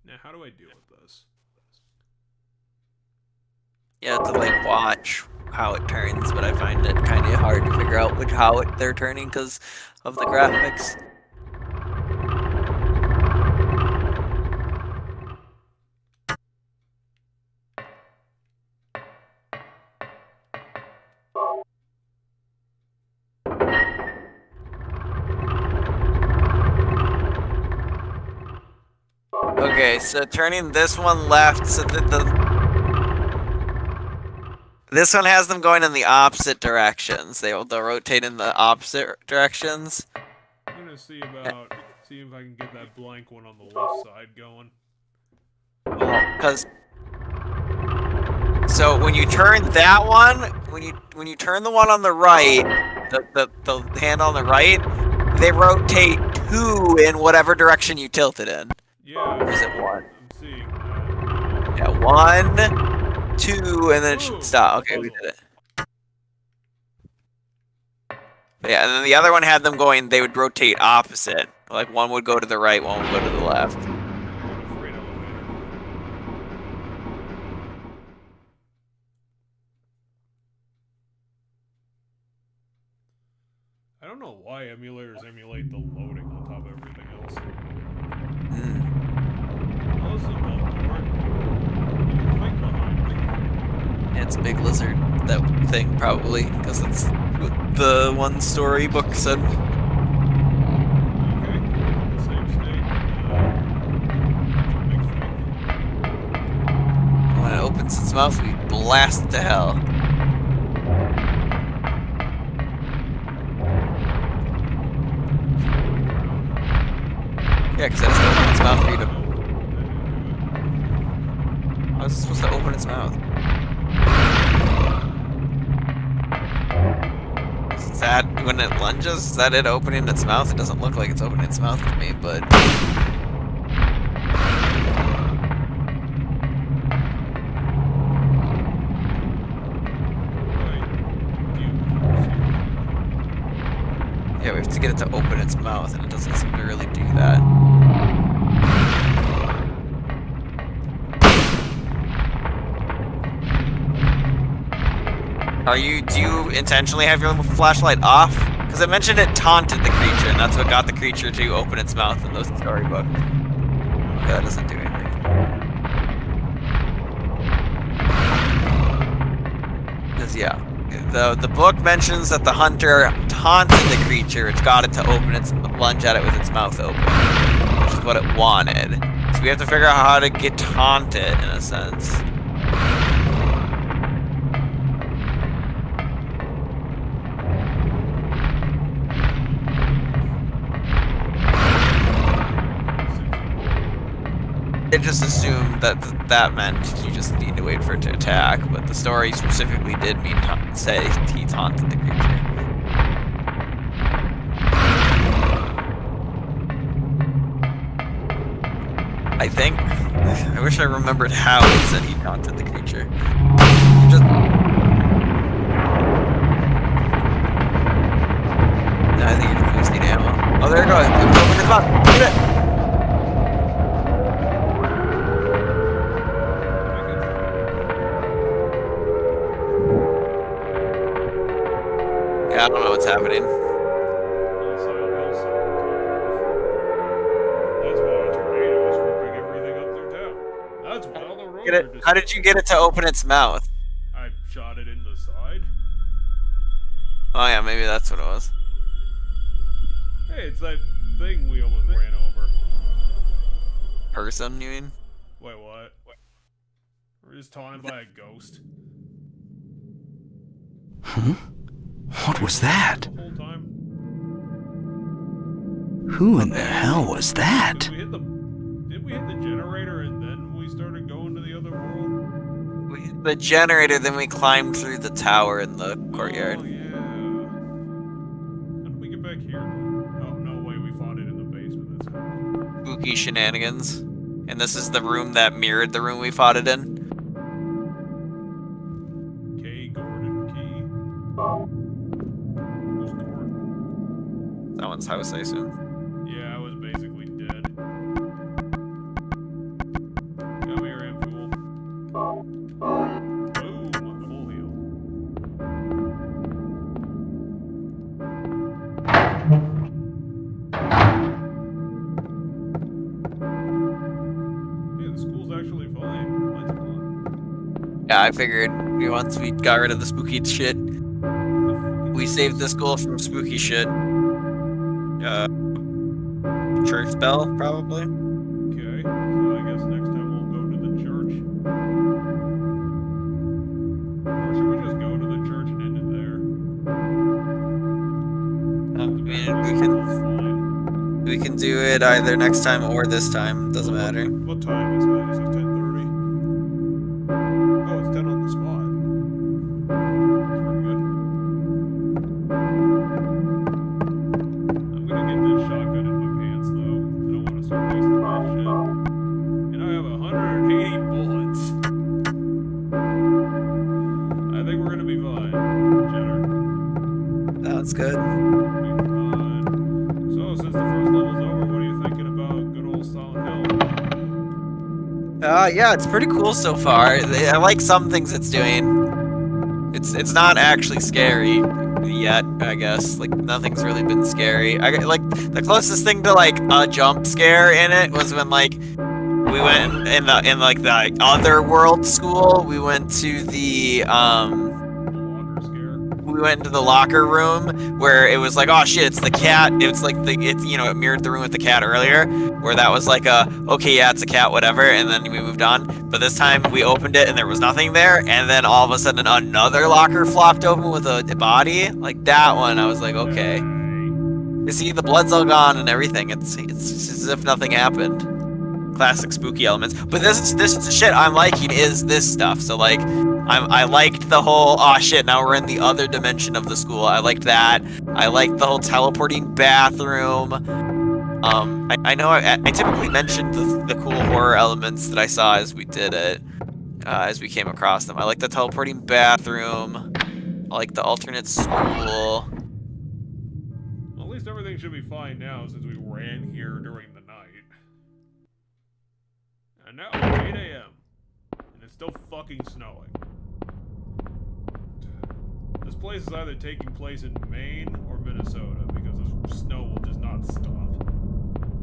Now, how do I deal with this? You have to like watch how it turns, but I find it kind of hard to figure out how they're turning because of the graphics. Okay, so turning this one left, so this one has them going in the opposite directions. They'll rotate in the opposite directions. I'm gonna see if I can get that blank one on the left side going. Because so when you turn that one, when you turn the one on the right, the hand on the right, they rotate 2 in whatever direction you tilt it in. Yeah. Or is it 1? I'm seeing that. Yeah, 1, 2, and then it should stop. Okay, we did it. But yeah, and then the other one had them going, they would rotate opposite. Like one would go to the right, one would go to the left. I don't know why emulators emulate the loading on top of everything else. Yeah, it's a big lizard, that thing, probably, because that's what the one storybook said. Okay, same state. Big thing. When it opens its mouth, we blast it to hell. Yeah, because it has to open its mouth for you to... How is it supposed to open its mouth? Is that when it lunges? Is that it opening its mouth? It doesn't look like it's opening its mouth to me, but... Yeah, we have to get it to open its mouth, and it doesn't seem to really do that. Do you intentionally have your flashlight off? Because it mentioned it taunted the creature, and that's what got the creature to open its mouth in the storybook. Okay, that doesn't do anything. Because, yeah. The book mentions that the hunter taunted the creature, which got it to lunge at it with its mouth open, which is what it wanted. So we have to figure out how to get taunted, in a sense. It just assumed that meant you just need to wait for it to attack, but the story specifically did mean say he taunted the creature. I think. I wish I remembered how it said he taunted the creature. No, I think you just need ammo. Oh, there it goes. Open his mouth. Look at it. I don't know what's happening. How did you get it to open its mouth? I shot it in the side. Oh yeah, maybe that's what it was. Hey, it's that thing we almost ran over. Person, you mean? Wait, what? We're just taunted by a ghost. Huh? What was that? The whole time. Who in the hell was that? Did we hit the generator and then we started going to the other world? We hit the generator, then we climbed through the tower in the courtyard. Oh, yeah. How did we get back here? Oh, no way, we fought it in the basement. That's how. Spooky shenanigans. And this is the room that mirrored the room we fought it in. K. Gordon Key. Who's Gordon? That one's house, I assume. Yeah, I was basically dead. Come here, Ampool. Boom, I'm full heal. Yeah, the school's actually fine. Lights are on. Yeah, I figured once we got rid of the spooky shit, we saved the school from spooky shit. Church bell, probably. Okay, so I guess next time we'll go to the church. Or should we just go to the church and end it there? I mean, we can do it either next time or this time. Doesn't matter. What time is it? Is it 10:30? Oh, it's 10 on the spot. That's pretty good. I'm gonna get this shotgun in my pants, though. I don't want to start wasting that shit. And I have 180 bullets. I think we're gonna be fine, Cheddar. Sounds good. We'll be fine. So, since the first level's over, what are you thinking about good old Silent Hill? Yeah, it's pretty cool so far. I like some things it's doing. It's not actually scary yet, I guess. Like, nothing's really been scary. Like, the closest thing to, like, a jump scare in it was when, like, we went in the other world school. We went to the, we went into the locker room where it was like, oh shit, it's the cat. It's like it mirrored the room with the cat earlier, where that was like okay, yeah, it's a cat, whatever, and then we moved on. But this time we opened it and there was nothing there, and then all of a sudden another locker flopped open with a body. Like that one, I was like, okay. You see, the blood's all gone and everything. It's as if nothing happened. Classic spooky elements. But this shit I'm liking is this stuff. So like, I liked the whole, oh shit, now we're in the other dimension of the school. I liked that. I liked the whole teleporting bathroom. I know I typically mentioned the cool horror elements that I saw as we did it, as we came across them. I like the teleporting bathroom. I like the alternate school. Well, at least everything should be fine now since we ran here during the night. And now it's 8 a.m. and it's still fucking snowing. This place is either taking place in Maine or Minnesota because the snow will just not stop.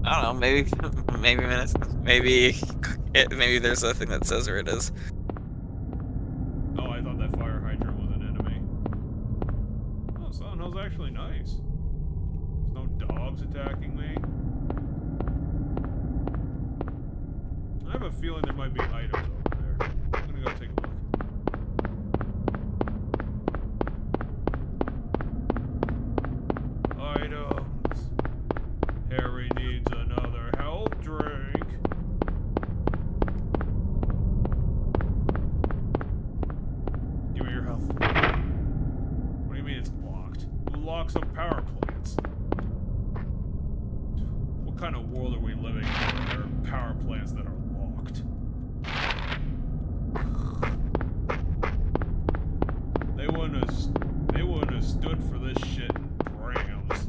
I don't know, maybe there's a thing that says where it is. Oh, I thought that fire hydrant was an enemy. Oh, Silent Hill's actually nice. There's no dogs attacking me. I have a feeling there might be items over there. I'm gonna go take a look. Items. Harry needs another health drink. Give me your health. What do you mean it's locked? Who locks up power plants? What kind of world are we living in where there are power plants that are locked? They wouldn't have stood for this shit in Brams.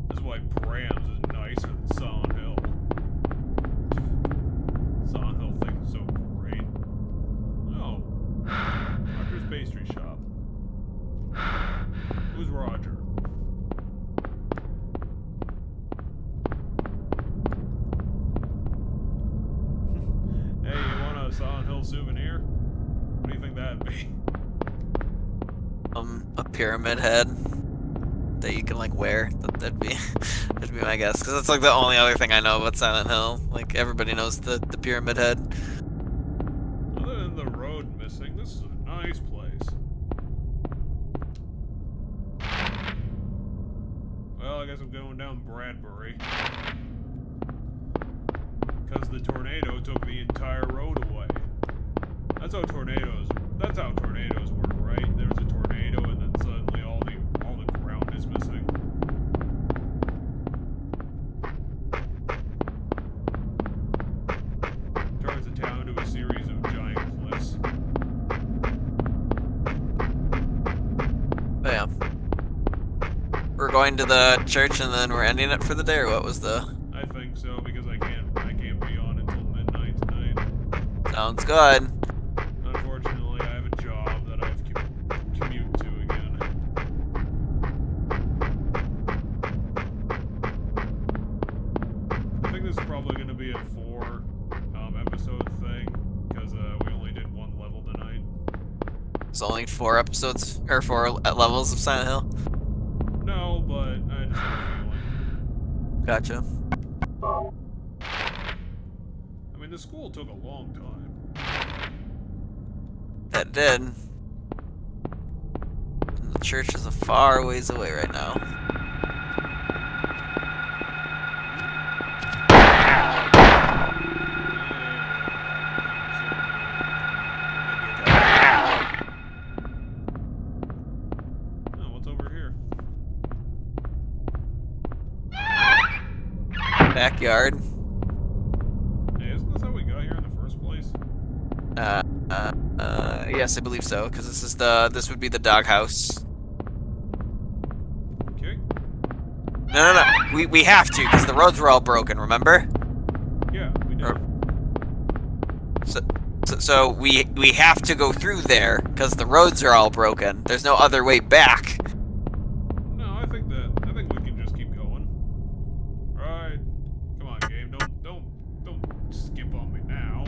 This is why Brams is nicer than Silent Hill. Silent Hill thing's so great. Oh. Roger's pastry shop. Who's Roger? souvenir? What do you think that'd be? A pyramid head that you can like wear. That'd be my guess, because that's like the only other thing I know about Silent Hill. Like everybody knows the pyramid head. Other than the road missing, this is a nice place. Well, I guess I'm going down Bradbury. Because the tornado took the entire road away. That's how tornadoes work, right? There's a tornado and then suddenly all the ground is missing. Turns the town into a series of giant cliffs. But yeah. We're going to the church and then we're ending it for the day, or what was the... I think so, because I can't be on until midnight tonight. Sounds good. Unfortunately, I have a job that I have to commute to again. I think this is probably going to be a 4 episode thing, because we only did 1 level tonight. It's only 4 episodes, or 4 levels of Silent Hill? No, but I just have a feeling. Gotcha. I mean, the school took a long time. That did. And the church is a far ways away right now. Oh, what's over here? Backyard. Hey, isn't this how we got here in the first place? Yes, I believe so, because this would be the doghouse. Okay. No. We have to, because the roads were all broken, remember? Yeah, we did. So we have to go through there, because the roads are all broken. There's no other way back. No, I think we can just keep going. Alright. Come on, game. Don't skip on me now.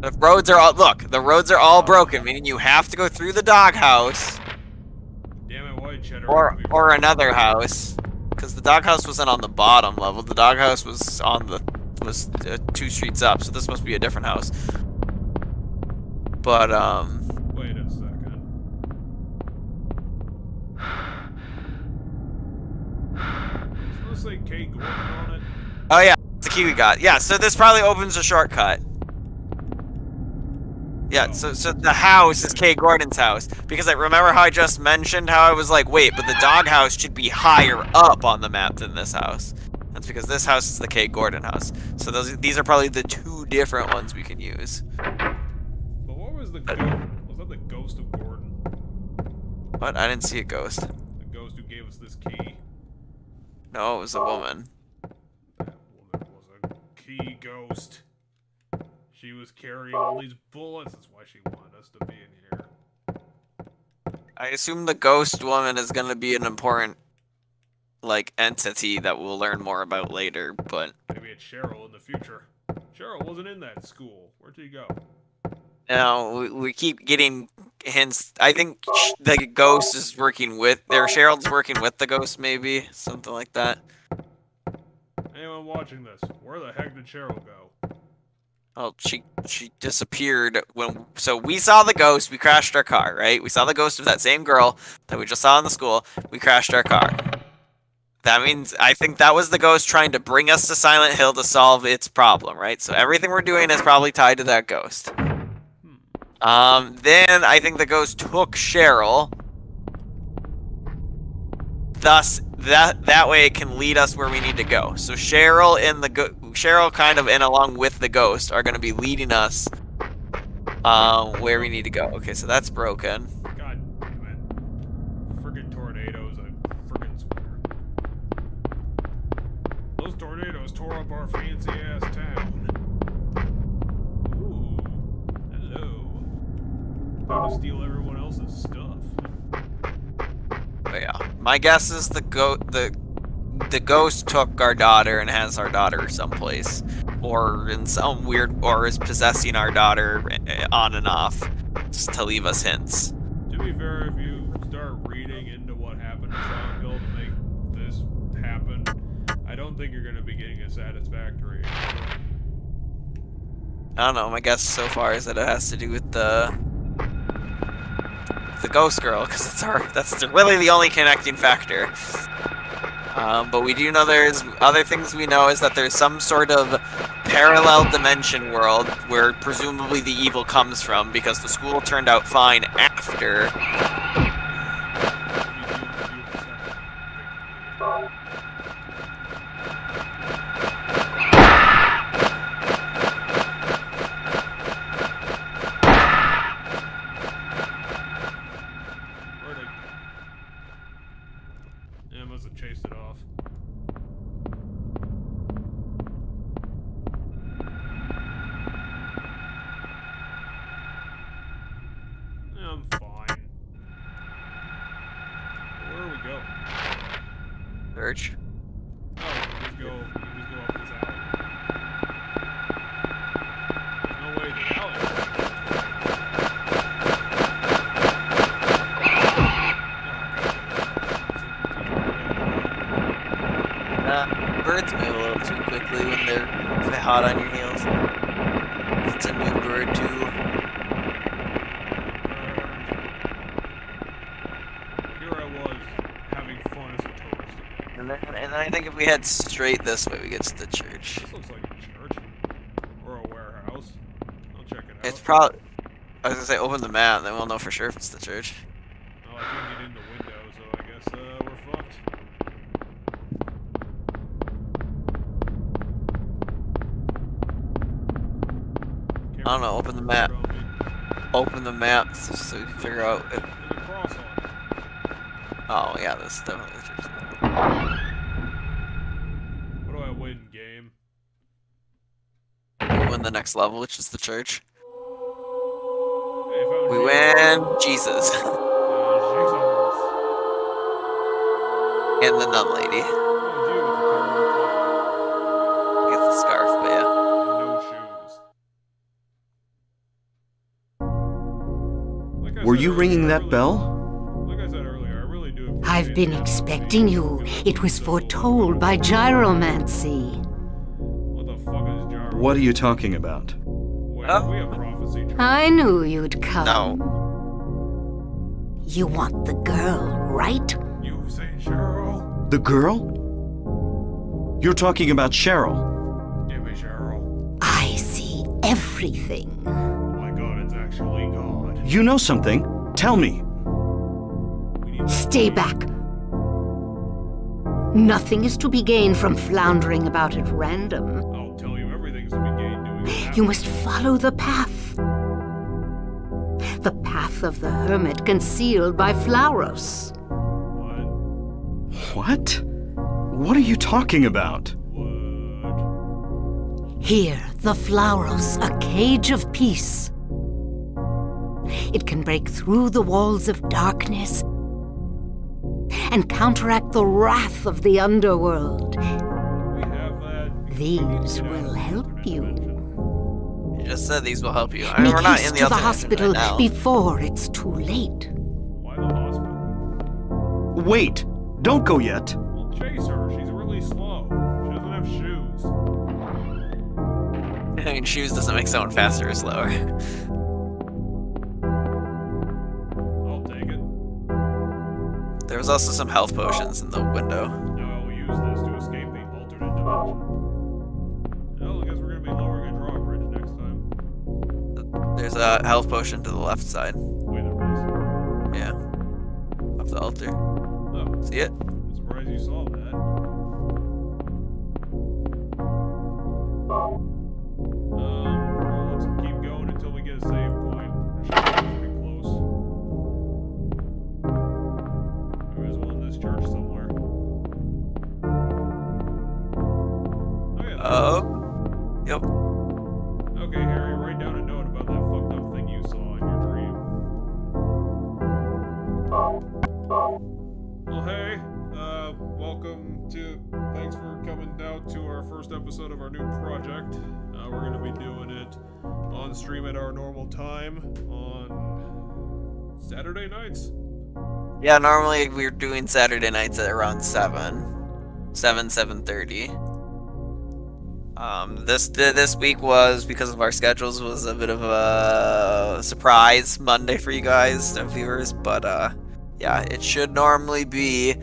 The roads are all broken, meaning you have to go through the doghouse. Damn it, why Cheddar? Or another house, because the doghouse wasn't on the bottom level. The doghouse was was 2 streets up, so this must be a different house. But Wait a second. Doesn't this say K. Gordon on it? oh yeah, the key we got. Yeah, so this probably opens a shortcut. Yeah, so the house is Kay Gordon's house, because I remember how I just mentioned how I was like, wait, but the doghouse should be higher up on the map than this house. That's because this house is the Kay Gordon house. So these are probably the 2 different ones we can use. But what was the ghost? Was that the ghost of Gordon? What? I didn't see a ghost. The ghost who gave us this key? No, it was a woman. That woman was a key ghost. She was carrying all these bullets. That's why she wanted us to be in here. I assume the ghost woman is going to be an important, like, entity that we'll learn more about later, but... Maybe it's Cheryl in the future. Cheryl wasn't in that school. Where'd she go? No, we keep getting hints. I think the ghost is working with... Cheryl's working with the ghost, maybe? Something like that. Anyone watching this, where the heck did Cheryl go? Oh, she disappeared so we saw the ghost, we crashed our car, right? We saw the ghost of that same girl that we just saw in the school, we crashed our car. That means, I think that was the ghost trying to bring us to Silent Hill to solve its problem, right? So everything we're doing is probably tied to that ghost. Then I think the ghost took Cheryl. Thus, that way it can lead us where we need to go. So Cheryl and Cheryl kind of and along with the ghost are going to be leading us where we need to go. Okay, so that's broken. God damn it. Friggin' tornadoes, I friggin' swear. Those tornadoes tore up our fancy ass town. Ooh, hello. Time to steal everyone else's stuff. But yeah, my guess is the ghost took our daughter and has our daughter someplace. or in some weird, or is possessing our daughter on and off, just to leave us hints. To be fair, if you start reading into what happened to Silent Hill to make this happen, I don't think you're going to be getting a satisfactory answer. I don't know, my guess so far is that it has to do with the ghost girl, because that's really the only connecting factor. But we do know there's other things we know is that there's some sort of parallel dimension world where presumably the evil comes from, because the school turned out fine after. Yeah, I must have chased it off. Yeah, I'm fine. Where do we go? Church. Oh, we just go up this alley. There's no way the alley. Birds move a little too quickly when they're hot on your heels. It's a new bird too. Here I was, having fun as a tourist. And then I think if we head straight this way, we get to the church. This looks like a church. Or a warehouse. I'll check it out. It's probably. I was gonna say open the map, and then we'll know for sure if it's the church. Oh, I can't get in the window, so I guess we're fucked. I don't know. Open the map. Open the map so we can figure out. There's a cross on it. Oh yeah, this is definitely the church. What do I win, game? We win the next level, which is the church. Hey, I found We Jesus. win Jesus Jesus. and the nun lady. Oh, Get the scarf, but yeah. no shoes. Like I Were said you earlier, ringing I that really- bell? Like I said earlier, I really do appreciate I've been the expecting you. opportunity It was to- foretold by gyromancy. What the fuck is gyro? What are you talking about? Wait, Oh. we have prophecy. I knew you'd come. No. You want the girl, right? You say Cheryl? The girl? You're talking about Cheryl. Give me Cheryl. I see everything. Oh my god, it's actually God. You know something? Tell me. We need Stay back. Nothing is to be gained from floundering about at random. I'll tell you everything's to be gained doing that. You must follow the path. The path of the hermit concealed by Flauros. What? What? What are you talking about? What? Here, the Flauros, a cage of peace. It can break through the walls of darkness and counteract the wrath of the underworld. Do we have that? These will help you. You just said these will help you. I mean, Make we're not haste in the to the other hospital right now. before it's too late. Why the hospital? Wait! Don't go yet. We'll chase her. She's really slow. She doesn't have shoes. I mean, shoes doesn't make someone faster or slower. I'll take it. There was also some health potions in the window. Now I will use this to escape the alternate dimension. Well, I guess we're gonna be lowering a drawbridge next time. There's a health potion to the left side. Wait, there was. Yeah. Of the altar. Oh, See it? I'm surprised you saw that. Well, let's keep going until we get a save point. It should be pretty close. There's one in this church somewhere. Oh yeah. Oh. Yep. Okay, Harry, write down a note about that fucked up thing you saw in your dream. Well, hey, welcome to. Thanks for coming out to our first first episode of our new project. We're going to be doing it on stream at our normal time on Saturday nights. Yeah, normally we're doing Saturday nights at around 7:30. This week was, because of our schedules, was a bit of a surprise Monday for you guys, the viewers, but yeah, it should normally be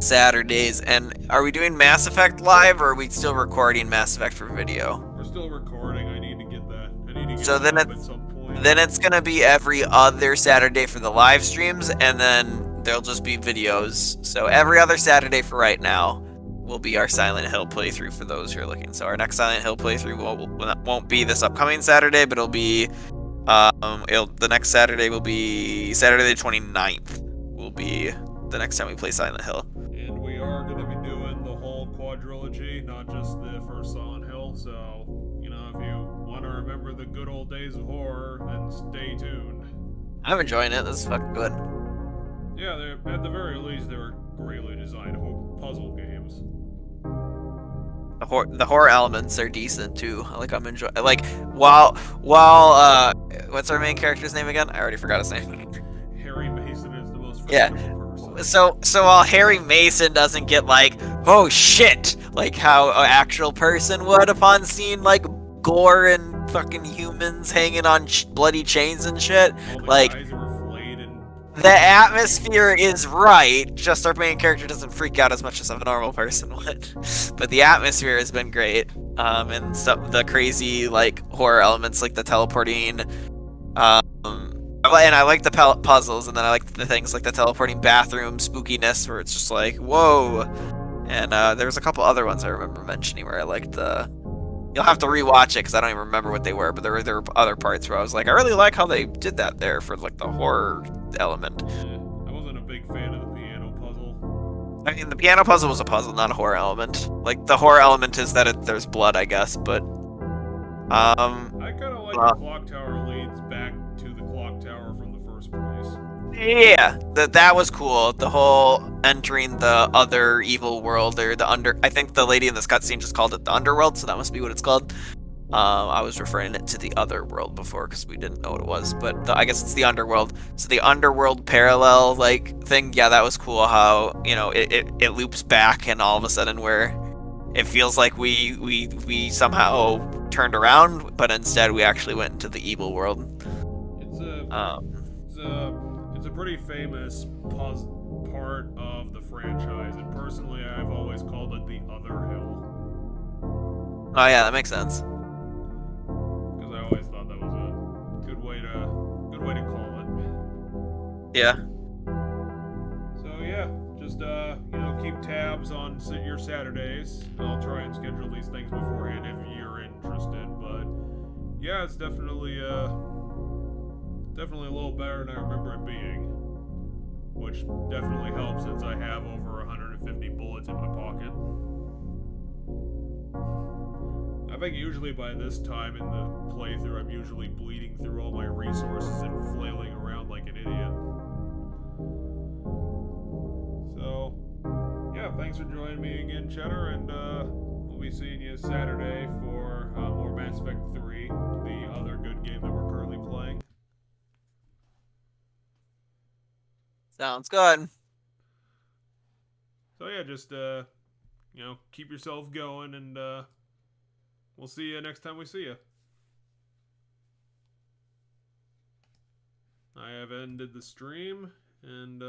Saturdays. And are we doing Mass Effect live, or are we still recording Mass Effect for video? We're still recording. I need to get that. I need to get So that then up at some point. Then it's gonna be every other Saturday for the live streams, and then there'll just be videos. So every other Saturday for right now will be our Silent Hill playthrough for those who are looking. So our next Silent Hill playthrough won't be this upcoming Saturday, but it'll be the next Saturday will be Saturday the 29th. Will be the next time we play Silent Hill. And we are going to be doing the whole quadrilogy, not just the first Silent Hill. So, you know, if you want to remember the good old days of horror, then stay tuned. I'm enjoying it. This is fucking good. Yeah, at the very least, they were greatly designed puzzle games. The horror elements are decent too. I'm enjoying. Like while what's our main character's name again? I already forgot his name. Harry Mason is the most forgettable person. So while Harry Mason doesn't get like, oh shit, like how an actual person would upon seeing like gore and fucking humans hanging on bloody chains and shit, like. The atmosphere is right, just our main character doesn't freak out as much as a normal person would. But the atmosphere has been great, and the crazy, like, horror elements, like the teleporting, and I like the puzzles, and then I like the things like the teleporting bathroom spookiness, where it's just like, whoa! And there was a couple other ones I remember mentioning where I liked the... You'll have to rewatch it, because I don't even remember what they were, but there were other parts where I was like, I really like how they did that there for, like, the horror element. Yeah, I wasn't a big fan of the piano puzzle. I mean, the piano puzzle was a puzzle, not a horror element. Like, the horror element is that there's blood, I guess, but... I kind of like the clock tower leads back to the clock tower from the first place. Yeah, that was cool. The whole entering the other evil world, or I think the lady in this cutscene just called it the underworld, so that must be what it's called. I was referring it to the other world before because we didn't know what it was, but I guess it's the underworld. So the underworld parallel like thing, yeah, that was cool. How, you know, it loops back, and all of a sudden it feels like we somehow turned around, but instead we actually went into the evil world. It's a pretty famous part of the franchise, and personally, I've always called it the Other Hill. Oh yeah, that makes sense. Because I always thought that was a good way to call it. Yeah. So yeah, just you know, keep tabs on your Saturdays. I'll try and schedule these things beforehand if you're interested. But yeah, it's definitely a little better than I remember it being, which definitely helps since I have over 150 bullets in my pocket. I think usually by this time in the playthrough, I'm usually bleeding through all my resources and flailing around like an idiot. So, yeah, thanks for joining me again, Cheddar, and we'll be seeing you Saturday for more Mass Effect 3, the other good game that we're currently playing. Sounds good. So yeah, just you know, keep yourself going, and we'll see you next time we see you. I have ended the stream, and